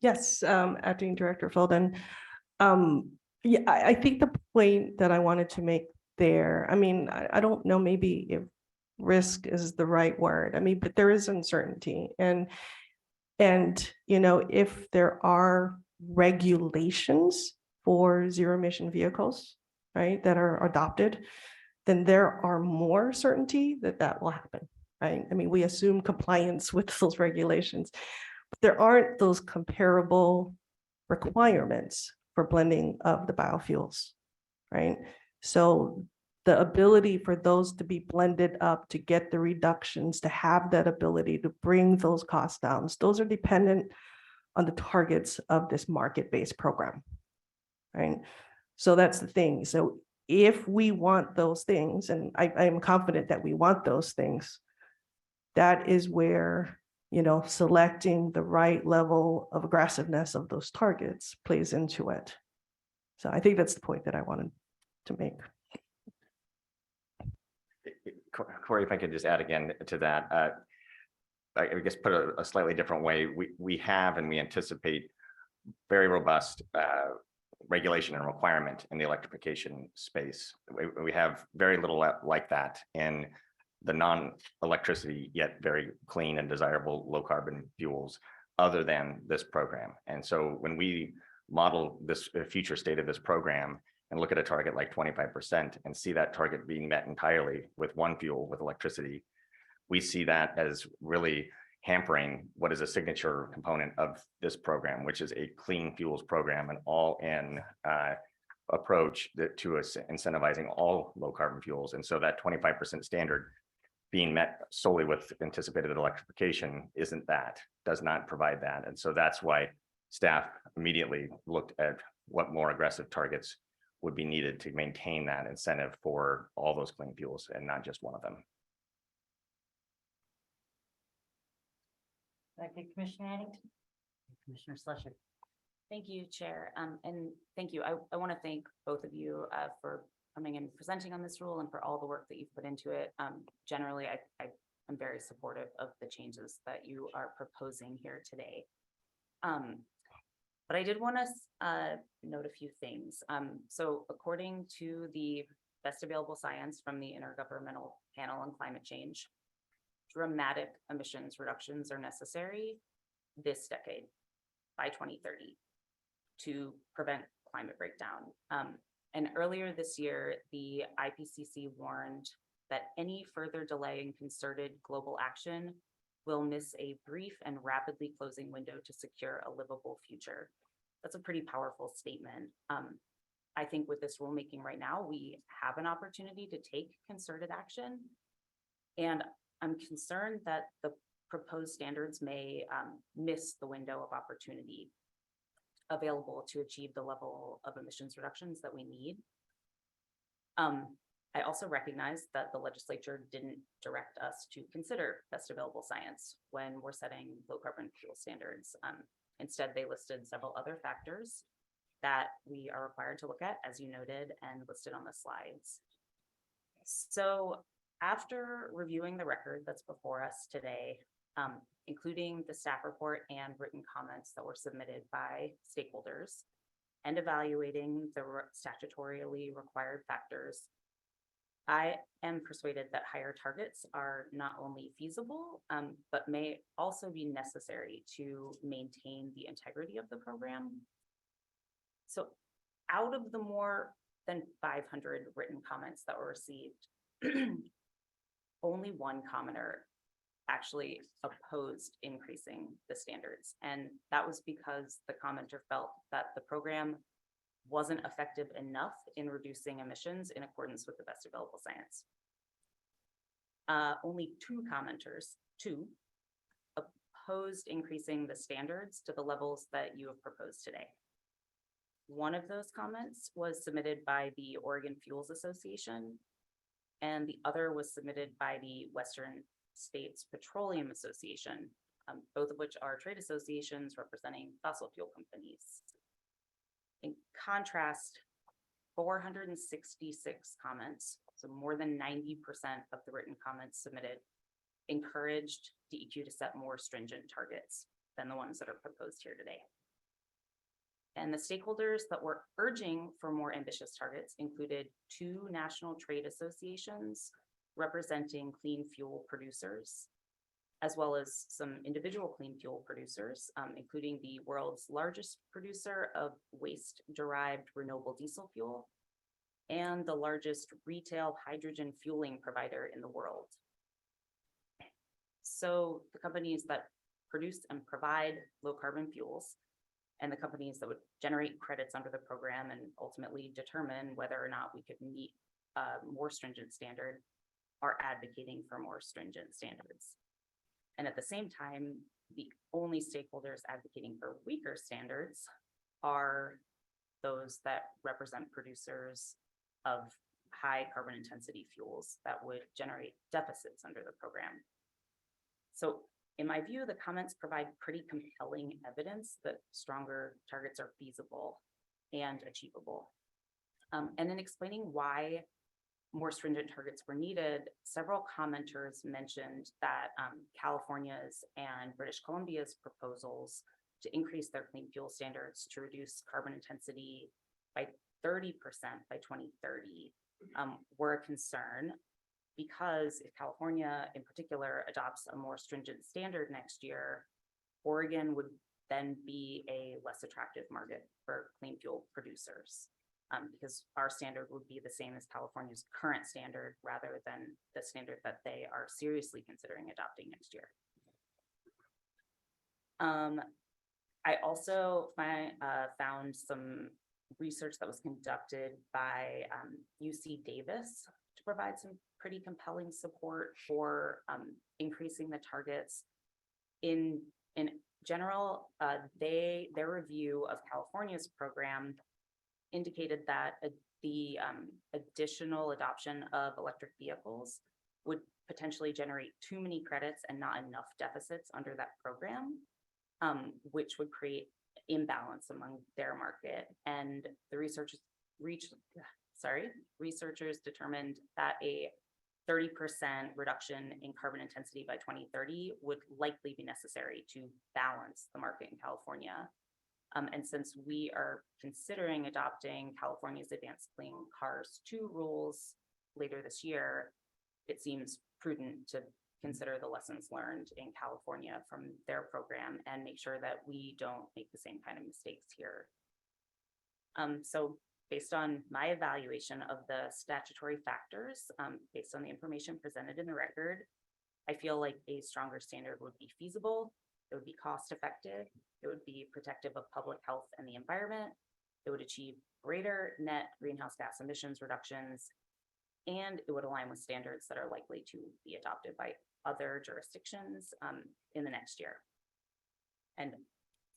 Yes, Acting Director Felden. Yeah, I think the point that I wanted to make there, I mean, I don't know maybe if risk is the right word. I mean, but there is uncertainty. And if there are regulations for zero emission vehicles, right, that are adopted, then there are more certainty that will happen, right? I mean, we assume compliance with those regulations. There aren't those comparable requirements for blending of the biofuels, right? So the ability for those to be blended up to get the reductions, to have that ability to bring those costs down, those are dependent on the targets of this market-based program, right? So that's the thing. So if we want those things, and I am confident that we want those things, that is where selecting the right level of aggressiveness of those targets plays into it. So I think that's the point that I wanted to make. Corey, if I could just add again to that, I guess put a slightly different way, we have and we anticipate very robust regulation and requirement in the electrification space. We have very little like that in the non-electricity yet very clean and desirable low carbon fuels other than this program. And so when we model this future state of this program and look at a target like 25% and see that target being met entirely with one fuel, with electricity, we see that as really hampering what is a signature component of this program, which is a clean fuels program, an all-in approach to incentivizing all low carbon fuels. And so that 25% standard being met solely with anticipated electrification does not provide that. And so that's why staff immediately looked at what more aggressive targets would be needed to maintain that incentive for all those clean fuels and not just one of them. Okay, Commissioner Addington. Commissioner Slusher. Thank you, Chair. And thank you. I want to thank both of you for coming and presenting on this rule and for all the work that you've put into it. Generally, I'm very supportive of the changes that you are proposing here today. But I did want to note a few things. So according to the best available science from the Intergovernmental Panel on Climate Change, dramatic emissions reductions are necessary this decade by 2030. to prevent climate breakdown. And earlier this year, the IPCC warned that any further delay in concerted global action will miss a brief and rapidly closing window to secure a livable future. That's a pretty powerful statement. I think with this rulemaking right now, we have an opportunity to take concerted action. And I'm concerned that the proposed standards may miss the window of opportunity available to achieve the level of emissions reductions that we need. I also recognize that the legislature didn't direct us to consider best available science when we're setting low carbon fuel standards. Instead, they listed several other factors that we are required to look at, as you noted and listed on the slides. So after reviewing the record that's before us today, including the staff report and written comments that were submitted by stakeholders, and evaluating the statutorily required factors, I am persuaded that higher targets are not only feasible, but may also be necessary to maintain the integrity of the program. So out of the more than 500 written comments that were received, only one commenter actually opposed increasing the standards. And that was because the commenter felt that the program wasn't effective enough in reducing emissions in accordance with the best available science. Only two commenters, opposed increasing the standards to the levels that you have proposed today. One of those comments was submitted by the Oregon Fuels Association, and the other was submitted by the Western States Petroleum Association, both of which are trade associations representing fossil fuel companies. In contrast, 466 comments, so more than 90% of the written comments submitted, encouraged DEQ to set more stringent targets than the ones that are proposed here today. And the stakeholders that were urging for more ambitious targets included two national trade associations representing clean fuel producers, as well as some individual clean fuel producers, including the world's largest producer of waste-derived renewable diesel fuel and the largest retail hydrogen fueling provider in the world. So the companies that produce and provide low carbon fuels and the companies that would generate credits under the program and ultimately determine whether or not we could meet a more stringent standard are advocating for more stringent standards. And at the same time, the only stakeholders advocating for weaker standards are those that represent producers of high carbon intensity fuels that would generate deficits under the program. So in my view, the comments provide pretty compelling evidence that stronger targets are feasible and achievable. And in explaining why more stringent targets were needed, several commenters mentioned that California's and British Columbia's proposals to increase their clean fuel standards to reduce carbon intensity by 30% by 2030 were a concern, because if California in particular adopts a more stringent standard next year, Oregon would then be a less attractive market for clean fuel producers. Because our standard would be the same as California's current standard rather than the standard that they are seriously considering adopting next year. I also found some research that was conducted by UC Davis to provide some pretty compelling support for increasing the targets. In general, their review of California's program indicated that the additional adoption of electric vehicles would potentially generate too many credits and not enough deficits under that program, which would create imbalance among their market. And the researchers determined that a 30% reduction in carbon intensity by 2030 would likely be necessary to balance the market in California. And since we are considering adopting California's Advanced Clean Cars 2 rules later this year, it seems prudent to consider the lessons learned in California from their program and make sure that we don't make the same kind of mistakes here So based on my evaluation of the statutory factors, based on the information presented in the record, I feel like a stronger standard would be feasible. It would be cost effective. It would be protective of public health and the environment. It would achieve greater net greenhouse gas emissions reductions. And it would align with standards that are likely to be adopted by other jurisdictions in the next year. And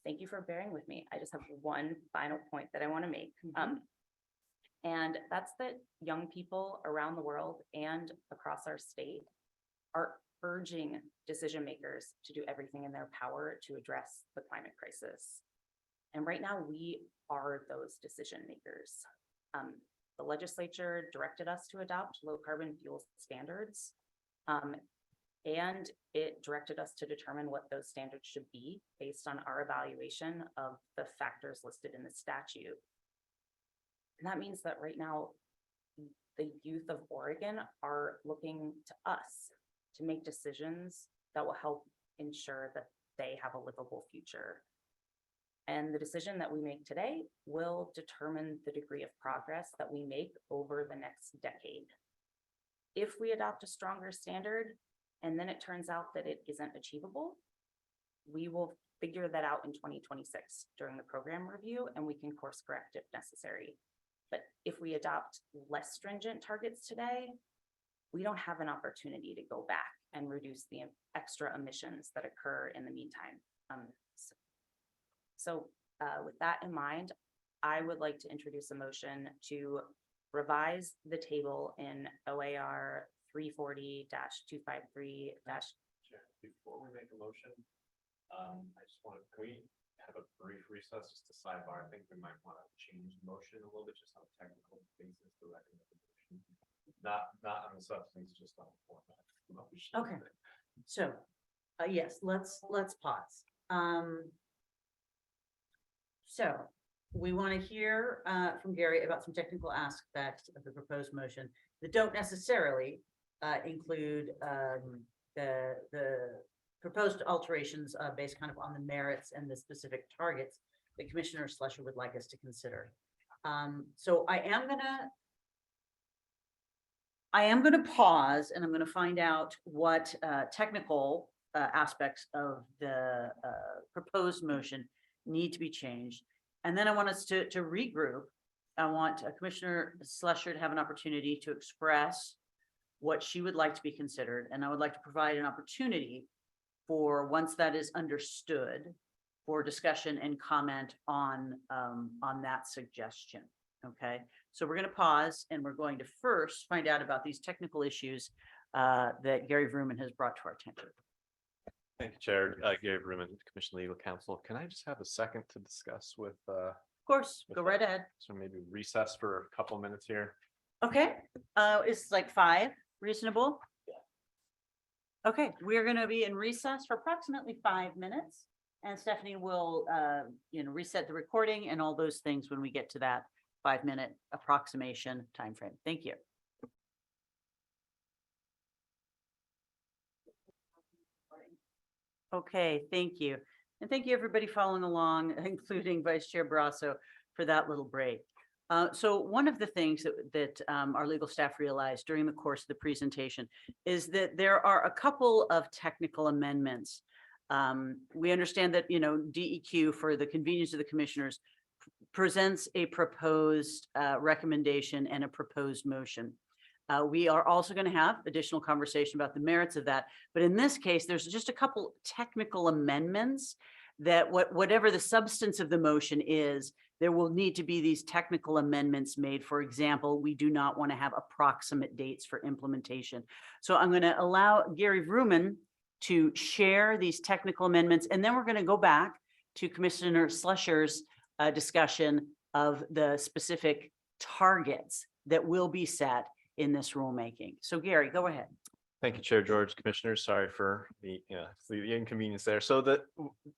thank you for bearing with me. I just have one final point that I want to make. And that's that young people around the world and across our state are urging decision makers to do everything in their power to address the climate crisis. And right now we are those decision makers. The legislature directed us to adopt low carbon fuel standards. And it directed us to determine what those standards should be based on our evaluation of the factors listed in the statute. And that means that right now, the youth of Oregon are looking to us to make decisions that will help ensure that they have a livable future. And the decision that we make today will determine the degree of progress that we make over the next decade. If we adopt a stronger standard, and then it turns out that it isn't achievable, we will figure that out in 2026 during the program review, and we can course correct if necessary. But if we adopt less stringent targets today, we don't have an opportunity to go back and reduce the extra emissions that occur in the meantime. With that in mind, I would like to introduce a motion to revise the table in OAR 340-253- Before we make a motion, I just want to, can we have a brief recess just to sidebar? I think we might want to change the motion a little bit, just on a technical basis to recommend the motion. Not on the substance, just on the format. Okay. So, yes, let's pause. So we want to hear from Gary about some technical aspects of the proposed motion that don't necessarily include the proposed alterations based kind of on the merits and the specific targets that Commissioner Slusher would like us to consider. So I am gonna pause, and I'm gonna find out what technical aspects of the proposed motion need to be changed. And then I want us to regroup. I want Commissioner Slusher to have an opportunity to express what she would like to be considered. And I would like to provide an opportunity for, once that is understood, for discussion and comment on that suggestion. Okay, so we're going to pause, and we're going to first find out about these technical issues that Gary Vrooman has brought to our attention. Thank you, Chair. Gary Vrooman, Commission Legal Counsel. Can I just have a second to discuss with? Of course, go right ahead. So maybe recess for a couple minutes here. Okay, it's like 5 reasonable? Okay, we're going to be in recess for approximately 5 minutes, and Stephanie will, reset the recording and all those things when we get to that 5-minute approximation timeframe. Thank you. Okay, thank you. And thank you, everybody following along, including Vice Chair Barrasso, for that little break. So one of the things that our legal staff realized during the course of the presentation is that there are a couple of technical amendments. We understand that, DEQ, for the convenience of the commissioners, presents a proposed recommendation and a proposed motion. We are also going to have additional conversation about the merits of that. But in this case, there's just a couple technical amendments that whatever the substance of the motion is, there will need to be these technical amendments made. For example, we do not want to have approximate dates for implementation. So I'm going to allow Gary Vrooman to share these technical amendments, and then we're going to go back to Commissioner Slusher's discussion of the specific targets that will be set in this rulemaking. So Gary, go ahead. Thank you, Chair George. Commissioners, sorry for the inconvenience there. So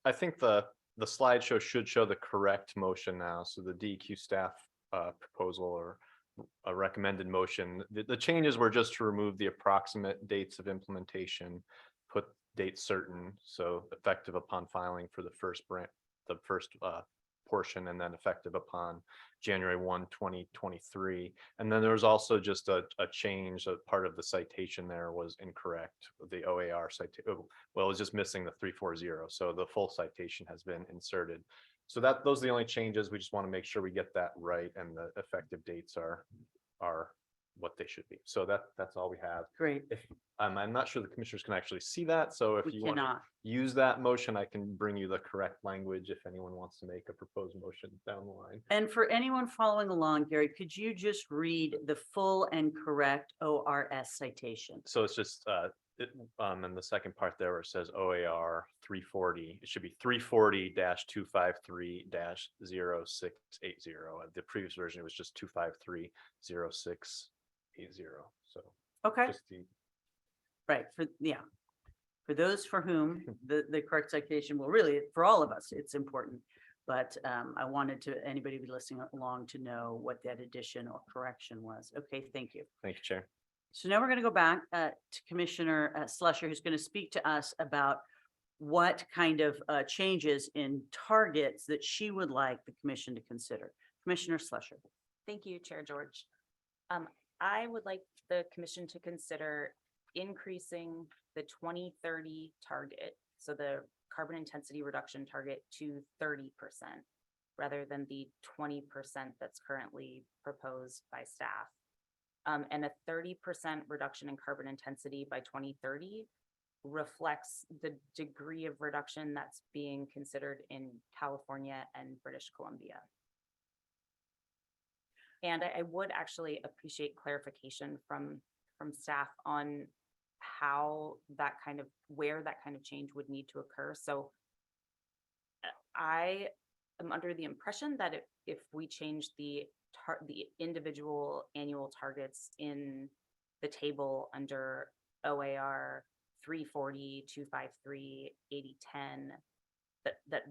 I think the slideshow should show the correct motion now. So the DEQ staff proposal, or a recommended motion. The changes were just to remove the approximate dates of implementation, put dates certain, so effective upon filing for the first portion and then effective upon January 1, 2023. And then there was also just a change, a part of the citation there was incorrect. The OAR citation, well, it was just missing the 340. So the full citation has been inserted. So those are the only changes. We just want to make sure we get that right and the effective dates are what they should be. So that's all we have. Great. If I'm not sure the commissioners can actually see that. So if We you want to cannot. use that motion, I can bring you the correct language if anyone wants to make a proposed motion down the line. And for anyone following along, Gary, could you just read the full and correct ORS citation? So it's just in the second part there where it says OAR 340, it should be 340-253-0680. The previous version, it was just 253-0680. So Okay, just the right, for those for whom the correct citation, well, really, for all of us, it's important. But I wanted anybody be listening along to know what that addition or correction was. Okay, thank you. thank you, Chair. So now we're going to go back to Commissioner Slusher, who's going to speak to us about what kind of changes in targets that she would like the commission to consider. Commissioner Slusher. Thank you, Chair George. I would like the commission to consider increasing the 2030 target, so the carbon intensity reduction target, to 30% rather than the 20% that's currently proposed by staff. And a 30% reduction in carbon intensity by 2030 reflects the degree of reduction that's being considered in California and British Columbia. And I would actually appreciate clarification from staff on how where that kind of change would need to occur. So I am under the impression that if we change the individual annual targets in the table under OAR 340, 253, 8010,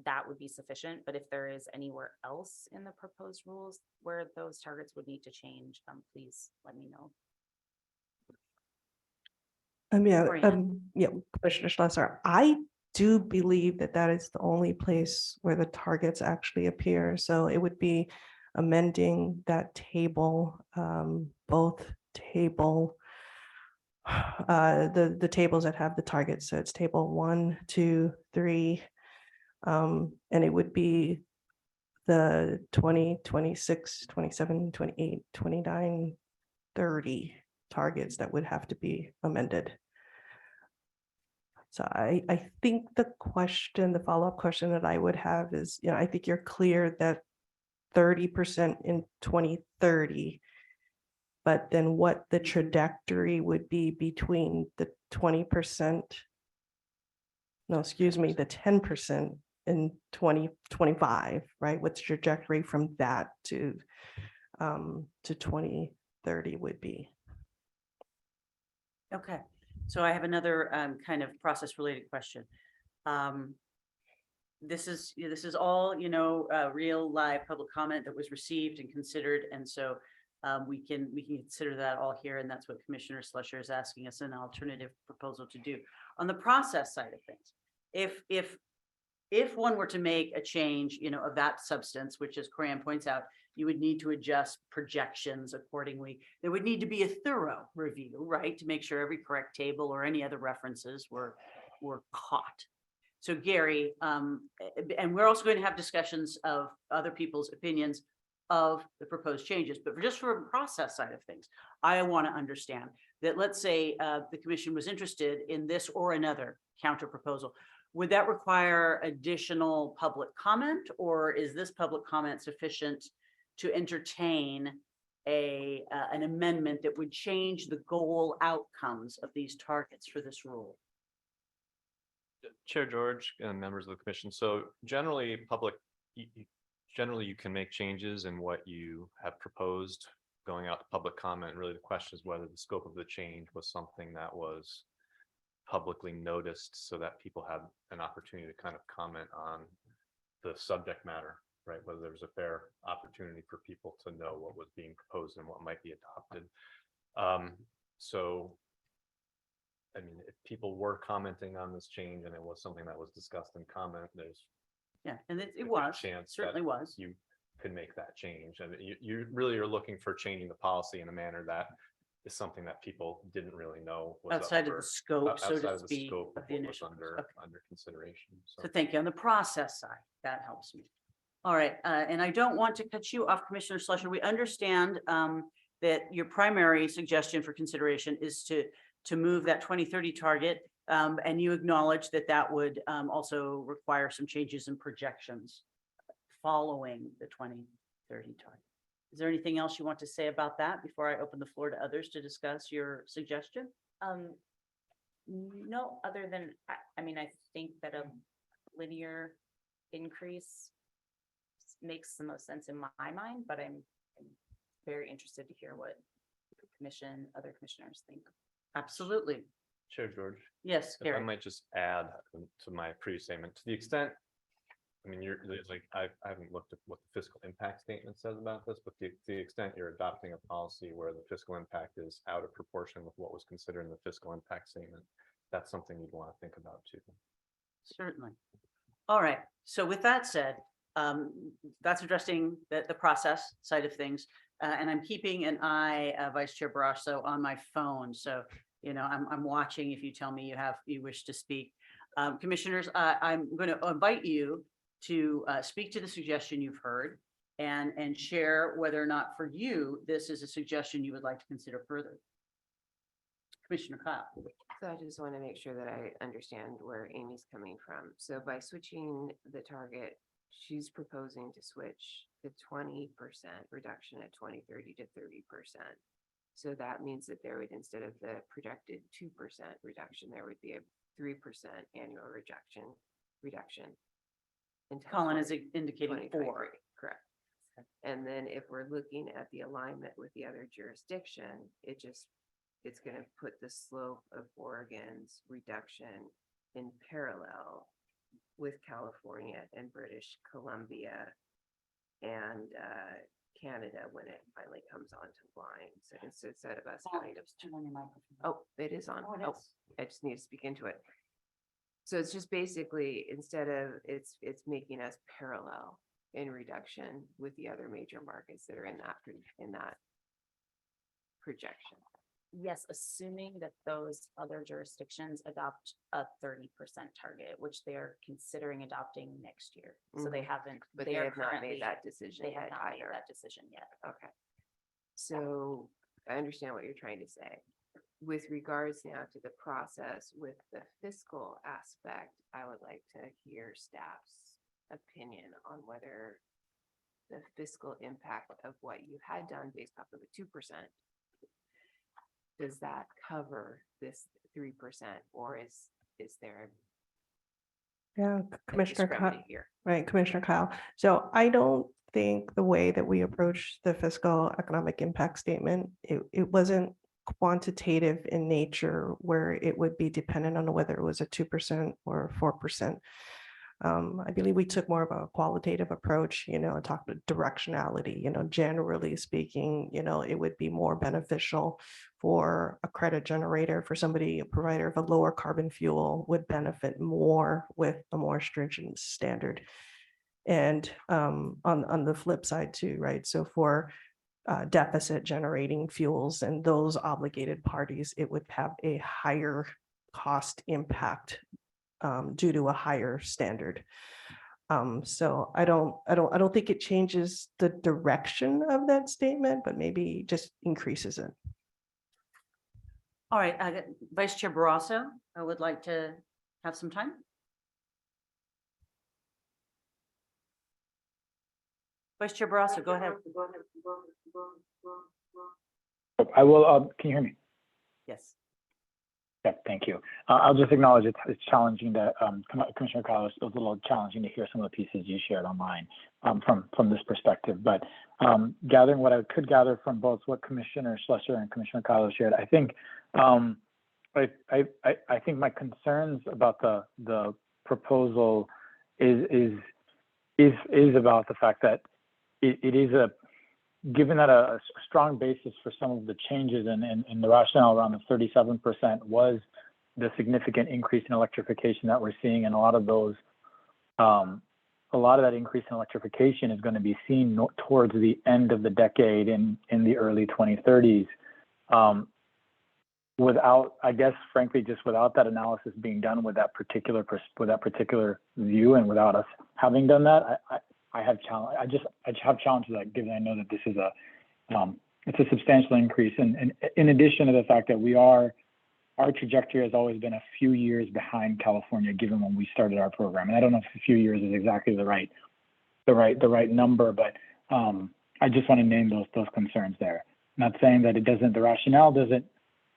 that would be sufficient. But if there is anywhere else in the proposed rules where those targets would need to change, please let me know. Commissioner Schlesser, I do believe that is the only place where the targets actually appear. So it would be amending that table, both table, the tables that have the targets. So it's table 1, 2, 3, and it would be the 20, 26, 27, 28, 29, 30 targets that would have to be amended. So I think the follow-up question that I would have is, I think you're clear that 30% in 2030, but then what the trajectory would be between the 20%, no, excuse me, the 10% in 2025, right? What's the trajectory from that to 2030 would be? Okay, so I have another kind of process related question. This is all, real live public comment that was received and considered. And so we can consider that all here. And that's what Commissioner Slusher is asking us an alternative proposal to do. On the process side of things, if one were to make a change, of that substance, which, as Corianne points out, you would need to adjust projections accordingly. There would need to be a thorough review, right, to make sure every correct table or any other references were caught. So Gary, and we're also going to have discussions of other people's opinions of the proposed changes, but just for a process side of things, I want to understand that, let's say the commission was interested in this or another counter proposal. Would that require additional public comment, or is this public comment sufficient to entertain an amendment that would change the goal outcomes of these targets for this rule? Chair George and members of the commission. So generally you can make changes in what you have proposed going out to public comment. Really, the question is whether the scope of the change was something that was publicly noticed so that people have an opportunity to kind of comment on the subject matter, right? Whether there was a fair opportunity for people to know what was being proposed and what might be adopted. So, I mean, if people were commenting on this change and it was something that was discussed in comment, there's Yeah, and it if there's a was, chance that certainly was. You could make that change. And you really are looking for changing the policy in a manner that is something that people didn't really know. Was up Outside of for- the scope, so outside to of the speak, scope of of the what was initial. Okay. under consideration. So thank you. On the process side, that helps me. All right, and I don't want to cut you off, Commissioner Slusher. We understand that your primary suggestion for consideration is to move that 2030 target. And you acknowledge that that would also require some changes in projections following the 2030 target. Is there anything else you want to say about that before I open the floor to others to discuss your suggestion? No, other than, I mean, I think that a linear increase makes the most sense in my mind, but I'm very interested to hear what the commission, other commissioners think. Absolutely. Chair George. Yes, If I Gary. might just add to my previous statement, to the extent, I mean, there's like, I haven't looked at what the fiscal impact statement says about this, but to the extent you're adopting a policy where the fiscal impact is out of proportion with what was considered in the fiscal impact statement, that's something you'd want to think about too. Certainly. All right. So with that said, that's addressing the process side of things. And I'm keeping an eye, Vice Chair Barrasso, on my phone. So, you know, I'm watching if you tell me you wish to speak. Commissioners, I'm going to invite you to speak to the suggestion you've heard and share whether or not for you, this is a suggestion you would like to consider further. Commissioner Kyle. So I just want to make sure that I understand where Amy's coming from. So by switching the target, she's proposing to switch the 20% reduction at 2030 to 30%. So that means that there would, instead of the projected 2% reduction, there would be a 3% annual reduction. Until Colin is 20 indicating 2023, 4. correct. And then if we're looking at the alignment with the other jurisdiction, it's going to put the slope of Oregon's reduction in parallel with California and British Columbia and Canada when it finally comes onto line. So instead of us kind of, Turn on your microphone. oh, it is on. Oh, it Oh, is. I just need to speak into it. So it's just basically, instead of, it's making us parallel in reduction with the other major markets that are in that projection. Yes, assuming that those other jurisdictions adopt a 30% target, which they're considering adopting next year. So they haven't, But they they are have not currently, made that decision they have yet not made either. that decision yet. Okay. So I understand what you're trying to say. With regards now to the process with the fiscal aspect, I would like to hear staff's opinion on whether the fiscal impact of what you had done based off of the 2%, does that cover this 3% or is there Yeah, a Commissioner Kyle, discrepancy here? right, Commissioner Kyle. So I don't think the way that we approach the fiscal economic impact statement, it wasn't quantitative in nature where it would be dependent on whether it was a 2% or 4%. I believe we took more of a qualitative approach, you know, and talked about directionality, you know, generally speaking, you know, it would be more beneficial for a credit generator, for somebody, a provider of a lower carbon fuel would benefit more with a more stringent standard. And on the flip side too, right? So for deficit generating fuels and those obligated parties, it would have a higher cost impact due to a higher standard. So I don't think it changes the direction of that statement, but maybe just increases it. All right, Vice Chair Barrasso, I would like to have some time. Vice Chair Barrasso, go ahead. I will, can you hear me? Yes. Yeah, thank you. I'll just acknowledge it's challenging to, Commissioner Carlos, it was a little challenging to hear some of the pieces you shared online from this perspective. But gathering what I could gather from both what Commissioner Slusher and Commissioner Carlos shared, I think I think my concerns about the proposal is about the fact that it is given that a strong basis for some of the changes and the rationale around the 37% was the significant increase in electrification that we're seeing, and a lot of those a lot of that increase in electrification is going to be seen towards the end of the decade in the early 2030s. Without, I guess, frankly, just without that analysis being done with that particular view, and without us having done that, I have challenge. I have challenges that, given I know that this is it's a substantial increase, and in addition to the fact that our trajectory has always been a few years behind California, given when we started our program. And I don't know if a few years is exactly the right number, but I just want to name those concerns there. Not saying that it doesn't, the rationale doesn't,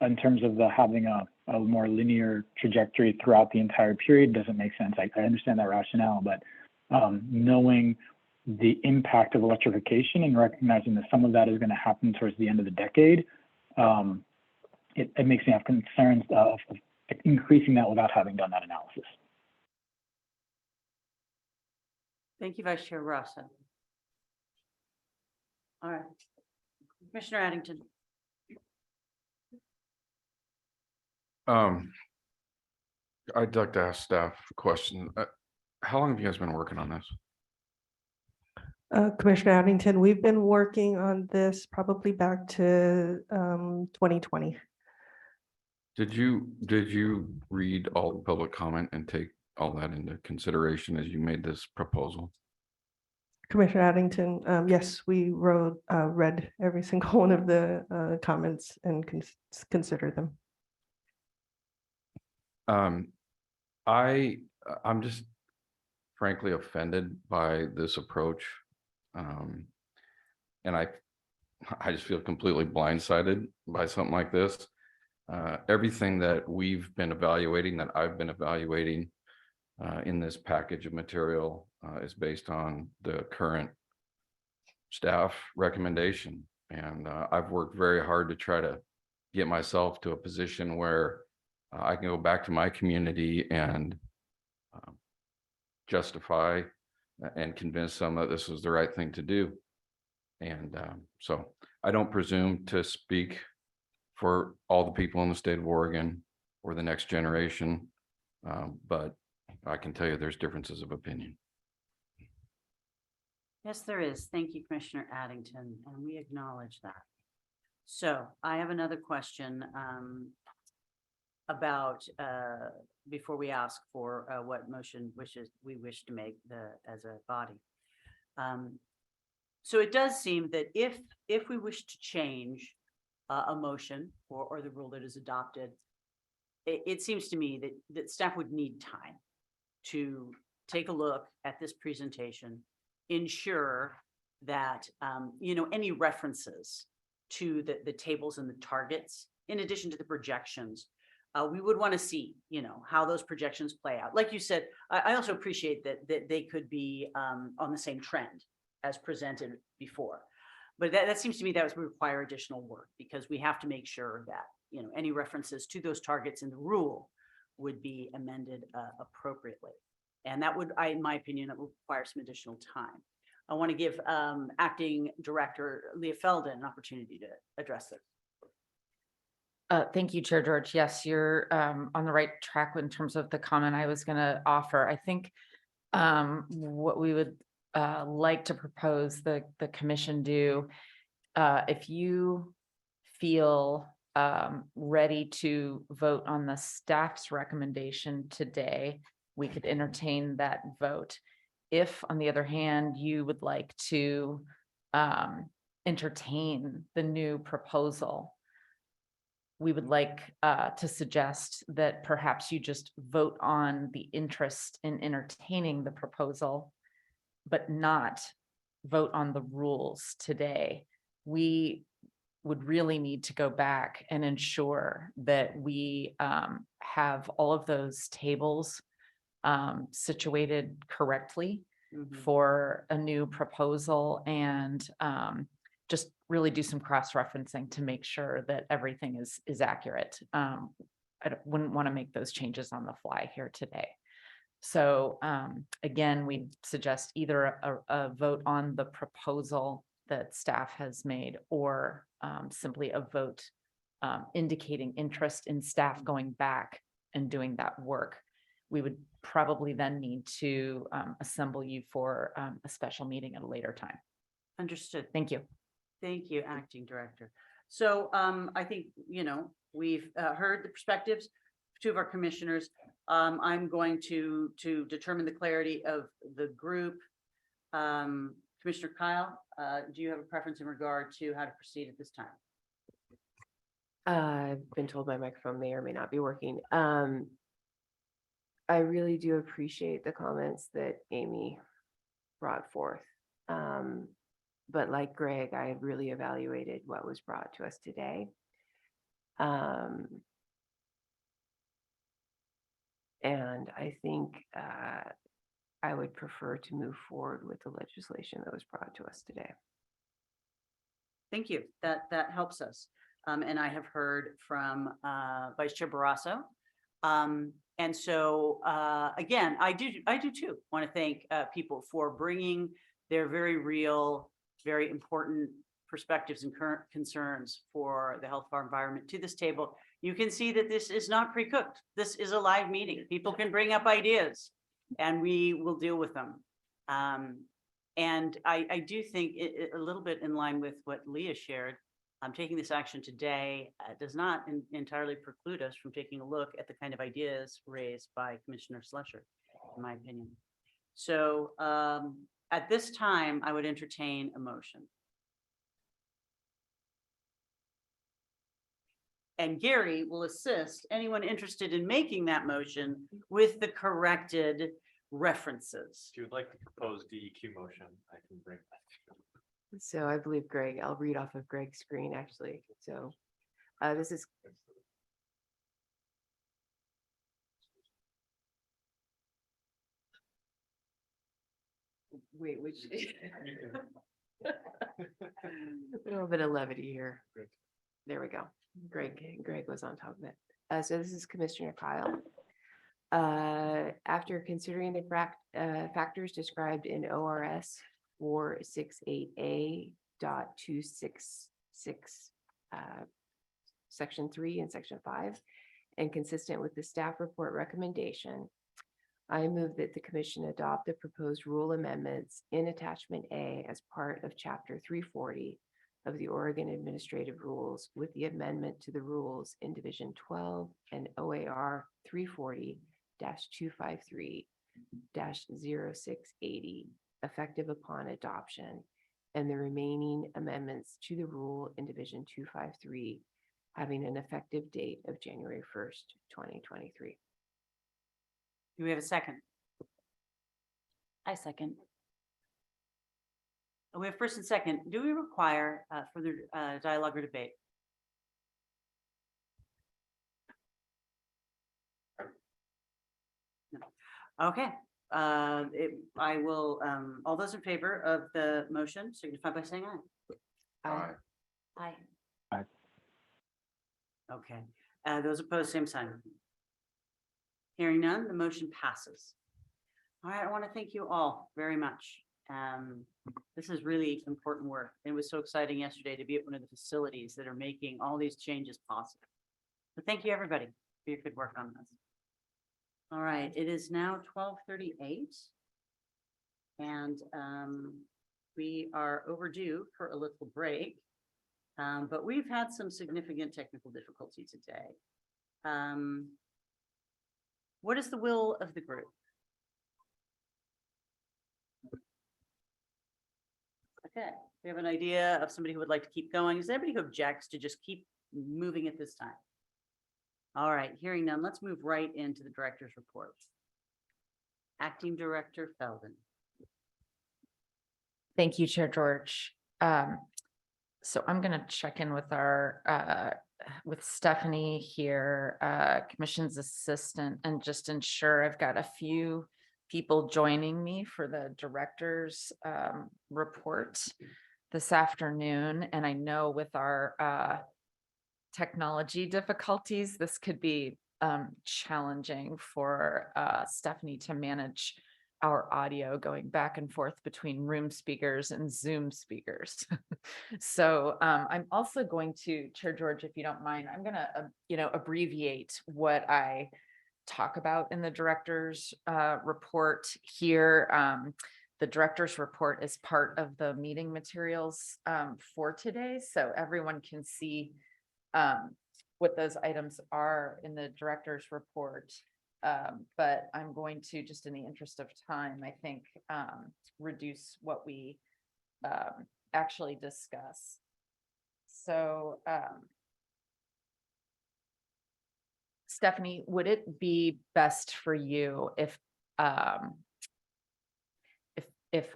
in terms of having a more linear trajectory throughout the entire period doesn't make sense. I understand that rationale, but knowing the impact of electrification and recognizing that some of that is going to happen towards the end of the decade, it makes me have concerns of increasing that without having done that analysis. Thank you, Vice Chair Barrasso. All right. Commissioner Addington. I'd like to ask staff a question. How long have you guys been working on this? Commissioner Addington, we've been working on this probably back to 2020. Did you read all the public comment and take all that into consideration as you made this proposal? Commissioner Addington, yes, we read every single one of the comments and considered them. I'm just frankly offended by this approach. And I just feel completely blindsided by something like this. Everything that we've been evaluating, that I've been evaluating in this package of material is based on the current staff recommendation. And I've worked very hard to try to get myself to a position where I can go back to my community and justify and convince them that this was the right thing to do. And so I don't presume to speak for all the people in the state of Oregon or the next generation, but I can tell you there's differences of opinion. Yes, there is. Thank you, Commissioner Addington, and we acknowledge that. So I have another question about, before we ask for what motion we wish to make as a body. So it does seem that if we wish to change a motion or the rule that is adopted, it seems to me that staff would need time to take a look at this presentation, ensure that any references to the tables and the targets, in addition to the projections, we would want to see, how those projections play out. Like you said, I also appreciate that they could be on the same trend as presented before. But that seems to me that would require additional work, because we have to make sure that, any references to those targets in the rule would be amended appropriately. And that would, in my opinion, that would require some additional time. I want to give Acting Director Leah Feldon an opportunity to address this. Thank you, Chair George. Yes, you're on the right track in terms of the comment I was going to offer. I think what we would like to propose the commission do, if you feel ready to vote on the staff's recommendation today, we could entertain that vote. If, on the other hand, you would like to entertain the new proposal, we would like to suggest that perhaps you just vote on the interest in entertaining the proposal, but not vote on the rules today. We would really need to go back and ensure that we have all of those tables situated correctly for a new proposal, and just really do some cross-referencing to make sure that everything is accurate. I wouldn't want to make those changes on the fly here today. So again, we suggest either a vote on the proposal that staff has made, or simply a vote indicating interest in staff going back and doing that work. we would probably then need to assemble you for a special meeting at a later time. Understood. Thank you. Thank you, Acting Director. So I think, we've heard the perspectives, of two of our commissioners. I'm going to determine the clarity of the group. Commissioner Kyle, do you have a preference in regard to how to proceed at this time? I've been told my microphone may or may not be working. I really do appreciate the comments that Amy brought forth. But like Greg, I have really evaluated what was brought to us today. And I think I would prefer to move forward with the legislation that was brought to us today. Thank you. That helps us. And I have heard from Vice Chair Barrasso. And so again, I do too want to thank people for bringing their very real, very important perspectives and current concerns for the health of our environment to this table. You can see that this is not pre-cooked. This is a live meeting. People can bring up ideas and we will deal with them. And I do think a little bit in line with what Leah shared, taking this action today does not entirely preclude us from taking a look at the kind of ideas raised by Commissioner Slusher, in my opinion. So at this time, I would entertain a motion. And Gary will assist anyone interested in making that motion with the corrected references. If you would like to propose DEQ motion, I can bring that. So I believe Greg, I'll read off of Greg's screen actually. So this is wait, which a little bit of levity here. There we go. Greg was on top of it. So this is Commissioner Kyle. After considering the factors described in ORS 468A.266 Section 3 and Section 5, and consistent with the staff report recommendation, I move that the commission adopt the proposed rule amendments in Attachment A as part of Chapter 340 of the Oregon Administrative Rules with the amendment to the rules in Division 12 and OAR 340-253-0680 effective upon adoption, and the remaining amendments to the rule in Division 253 having an effective date of January 1st, 2023. Do we have a second? I second. We have first and second. Do we require further dialogue or debate? No. Okay. I will, all those in favor of the motion signify by saying aye. Aye. Aye. Okay. Those opposed, same sign. Hearing none, the motion passes. All right, I want to thank you all very much. This is really important work. It was so exciting yesterday to be at one of the facilities that are making all these changes possible. So thank you, everybody, for your good work on this. All right, it is now 12:38. And we are overdue for a little break. But we've had some significant technical difficulty today. What is the will of the group? Okay, we have an idea of somebody who would like to keep going. Is there anybody who objects to just keep moving at this time? All right, hearing none, let's move right into the director's report. Acting Director Feldon. Thank you, Chair George. So I'm going to check in with our with Stephanie here, Commission's assistant, and just ensure I've got a few people joining me for the director's report this afternoon. And I know with our technology difficulties, this could be challenging for Stephanie to manage our audio going back and forth between room speakers and Zoom speakers. So I'm also going to, Chair George, if you don't mind, I'm going to, abbreviate what I talk about in the director's report here. The director's report is part of the meeting materials for today, so everyone can see what those items are in the director's report. But I'm going to, just in the interest of time, I think, reduce what we actually discuss. So, Stephanie, would it be best for you if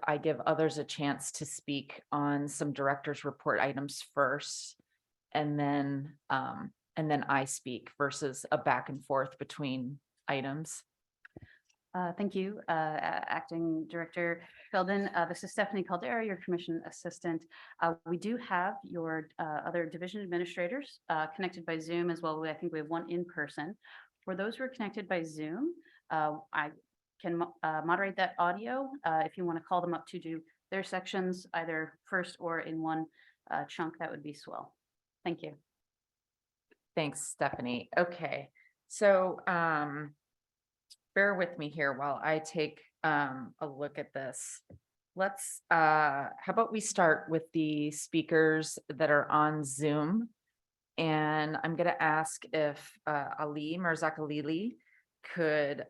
I give others a chance to speak on some director's report items first, and then I speak versus a back and forth between items? Thank you, Acting Director Felden. This is Stephanie Caldera, your Commission Assistant. We do have your other division administrators connected by Zoom as well. I think we have one in person. For those who are connected by Zoom, I can moderate that audio. If you want to call them up to do their sections, either first or in one chunk, that would be swell. Thank you. Thanks, Stephanie. Okay, so bear with me here while I take a look at this. Let's, how about we start with the speakers that are on Zoom? And I'm going to ask if Ali Mirzakalili could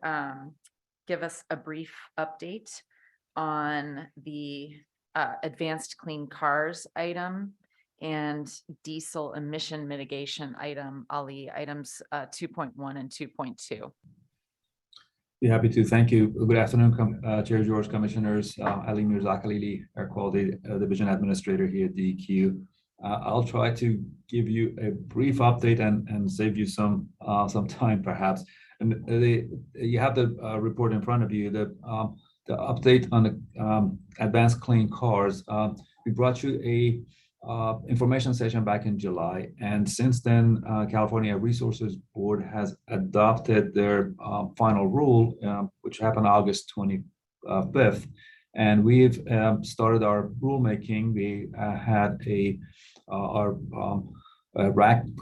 give us a brief update on the advanced clean cars item and diesel emission mitigation item, Ali, items 2.1 and 2.2. Be happy to. Thank you. Good afternoon, Chair George, Commissioners. Ali Mirzakalili, Air Quality Division Administrator here at DEQ. I'll try to give you a brief update and save you some time, perhaps. And you have the report in front of you. The update on the advanced clean cars. We brought you a information session back in July, and since then, California Resources Board has adopted their final rule, which happened August 25th, and we've started our rulemaking. We had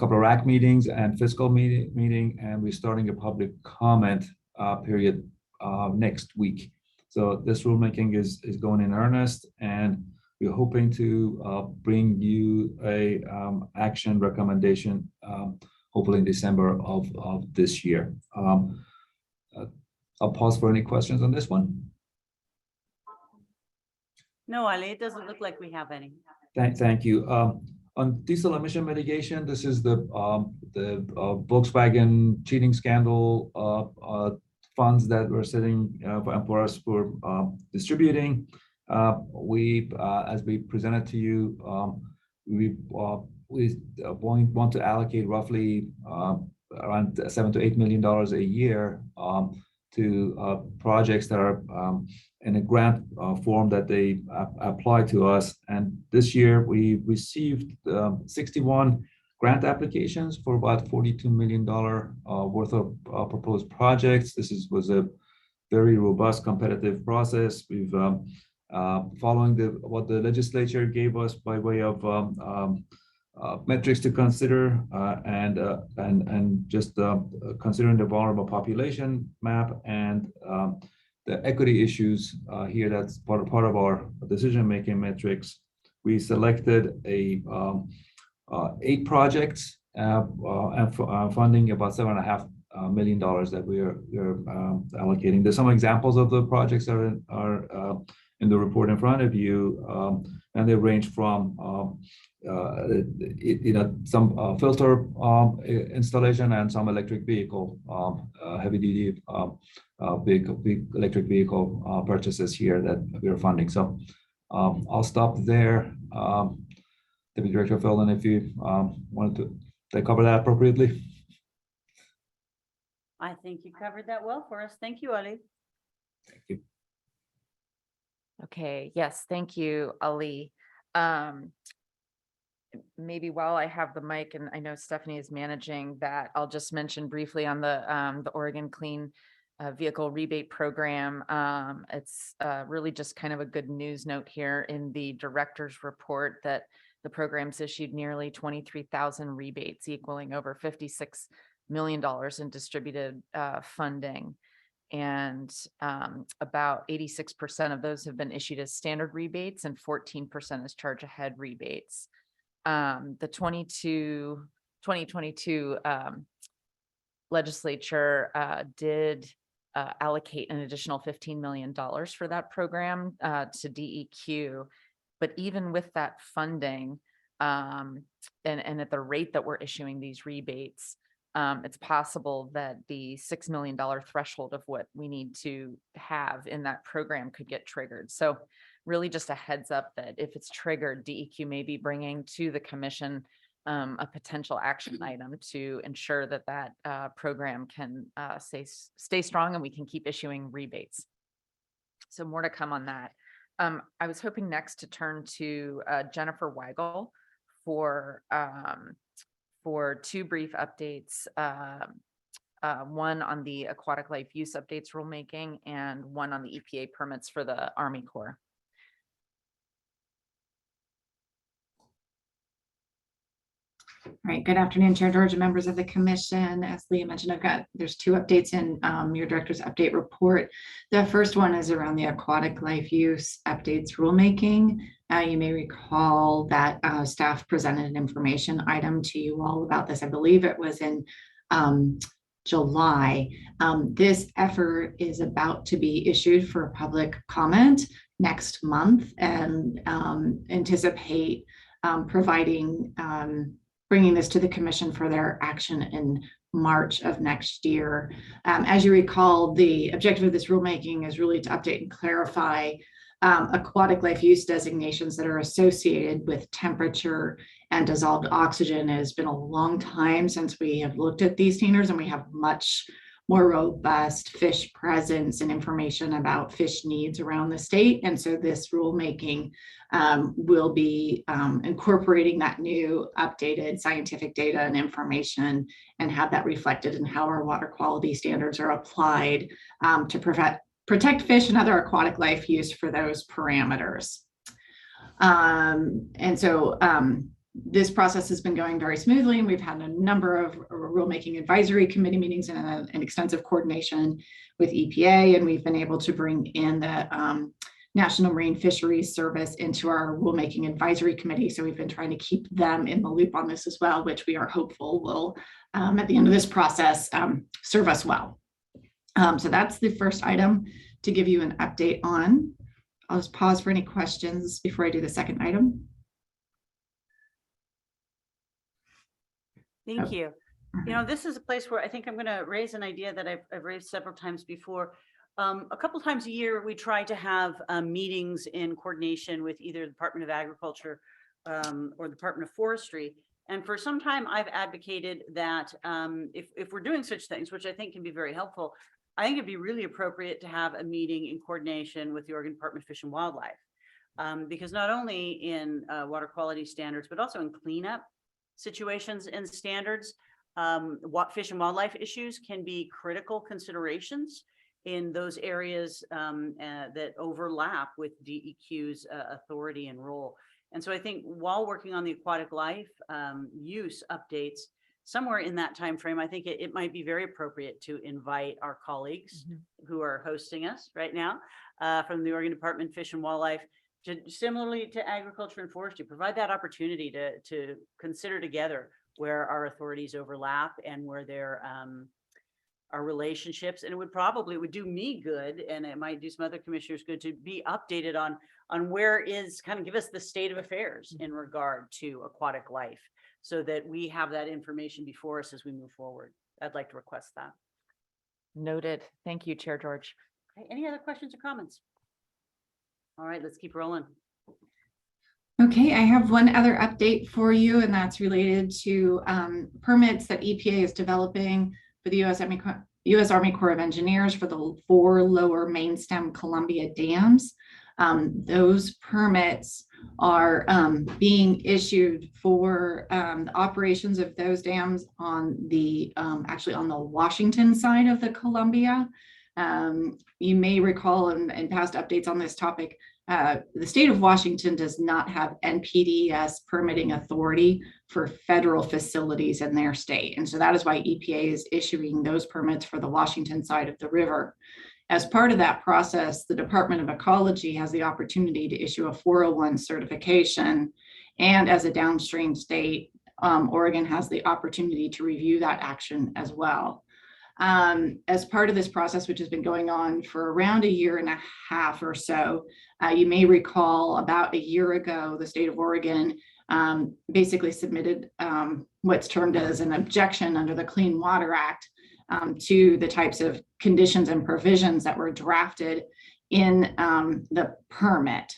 couple of RAC meetings and fiscal meeting, and we're starting a public comment period next week. So this rulemaking is going in earnest, and we're hoping to bring you a action recommendation, hopefully in December of this year. I'll pause for any questions on this one. No, Ali, it doesn't look like we have any. Thank you. On diesel emission mitigation, this is the Volkswagen cheating scandal funds that we're sitting for us for distributing. We, as we presented to you, we want to allocate roughly around $7 to $8 million a year to projects that are in a grant form that they apply to us. And this year we received 61 grant applications for about $42 million worth of proposed projects. This was a very robust competitive process. We've following what the legislature gave us by way of metrics to consider and just considering the vulnerable population map and the equity issues here. That's part of our decision-making metrics. We selected 8 projects and funding about $7.5 million that we're allocating. There's some examples of the projects that are in the report in front of you, and they range from some filter installation and some electric vehicle, heavy-duty electric vehicle purchases here that we are funding. So I'll stop there. Deputy Director Felden, if you wanted to, did I cover that appropriately? I think you covered that well for us. Thank you, Ali. Thank you. Okay, yes, thank you, Ali. Maybe while I have the mic, and I know Stephanie is managing that, I'll just mention briefly on the Oregon Clean Vehicle Rebate Program. It's really just kind of a good news note here in the director's report that the program's issued nearly 23,000 rebates equaling over $56 million in distributed funding. And about 86% of those have been issued as standard rebates and 14% as charge ahead rebates. The 2022 legislature did allocate an additional $15 million for that program to DEQ. But even with that funding and at the rate that we're issuing these rebates, it's possible that the $6 million threshold of what we need to have in that program could get triggered. So really just a heads up that if it's triggered, DEQ may be bringing to the commission a potential action item to ensure that that program can stay strong and we can keep issuing rebates. So more to come on that. I was hoping next to turn to Jennifer Weigel for two brief updates. One on the aquatic life use updates rulemaking and one on the EPA permits for the Army Corps. All right, good afternoon, Chair George and members of the commission. As Leah mentioned, there's two updates in your director's update report. The first one is around the aquatic life use updates rulemaking. You may recall that staff presented an information item to you all about this. I believe it was in July. This effort is about to be issued for public comment next month, and anticipate bringing this to the commission for their action in March of next year. As you recall, the objective of this rulemaking is really to update and clarify aquatic life use designations that are associated with temperature and dissolved oxygen. It has been a long time since we have looked at these standards, and we have much more robust fish presence and information about fish needs around the state. And so this rulemaking will be incorporating that new updated scientific data and information and have that reflected in how our water quality standards are applied to protect fish and other aquatic life use for those parameters. This process has been going very smoothly, and we've had a number of rulemaking advisory committee meetings and an extensive coordination with EPA, and we've been able to bring in the National Marine Fisheries Service into our rulemaking advisory committee. So we've been trying to keep them in the loop on this as well, which we are hopeful will, at the end of this process, serve us well. So that's the first item to give you an update on. I'll just pause for any questions before I do the second item. Thank you. You know, this is a place where I think I'm going to raise an idea that I've raised several times before. A couple times a year, we try to have meetings in coordination with either the Department of Agriculture or the Department of Forestry. And for some time, I've advocated that if we're doing such things, which I think can be very helpful, I think it'd be really appropriate to have a meeting in coordination with the Oregon Department of Fish and Wildlife. Because not only in water quality standards, but also in cleanup situations and standards, what fish and wildlife issues can be critical considerations in those areas that overlap with DEQ's authority and role. And so I think while working on the aquatic life use updates, somewhere in that time frame, I think it might be very appropriate to invite our colleagues who are hosting us right now from the Oregon Department of Fish and Wildlife, to, similarly to agriculture and forestry, provide that opportunity to consider together where our authorities overlap and where there are relationships. And it would do me good, and it might do some other commissioners good, to be updated on where is, kind of give us the state of affairs in regard to aquatic life, so that we have that information before us as we move forward. I'd like to request that. Noted. Thank you, Chair George. Okay, any other questions or comments? All right, let's keep rolling. Okay, I have one other update for you, and that's related to permits that EPA is developing for the U.S. Army Corps of Engineers for the 4 lower main stem Columbia dams. Those permits are being issued for the operations of those dams on the actually on the Washington side of the Columbia. You may recall in past updates on this topic, the state of Washington does not have NPDES permitting authority for federal facilities in their state. And so that is why EPA is issuing those permits for the Washington side of the river. As part of that process, the Department of Ecology has the opportunity to issue a 401 certification. And as a downstream state, Oregon has the opportunity to review that action as well. As part of this process, which has been going on for around a year and a half or so, you may recall about a year ago, the state of Oregon basically submitted what's termed as an objection under the Clean Water Act to the types of conditions and provisions that were drafted in the permit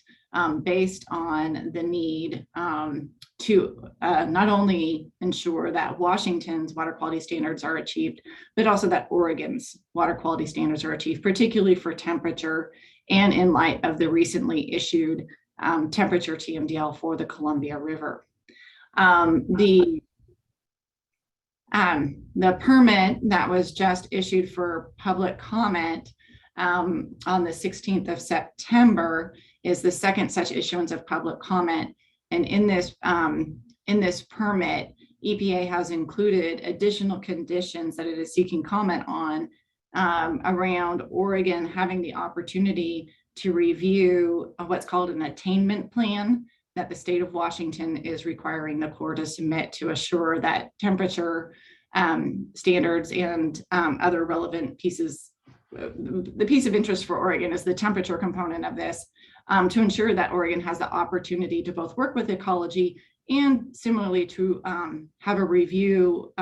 based on the need to not only ensure that Washington's water quality standards are achieved, but also that Oregon's water quality standards are achieved, particularly for temperature and in light of the recently issued temperature TMDL for the Columbia River. The permit that was just issued for public comment on the 16th of September is the second such issuance of public comment. And in this permit, EPA has included additional conditions that it is seeking comment on around Oregon having the opportunity to review what's called an attainment plan that the state of Washington is requiring the Corps to submit to assure that temperature standards and other relevant pieces. The piece of interest for Oregon is the temperature component of this, to ensure that Oregon has the opportunity to both work with ecology and similarly to have a review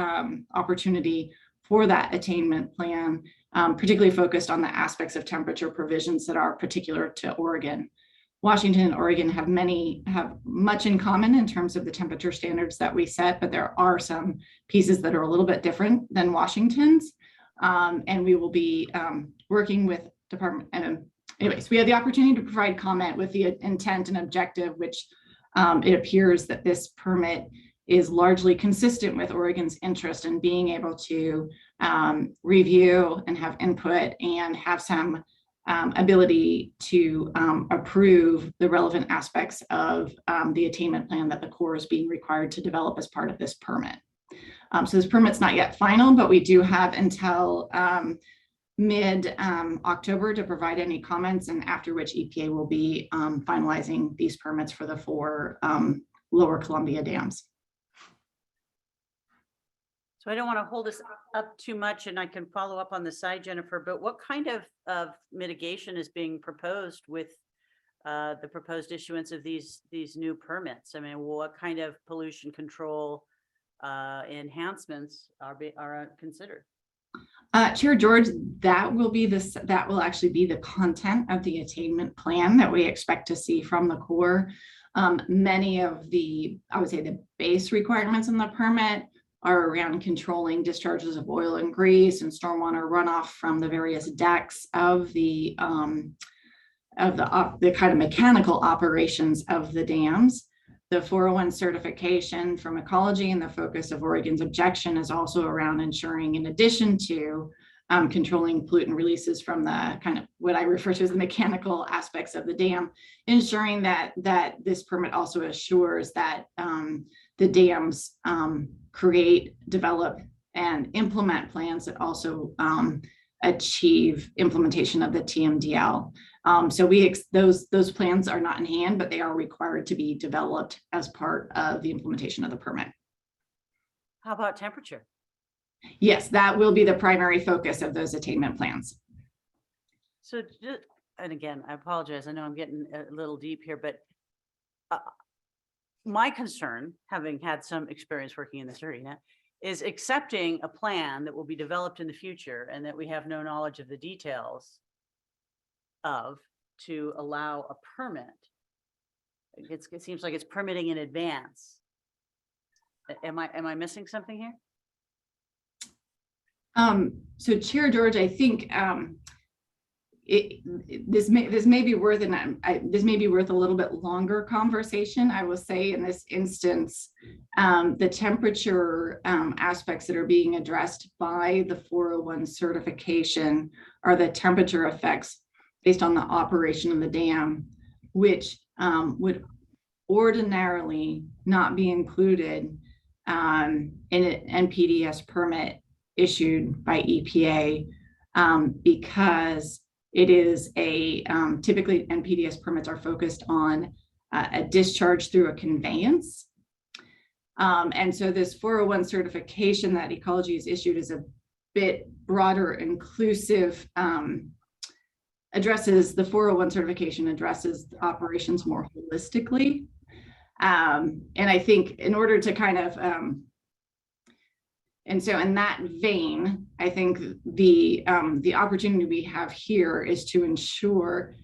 opportunity for that attainment plan, particularly focused on the aspects of temperature provisions that are particular to Oregon. Washington and Oregon have much in common in terms of the temperature standards that we set, but there are some pieces that are a little bit different than Washington's. And we will be working with department. Anyways, we had the opportunity to provide comment with the intent and objective, which it appears that this permit is largely consistent with Oregon's interest in being able to review and have input and have some ability to approve the relevant aspects of the attainment plan that the Corps is being required to develop as part of this permit. So this permit's not yet final, but we do have until mid-October to provide any comments, and after which EPA will be finalizing these permits for the 4 lower Columbia dams. So I don't want to hold this up too much, and I can follow up on the side, Jennifer, but what kind of mitigation is being proposed with the proposed issuance of these new permits? I mean, what kind of pollution control enhancements are considered? Chair George, that will actually be the content of the attainment plan that we expect to see from the Corps. Many of the, I would say, the base requirements in the permit are around controlling discharges of oil and grease and stormwater runoff from the various decks of the kind of mechanical operations of the dams. The 401 certification from ecology and the focus of Oregon's objection is also around ensuring, in addition to controlling pollutant releases from the kind of what I refer to as the mechanical aspects of the dam, ensuring that this permit also assures that the dams create, develop, and implement plans that also achieve implementation of the TMDL. So those plans are not in hand, but they are required to be developed as part of the implementation of the permit. How about temperature? Yes, that will be the primary focus of those attainment plans. So, and again, I apologize. I know I'm getting a little deep here, but my concern, having had some experience working in this arena, is accepting a plan that will be developed in the future and that we have no knowledge of the details of to allow a permit. It seems like it's permitting in advance. Am I missing something here? So Chair George, I think this may be worth a little bit longer conversation. I will say in this instance, the temperature aspects that are being addressed by the 401 certification are the temperature effects based on the operation of the dam, which would ordinarily not be included in an NPDES permit issued by EPA because it is typically NPDES permits are focused on a discharge through a conveyance. And so this 401 certification that Ecology has issued is a bit broader, inclusive, addresses the 401 certification addresses operations more holistically. And I think in order to kind of, and so in that vein, I think the opportunity we have here is to ensure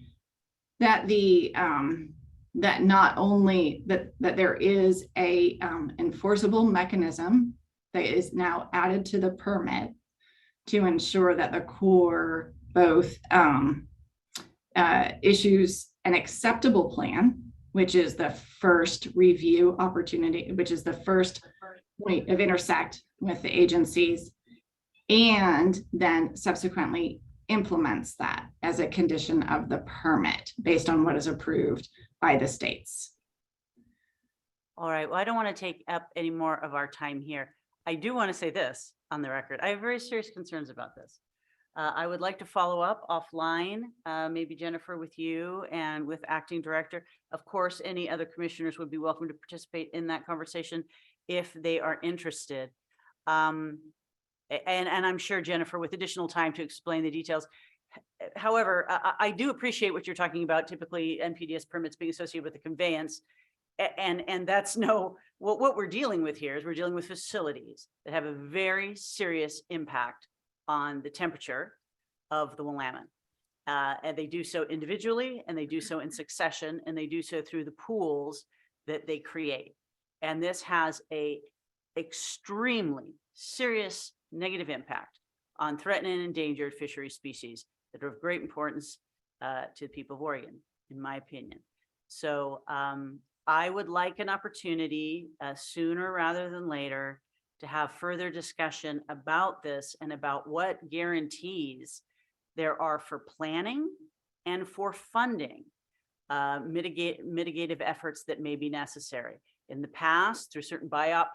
that that not only that there is a enforceable mechanism that is now added to the permit to ensure that the Corps both issues an acceptable plan, which is the first review opportunity, which is the first point of intersect with the agencies, and then subsequently implements that as a condition of the permit based on what is approved by the states. All right, well, I don't want to take up any more of our time here. I do want to say this on the record. I have very serious concerns about this. I would like to follow up offline, maybe Jennifer with you and with acting director. Of course, any other commissioners would be welcome to participate in that conversation if they are interested. And I'm sure Jennifer, with additional time to explain the details. However, I do appreciate what you're talking about, typically NPDES permits being associated with the conveyance. And that's what we're dealing with here is we're dealing with facilities that have a very serious impact on the temperature of the Willamette. And they do so individually, and they do so in succession, and they do so through the pools that they create. And this has a extremely serious negative impact on threatened and endangered fishery species that are of great importance to the people of Oregon, in my opinion. So I would like an opportunity sooner rather than later to have further discussion about this and about what guarantees there are for planning and for funding mitigative efforts that may be necessary. In the past, through certain BIOP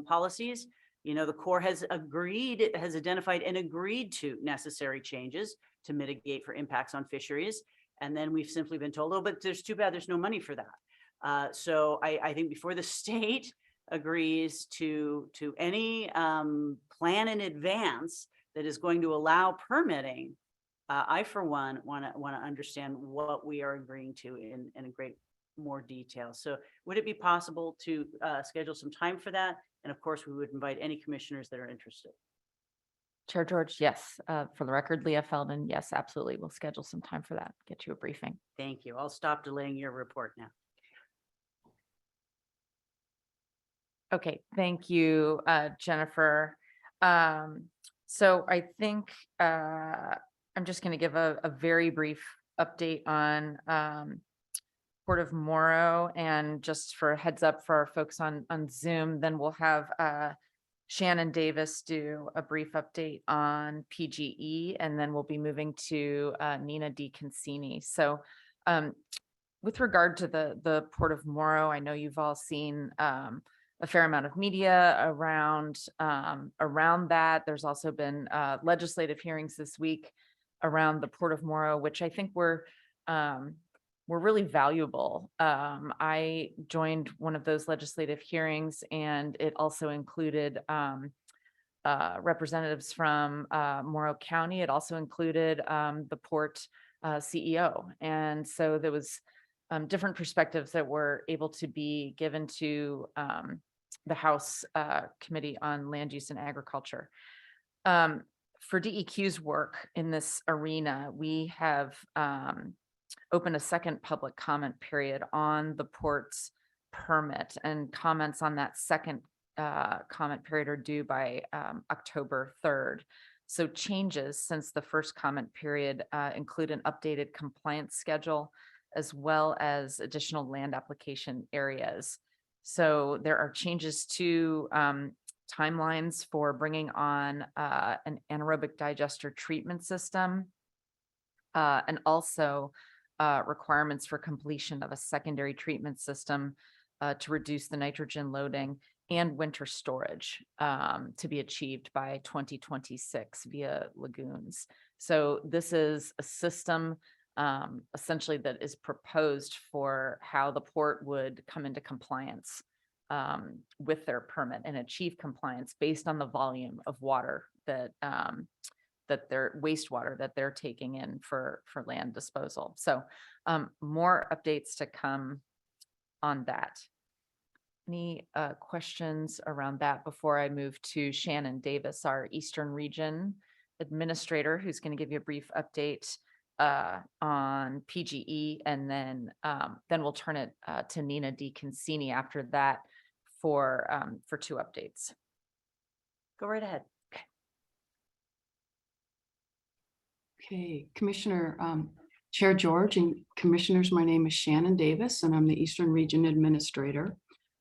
policies, the Corps has identified and agreed to necessary changes to mitigate for impacts on fisheries. And then we've simply been told, oh, but there's too bad there's no money for that. So I think before the state agrees to any plan in advance that is going to allow permitting, I, for one, want to understand what we are agreeing to in a great more detail. So would it be possible to schedule some time for that? And of course, we would invite any commissioners that are interested. Chair George, yes. For the record, Leah Feldman, yes, absolutely. We'll schedule some time for that. Get you a briefing. Thank you. I'll stop delaying your report now. Okay, thank you, Jennifer. So I think I'm just going to give a very brief update on Port of Morrow, and just for a heads up for our folks on Zoom, then we'll have Shannon Davis do a brief update on PGE, and then we'll be moving to Nina DeConcini. So with regard to the Port of Morrow, I know you've all seen a fair amount of media around that. There's also been legislative hearings this week around the Port of Morrow, which I think were really valuable. I joined one of those legislative hearings, and it also included representatives from Morrow County. It also included the port CEO. And so there was different perspectives that were able to be given to the House Committee on Land Use and Agriculture. For DEQ's work in this arena, we have opened a second public comment period on the port's permit, and comments on that second comment period are due by October 3rd. So changes since the first comment period include an updated compliance schedule, as well as additional land application areas. So there are changes to timelines for bringing on an anaerobic digester treatment system and also requirements for completion of a secondary treatment system to reduce the nitrogen loading and winter storage to be achieved by 2026 via lagoons. So this is a system essentially that is proposed for how the port would come into compliance with their permit and achieve compliance based on the volume of water that that their wastewater that they're taking in for land disposal. So more updates to come on that. Any questions around that before I move to Shannon Davis, our Eastern Region Administrator, who's going to give you a brief update on PGE, and then we'll turn it to Nina DeConcini after that for 2 updates. Go right ahead. Okay, Commissioner, Chair George and Commissioners, my name is Shannon Davis and I'm the Eastern Region Administrator.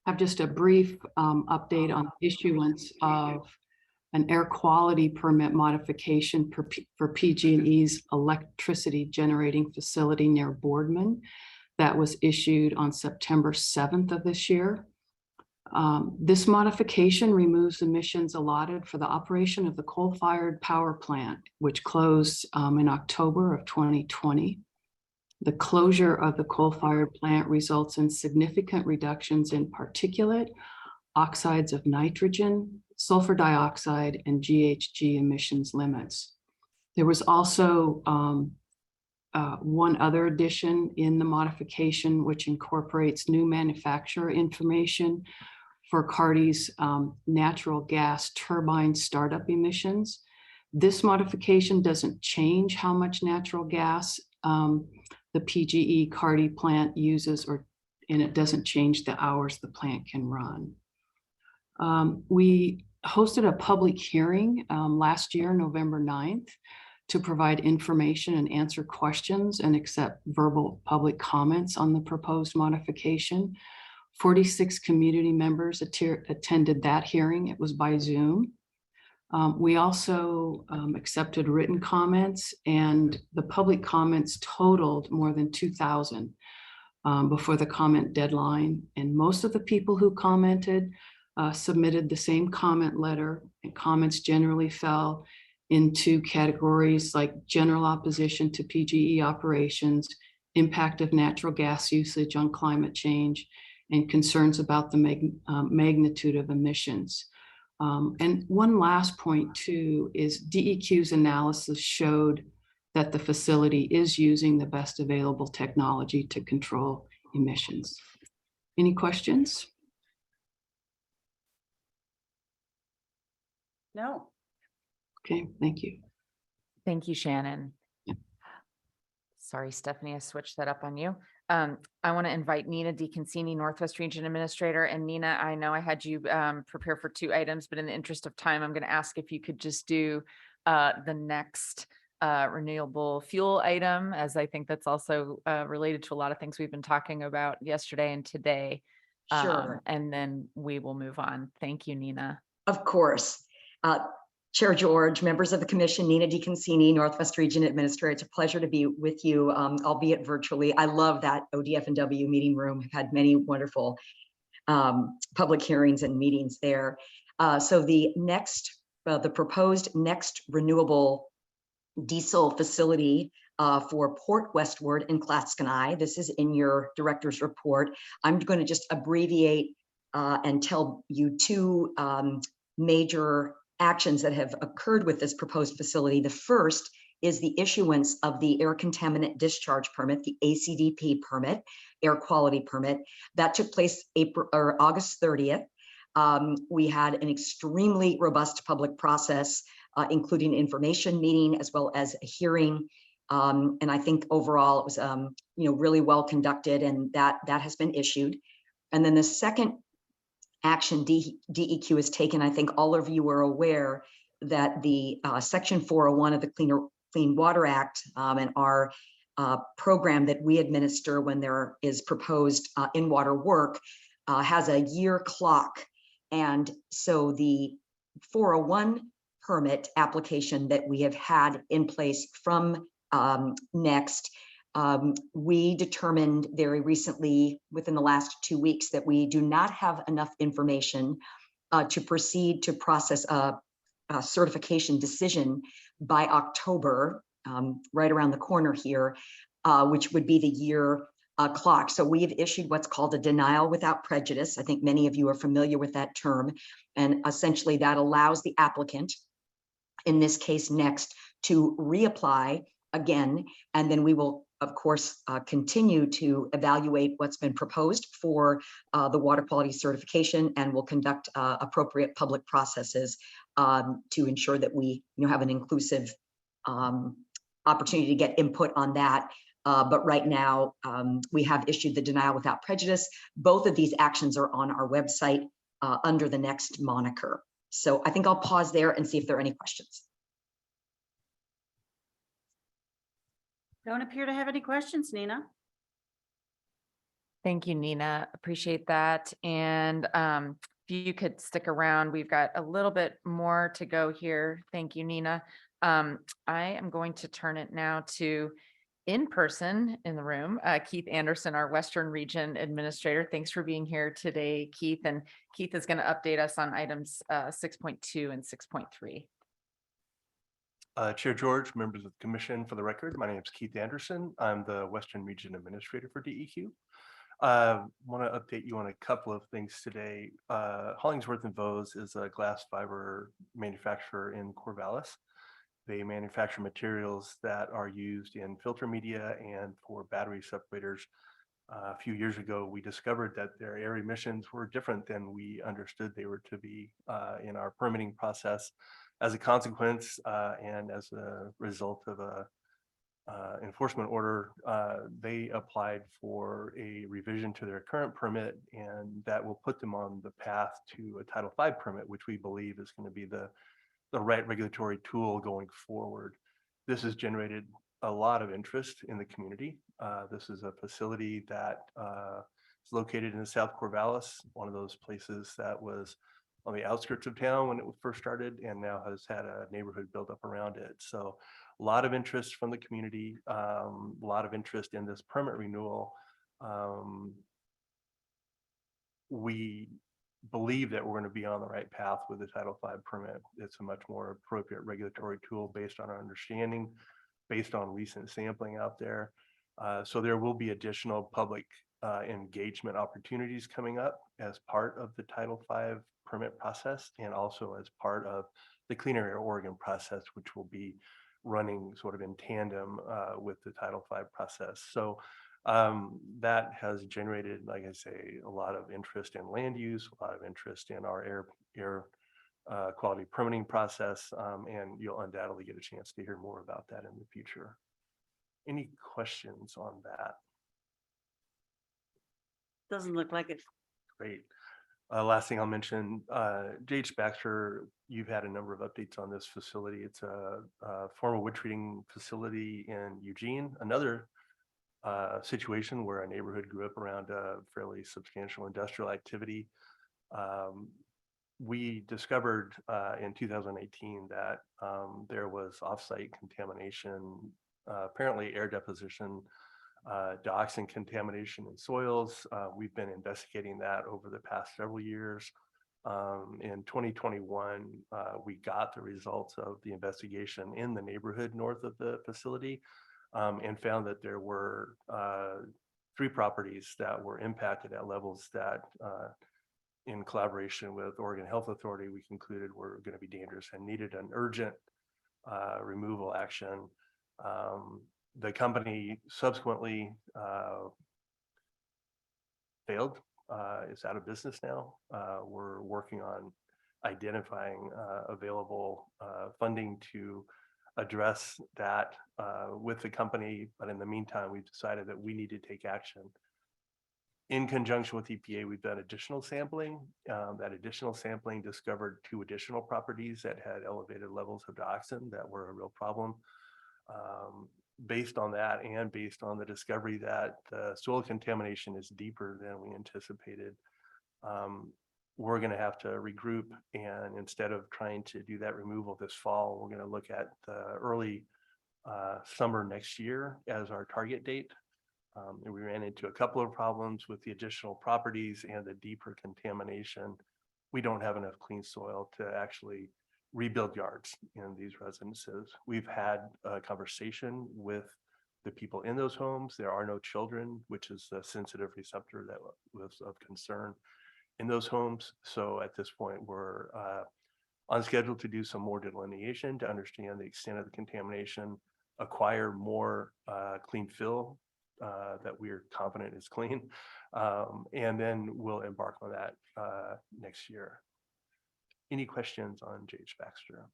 I have just a brief update on issuance of an air quality permit modification for PG&E's electricity generating facility near Boardman that was issued on September 7th of this year. This modification removes emissions allotted for the operation of the coal-fired power plant, which closed in October of 2020. The closure of the coal-fired plant results in significant reductions in particulate, oxides of nitrogen, sulfur dioxide, and GHG emissions limits. There was also one other addition in the modification, which incorporates new manufacturer information for Carty's natural gas turbine startup emissions. This modification doesn't change how much natural gas the PGE Carty plant uses, and it doesn't change the hours the plant can run. We hosted a public hearing last year, November 9th, to provide information and answer questions and accept verbal public comments on the proposed modification. 46 community members attended that hearing. It was by Zoom. We also accepted written comments, and the public comments totaled more than 2,000 before the comment deadline. And most of the people who commented submitted the same comment letter, and comments generally fell into categories like general opposition to PGE operations, impact of natural gas usage on climate change, and concerns about the magnitude of emissions. And one last point too is DEQ's analysis showed that the facility is using the best available technology to control emissions. Any questions? No. Okay, thank you. Thank you, Shannon. Sorry, Stephanie, I switched that up on you. I want to invite Nina DeConcini, Northwest Region Administrator. And Nina, I know I had you prepare for 2 items, but in the interest of time, I'm going to ask if you could just do the next renewable fuel item, as I think that's also related to a lot of things we've been talking about yesterday and today. Sure. And then we will move on. Thank you, Nina. Of course. Chair George, members of the commission, Nina DeConcini, Northwest Region Administrator. It's a pleasure to be with you, albeit virtually. I love that ODF&W meeting room. I've had many wonderful public hearings and meetings there. So the proposed next renewable diesel facility for Port Westward in Clatskanie. This is in your director's report. I'm going to just abbreviate and tell you 2 major actions that have occurred with this proposed facility. The first is the issuance of the air contaminant discharge permit, the ACDP permit, air quality permit, that took place August 30th. We had an extremely robust public process, including information meeting as well as a hearing. And I think overall it was really well conducted, and that has been issued. And then the second action DEQ has taken, I think all of you are aware that the Section 401 of the Clean Water Act and our program that we administer when there is proposed in-water work has a year clock. And so the 401 permit application that we have had in place from next. We determined very recently, within the last 2 weeks, that we do not have enough information to proceed to process a certification decision by October, right around the corner here, which would be the year clock. So we have issued what's called a denial without prejudice. I think many of you are familiar with that term. And essentially that allows the applicant, in this case next, to reapply again. And then we will, of course, continue to evaluate what's been proposed for the water quality certification, and will conduct appropriate public processes to ensure that we have an inclusive opportunity to get input on that. But right now, we have issued the denial without prejudice. Both of these actions are on our website under the next moniker. So I think I'll pause there and see if there are any questions. Don't appear to have any questions, Nina. Thank you, Nina. Appreciate that. And if you could stick around, we've got a little bit more to go here. Thank you, Nina. I am going to turn it now to in person in the room, Keith Anderson, our Western Region Administrator. Thanks for being here today, Keith. And Keith is going to update us on items 6.2 and 6.3. Chair George, members of the commission, for the record, my name is Keith Anderson. I'm the Western Region Administrator for DEQ. Want to update you on a couple of things today. Hollingsworth and Vose is a glass fiber manufacturer in Corvallis. They manufacture materials that are used in filter media and for battery separators. A few years ago, we discovered that their air emissions were different than we understood they were to be in our permitting process. As a consequence, and as a result of a enforcement order, they applied for a revision to their current permit, and that will put them on the path to a Title V permit, which we believe is going to be the right regulatory tool going forward. This has generated a lot of interest in the community. This is a facility that is located in South Corvallis, one of those places that was on the outskirts of town when it first started, and now has had a neighborhood built up around it. So a lot of interest from the community, a lot of interest in this permit renewal. We believe that we're going to be on the right path with the Title V permit. It's a much more appropriate regulatory tool based on our understanding, based on recent sampling out there. So there will be additional public engagement opportunities coming up as part of the Title V permit process, and also as part of the Clean Air Oregon process, which will be running sort of in tandem with the Title V process. So that has generated, like I say, a lot of interest in land use, a lot of interest in our air quality permitting process, and you'll undoubtedly get a chance to hear more about that in the future. Any questions on that? Doesn't look like it. Great. Last thing I'll mention, J.H. Baxter, you've had a number of updates on this facility. It's a former wood treating facility in Eugene, another situation where a neighborhood grew up around a fairly substantial industrial activity. We discovered in 2018 that there was offsite contamination, apparently air deposition, dioxin contamination in soils. We've been investigating that over the past several years. In 2021, we got the results of the investigation in the neighborhood north of the facility, and found that there were 3 properties that were impacted at levels that, in collaboration with Oregon Health Authority, we concluded were going to be dangerous and needed an urgent removal action. The company subsequently failed, is out of business now. We're working on identifying available funding to address that with the company. But in the meantime, we've decided that we need to take action. In conjunction with EPA, we've done additional sampling. That additional sampling discovered 2 additional properties that had elevated levels of dioxin that were a real problem. Based on that, and based on the discovery that soil contamination is deeper than we anticipated, we're going to have to regroup, and instead of trying to do that removal this fall, we're going to look at the early summer next year as our target date. And we ran into a couple of problems with the additional properties and the deeper contamination. We don't have enough clean soil to actually rebuild yards in these residences. We've had a conversation with the people in those homes. There are no children, which is a sensitive receptor that was of concern in those homes. So at this point, we're on schedule to do some more delineation to understand the extent of the contamination, acquire more clean fill that we're confident is clean. And then we'll embark on that next year. Any questions on J.H. Baxter?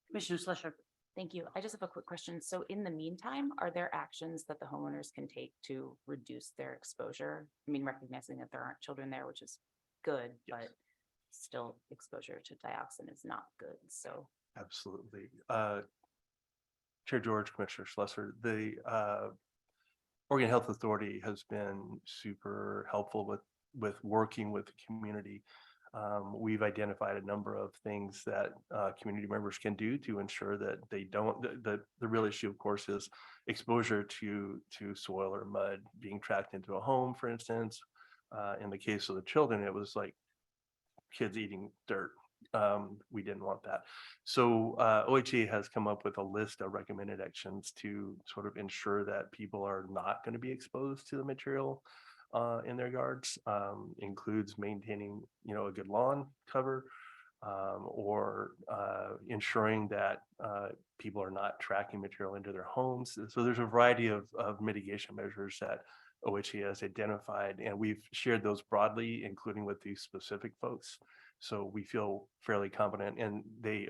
Commissioner Slusher. Thank you. I just have a quick question. So in the meantime, are there actions that the homeowners can take to reduce their exposure? I mean, recognizing that there aren't children there, which is good, but still exposure to dioxin is not good. So Absolutely. Chair George, Commissioner Schlesser, the Oregon Health Authority has been super helpful with working with the community. We've identified a number of things that community members can do to ensure that they don't, the real issue, of course, is exposure to soil or mud being tracked into a home, for instance. In the case of the children, it was like kids eating dirt. We didn't want that. So OHA has come up with a list of recommended actions to sort of ensure that people are not going to be exposed to the material in their yards. Includes maintaining, a good lawn cover, or ensuring that people are not tracking material into their homes. So there's a variety of mitigation measures that OHA has identified, and we've shared those broadly, including with these specific folks. So we feel fairly confident, and they,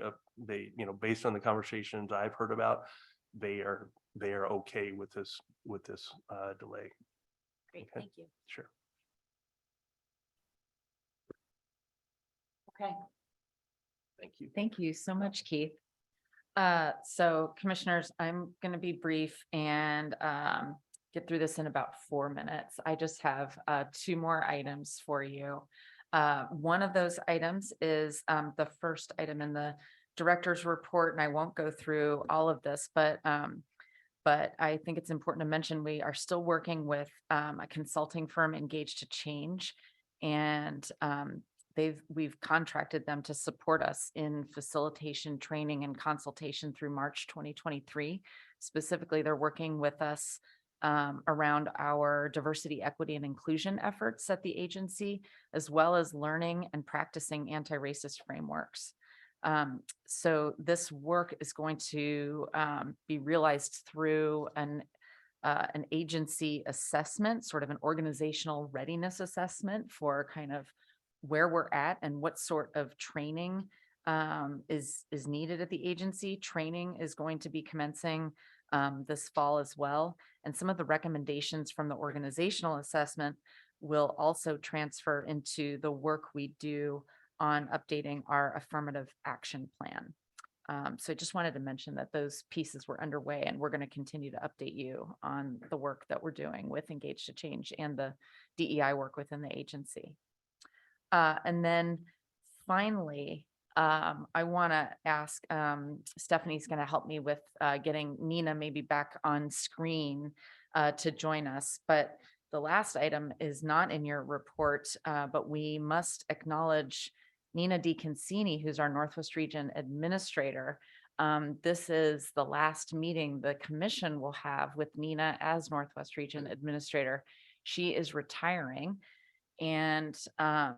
based on the conversations I've heard about, they are okay with this delay. great, Okay. thank you. Sure. Okay. Thank you. Thank you so much, Keith. So commissioners, I'm going to be brief and get through this in about 4 minutes. I just have 2 more items for you. One of those items is the first item in the director's report, and I won't go through all of this, but I think it's important to mention we are still working with a consulting firm, Engaged to Change, and we've contracted them to support us in facilitation, training, and consultation through March 2023. Specifically, they're working with us around our diversity, equity, and inclusion efforts at the agency, as well as learning and practicing anti-racist frameworks. So this work is going to be realized through an agency assessment, sort of an organizational readiness assessment for kind of where we're at and what sort of training is needed at the agency. Training is going to be commencing this fall as well. And some of the recommendations from the organizational assessment will also transfer into the work we do on updating our affirmative action plan. So I just wanted to mention that those pieces were underway, and we're going to continue to update you on the work that we're doing with Engaged to Change and the DEI work within the agency. And then finally, I want to ask, Stephanie's going to help me with getting Nina maybe back on screen to join us. But the last item is not in your report, but we must acknowledge Nina DiConcini, who's our Northwest Region Administrator. This is the last meeting the commission will have with Nina as Northwest Region Administrator. She is retiring, and I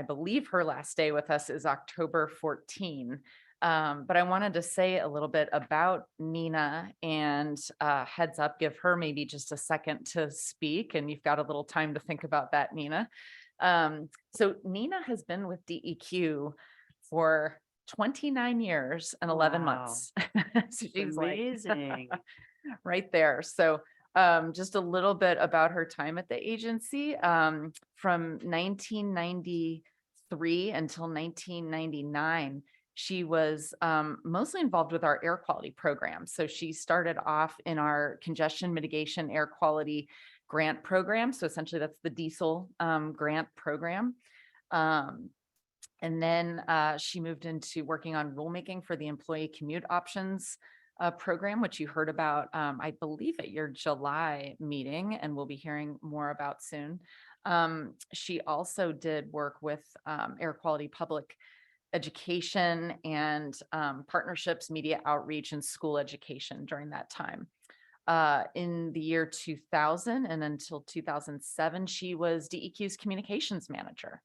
believe her last day with us is October 14. But I wanted to say a little bit about Nina, and heads up, give her maybe just a second to speak, and you've got a little time to think about that, Nina. So Nina has been with DEQ for 29 years and 11 months. So she's amazing. like right there. So just a little bit about her time at the agency. From 1993 until 1999, she was mostly involved with our air quality program. So she started off in our congestion mitigation air quality grant program. So essentially that's the diesel grant program. And then she moved into working on rulemaking for the employee commute options program, which you heard about, I believe, at your July meeting, and we'll be hearing more about soon. She also did work with air quality public education and partnerships, media outreach, and school education during that time. In the year 2000 and until 2007, she was DEQ's communications manager.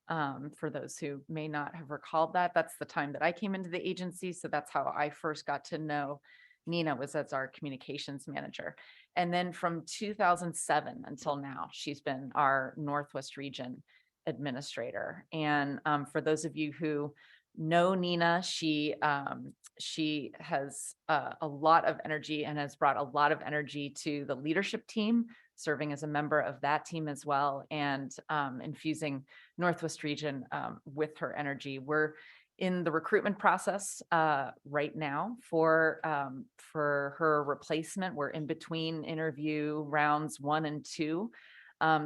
For those who may not have recalled that, that's the time that I came into the agency. So that's how I first got to know Nina, was as our communications manager. And then from 2007 until now, she's been our Northwest Region administrator. And for those of you who know Nina, she has a lot of energy and has brought a lot of energy to the leadership team, serving as a member of that team as well, and infusing Northwest Region with her energy. We're in the recruitment process right now for her replacement. We're in between interview rounds 1 and 2.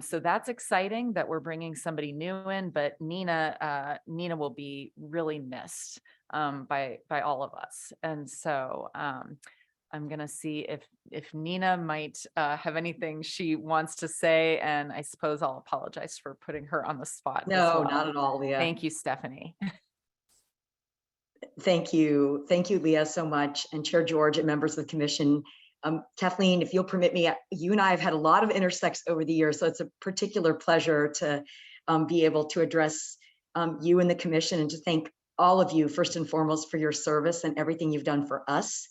So that's exciting that we're bringing somebody new in, but Nina will be really missed by all of us. And so I'm gonna see if Nina might have anything she wants to say, and I suppose I'll apologize for putting her on the spot. No, not at all, Leah. Thank you, Stephanie. Thank you. Thank you, Leah, so much. And Chair George and members of the commission. Kathleen, if you'll permit me, you and I have had a lot of intersects over the years, so it's a particular pleasure to be able to address you and the commission, and to thank all of you first and foremost for your service and everything you've done for us.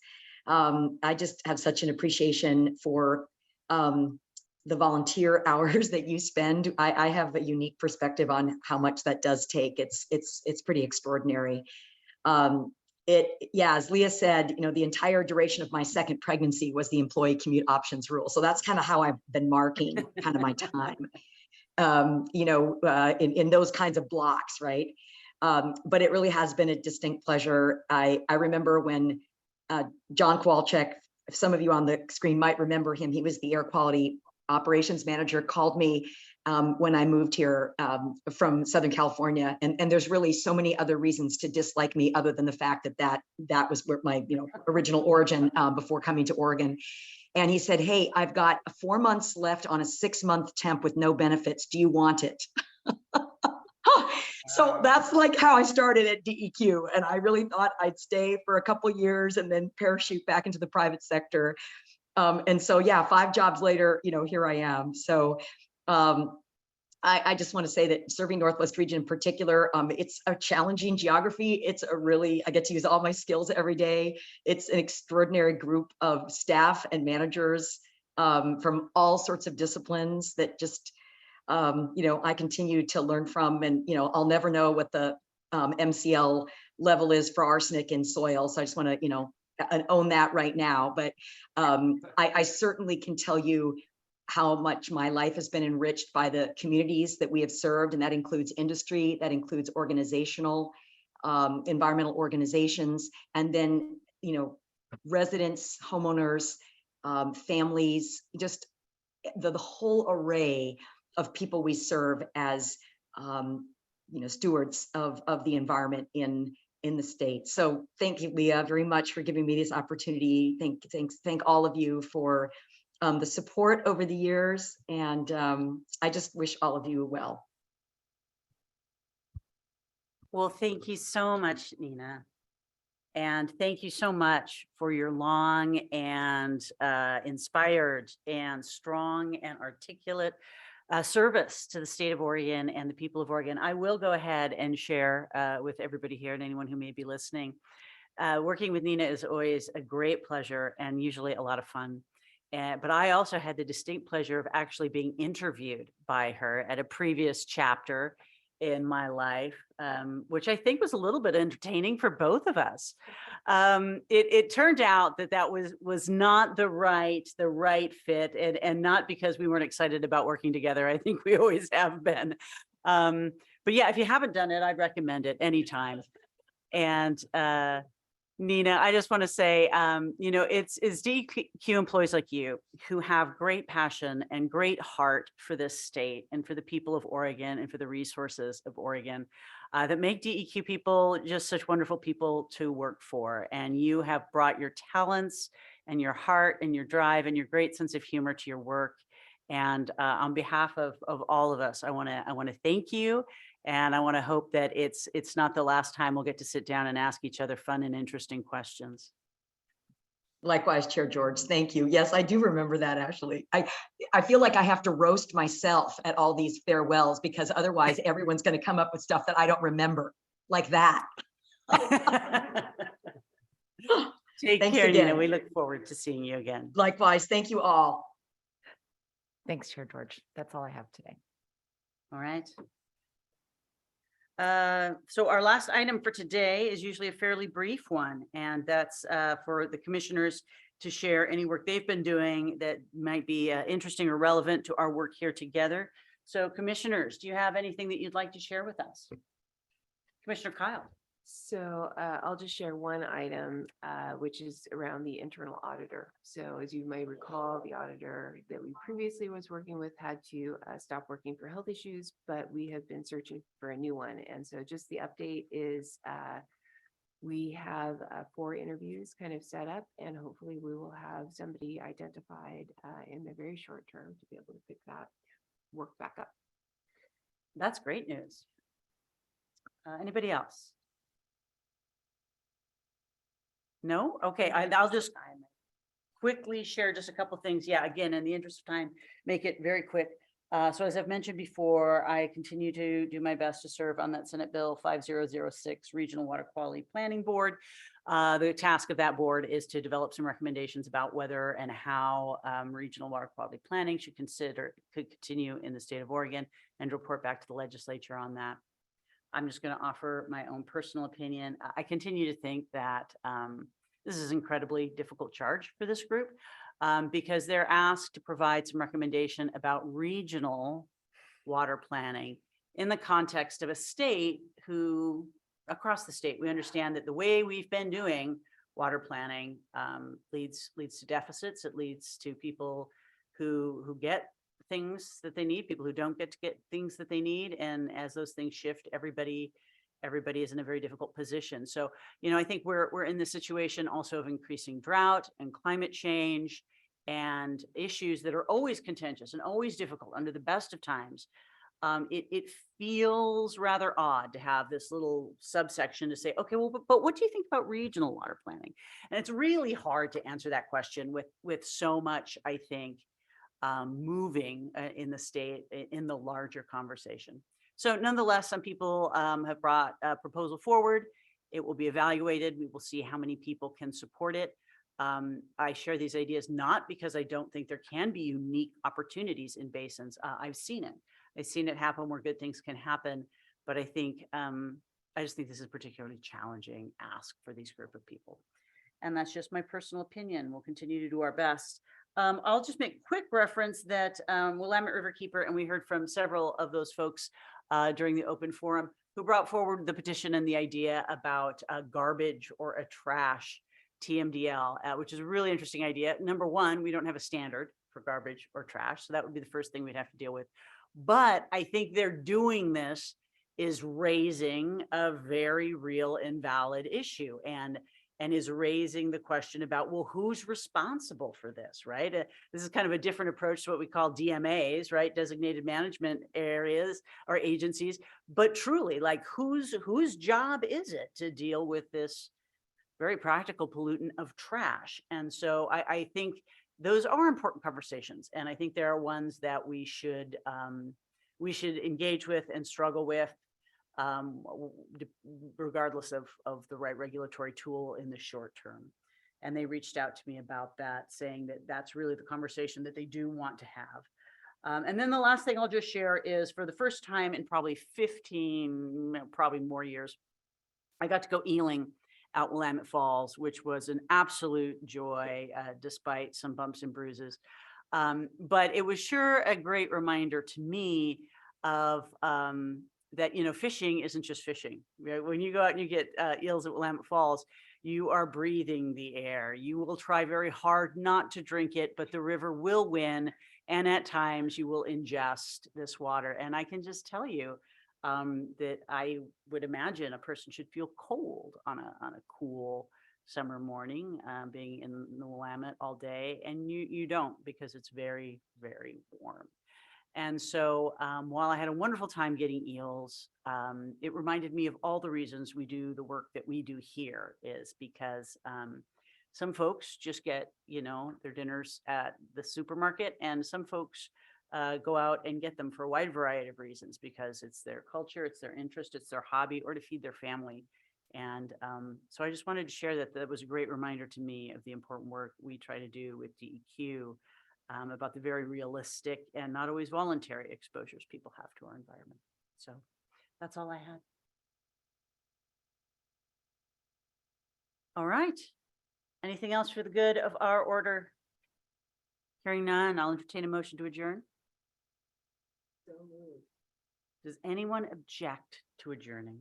I just have such an appreciation for the volunteer hours that you spend. I have a unique perspective on how much that does take. It's pretty extraordinary. As Leah said, the entire duration of my second pregnancy was the employee commute options rule. So that's kind of how I've been marking kind of my time, in those kinds of blocks, right? But it really has been a distinct pleasure. I remember when John Kowalczyk, if some of you on the screen might remember him, he was the air quality operations manager, called me when I moved here from Southern California. And there's really so many other reasons to dislike me other than the fact that was where my original origin before coming to Oregon. And he said, "Hey, I've got 4 months left on a 6-month temp with no benefits. Do you want it?" So that's like how I started at DEQ. And I really thought I'd stay for a couple of years and then parachute back into the private sector. And so, yeah, 5 jobs later, here I am. So I just want to say that serving Northwest Region in particular, it's a challenging geography. I get to use all my skills every day. It's an extraordinary group of staff and managers from all sorts of disciplines that just, I continue to learn from. And, I'll never know what the MCL level is for arsenic in soil. So I just want to, own that right now. But I certainly can tell you how much my life has been enriched by the communities that we have served. And that includes industry, that includes organizational, environmental organizations, and then, residents, homeowners, families, just the whole array of people we serve as, stewards of the environment in the state. So thank you, Leah, very much for giving me this opportunity. Thank all of you for the support over the years. And I just wish all of you well. Well, thank you so much, Nina. And thank you so much for your long and inspired and strong and articulate service to the state of Oregon and the people of Oregon. I will go ahead and share with everybody here and anyone who may be listening. Working with Nina is always a great pleasure and usually a lot of fun. But I also had the distinct pleasure of actually being interviewed by her at a previous chapter in my life, which I think was a little bit entertaining for both of us. It turned out that was not the right fit, and not because we weren't excited about working together. I think we always have been. But yeah, if you haven't done it, I'd recommend it anytime. And Nina, I just want to say, it's DEQ employees like you who have great passion and great heart for this state and for the people of Oregon and for the resources of Oregon that make DEQ people just such wonderful people to work for. And you have brought your talents and your heart and your drive and your great sense of humor to your work. And on behalf of all of us, I want to thank you. And I want to hope that it's not the last time we'll get to sit down and ask each other fun and interesting questions. Likewise, Chair George, thank you. Yes, I do remember that, actually. I feel like I have to roast myself at all these farewells because otherwise everyone's going to come up with stuff that I don't remember, like that. Take Thanks care, again. Nina. We look forward to seeing you again. Likewise, thank you all. Thanks, Chair George. That's all I have today. All right. So our last item for today is usually a fairly brief one, and that's for the commissioners to share any work they've been doing that might be interesting or relevant to our work here together. So commissioners, do you have anything that you'd like to share with us? Commissioner Kyle. So I'll just share one item, which is around the internal auditor. So as you may recall, the auditor that we previously was working with had to stop working for health issues, but we have been searching for a new one. And so just the update is we have 4 interviews kind of set up, and hopefully we will have somebody identified in the very short term to be able to pick that work back up. That's great news. Anybody else? No? Okay, I'll just quickly share just a couple things. Yeah, again, in the interest of time, make it very quick. So as I've mentioned before, I continue to do my best to serve on that Senate Bill 5006 Regional Water Quality Planning Board. The task of that board is to develop some recommendations about whether and how regional water quality planning could continue in the state of Oregon, and report back to the legislature on that. I'm just going to offer my own personal opinion. I continue to think that this is an incredibly difficult charge for this group because they're asked to provide some recommendation about regional water planning in the context of a state who, across the state, we understand that the way we've been doing water planning leads to deficits. It leads to people who get things that they need, people who don't get things that they need. And as those things shift, everybody is in a very difficult position. So, I think we're in the situation also of increasing drought and climate change and issues that are always contentious and always difficult under the best of times. It feels rather odd to have this little subsection to say, okay, well, but what do you think about regional water planning? And it's really hard to answer that question with so much, I think, moving in the state in the larger conversation. So nonetheless, some people have brought a proposal forward. It will be evaluated. We will see how many people can support it. I share these ideas not because I don't think there can be unique opportunities in basins. I've seen it. I've seen it happen where good things can happen. But I think I just think this is a particularly challenging ask for these group of people. And that's just my personal opinion. We'll continue to do our best. I'll just make quick reference that Willamette Riverkeeper, and we heard from several of those folks during the open forum who brought forward the petition and the idea about garbage or a trash TMDL, which is a really interesting idea. Number one, we don't have a standard for garbage or trash, so that would be the first thing we'd have to deal with. But I think they're doing this is raising a very real and valid issue, and is raising the question about, well, who's responsible for this, right? This is kind of a different approach to what we call DMAs, right? Designated management areas or agencies, but truly, like, whose job is it to deal with this very practical pollutant of trash? And so I think those are important conversations, and I think there are ones that we should engage with and struggle with, regardless of the right regulatory tool in the short term. And they reached out to me about that, saying that that's really the conversation that they do want to have. And then the last thing I'll just share is, for the first time in probably 15, probably more years, I got to go eeling out Willamette Falls, which was an absolute joy, despite some bumps and bruises. But it was sure a great reminder to me of that, fishing isn't just fishing. Right? When you go out and you get eels at Willamette Falls, You are breathing the air. You will try very hard not to drink it, but the river will win. And at times you will ingest this water. And I can just tell you that I would imagine a person should feel cold on a cool summer morning, being in the Willamette all day, and you don't, because it's very, very warm. And so while I had a wonderful time getting eels, it reminded me of all the reasons we do the work that we do here, is because some folks just get, their dinners at the supermarket, and some folks go out and get them for a wide variety of reasons, because it's their culture, it's their interest, it's their hobby, or to feed their family. And so I just wanted to share that was a great reminder to me of the important work we try to do with DEQ, about the very realistic and not always voluntary exposures people have to our environment. So that's all I had. All right. Anything else for the good of our order? Hearing none, I'll entertain a motion to adjourn. Does anyone object to adjourning?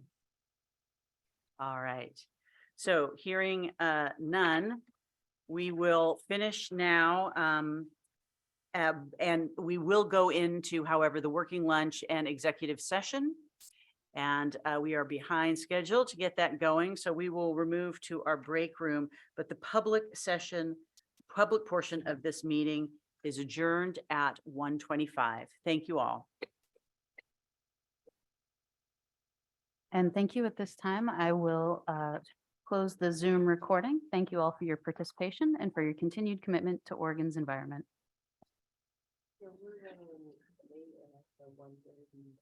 All right. So hearing none, we will finish now. And we will go into, however, the working lunch and executive session. And we are behind schedule to get that going. So we will remove to our break room, but the public portion of this meeting is adjourned at 1:25. Thank you all. And thank you. At this time, I will close the Zoom recording. Thank you all for your participation and for your continued commitment to Oregon's environment. Yeah, we're running late at 1:30.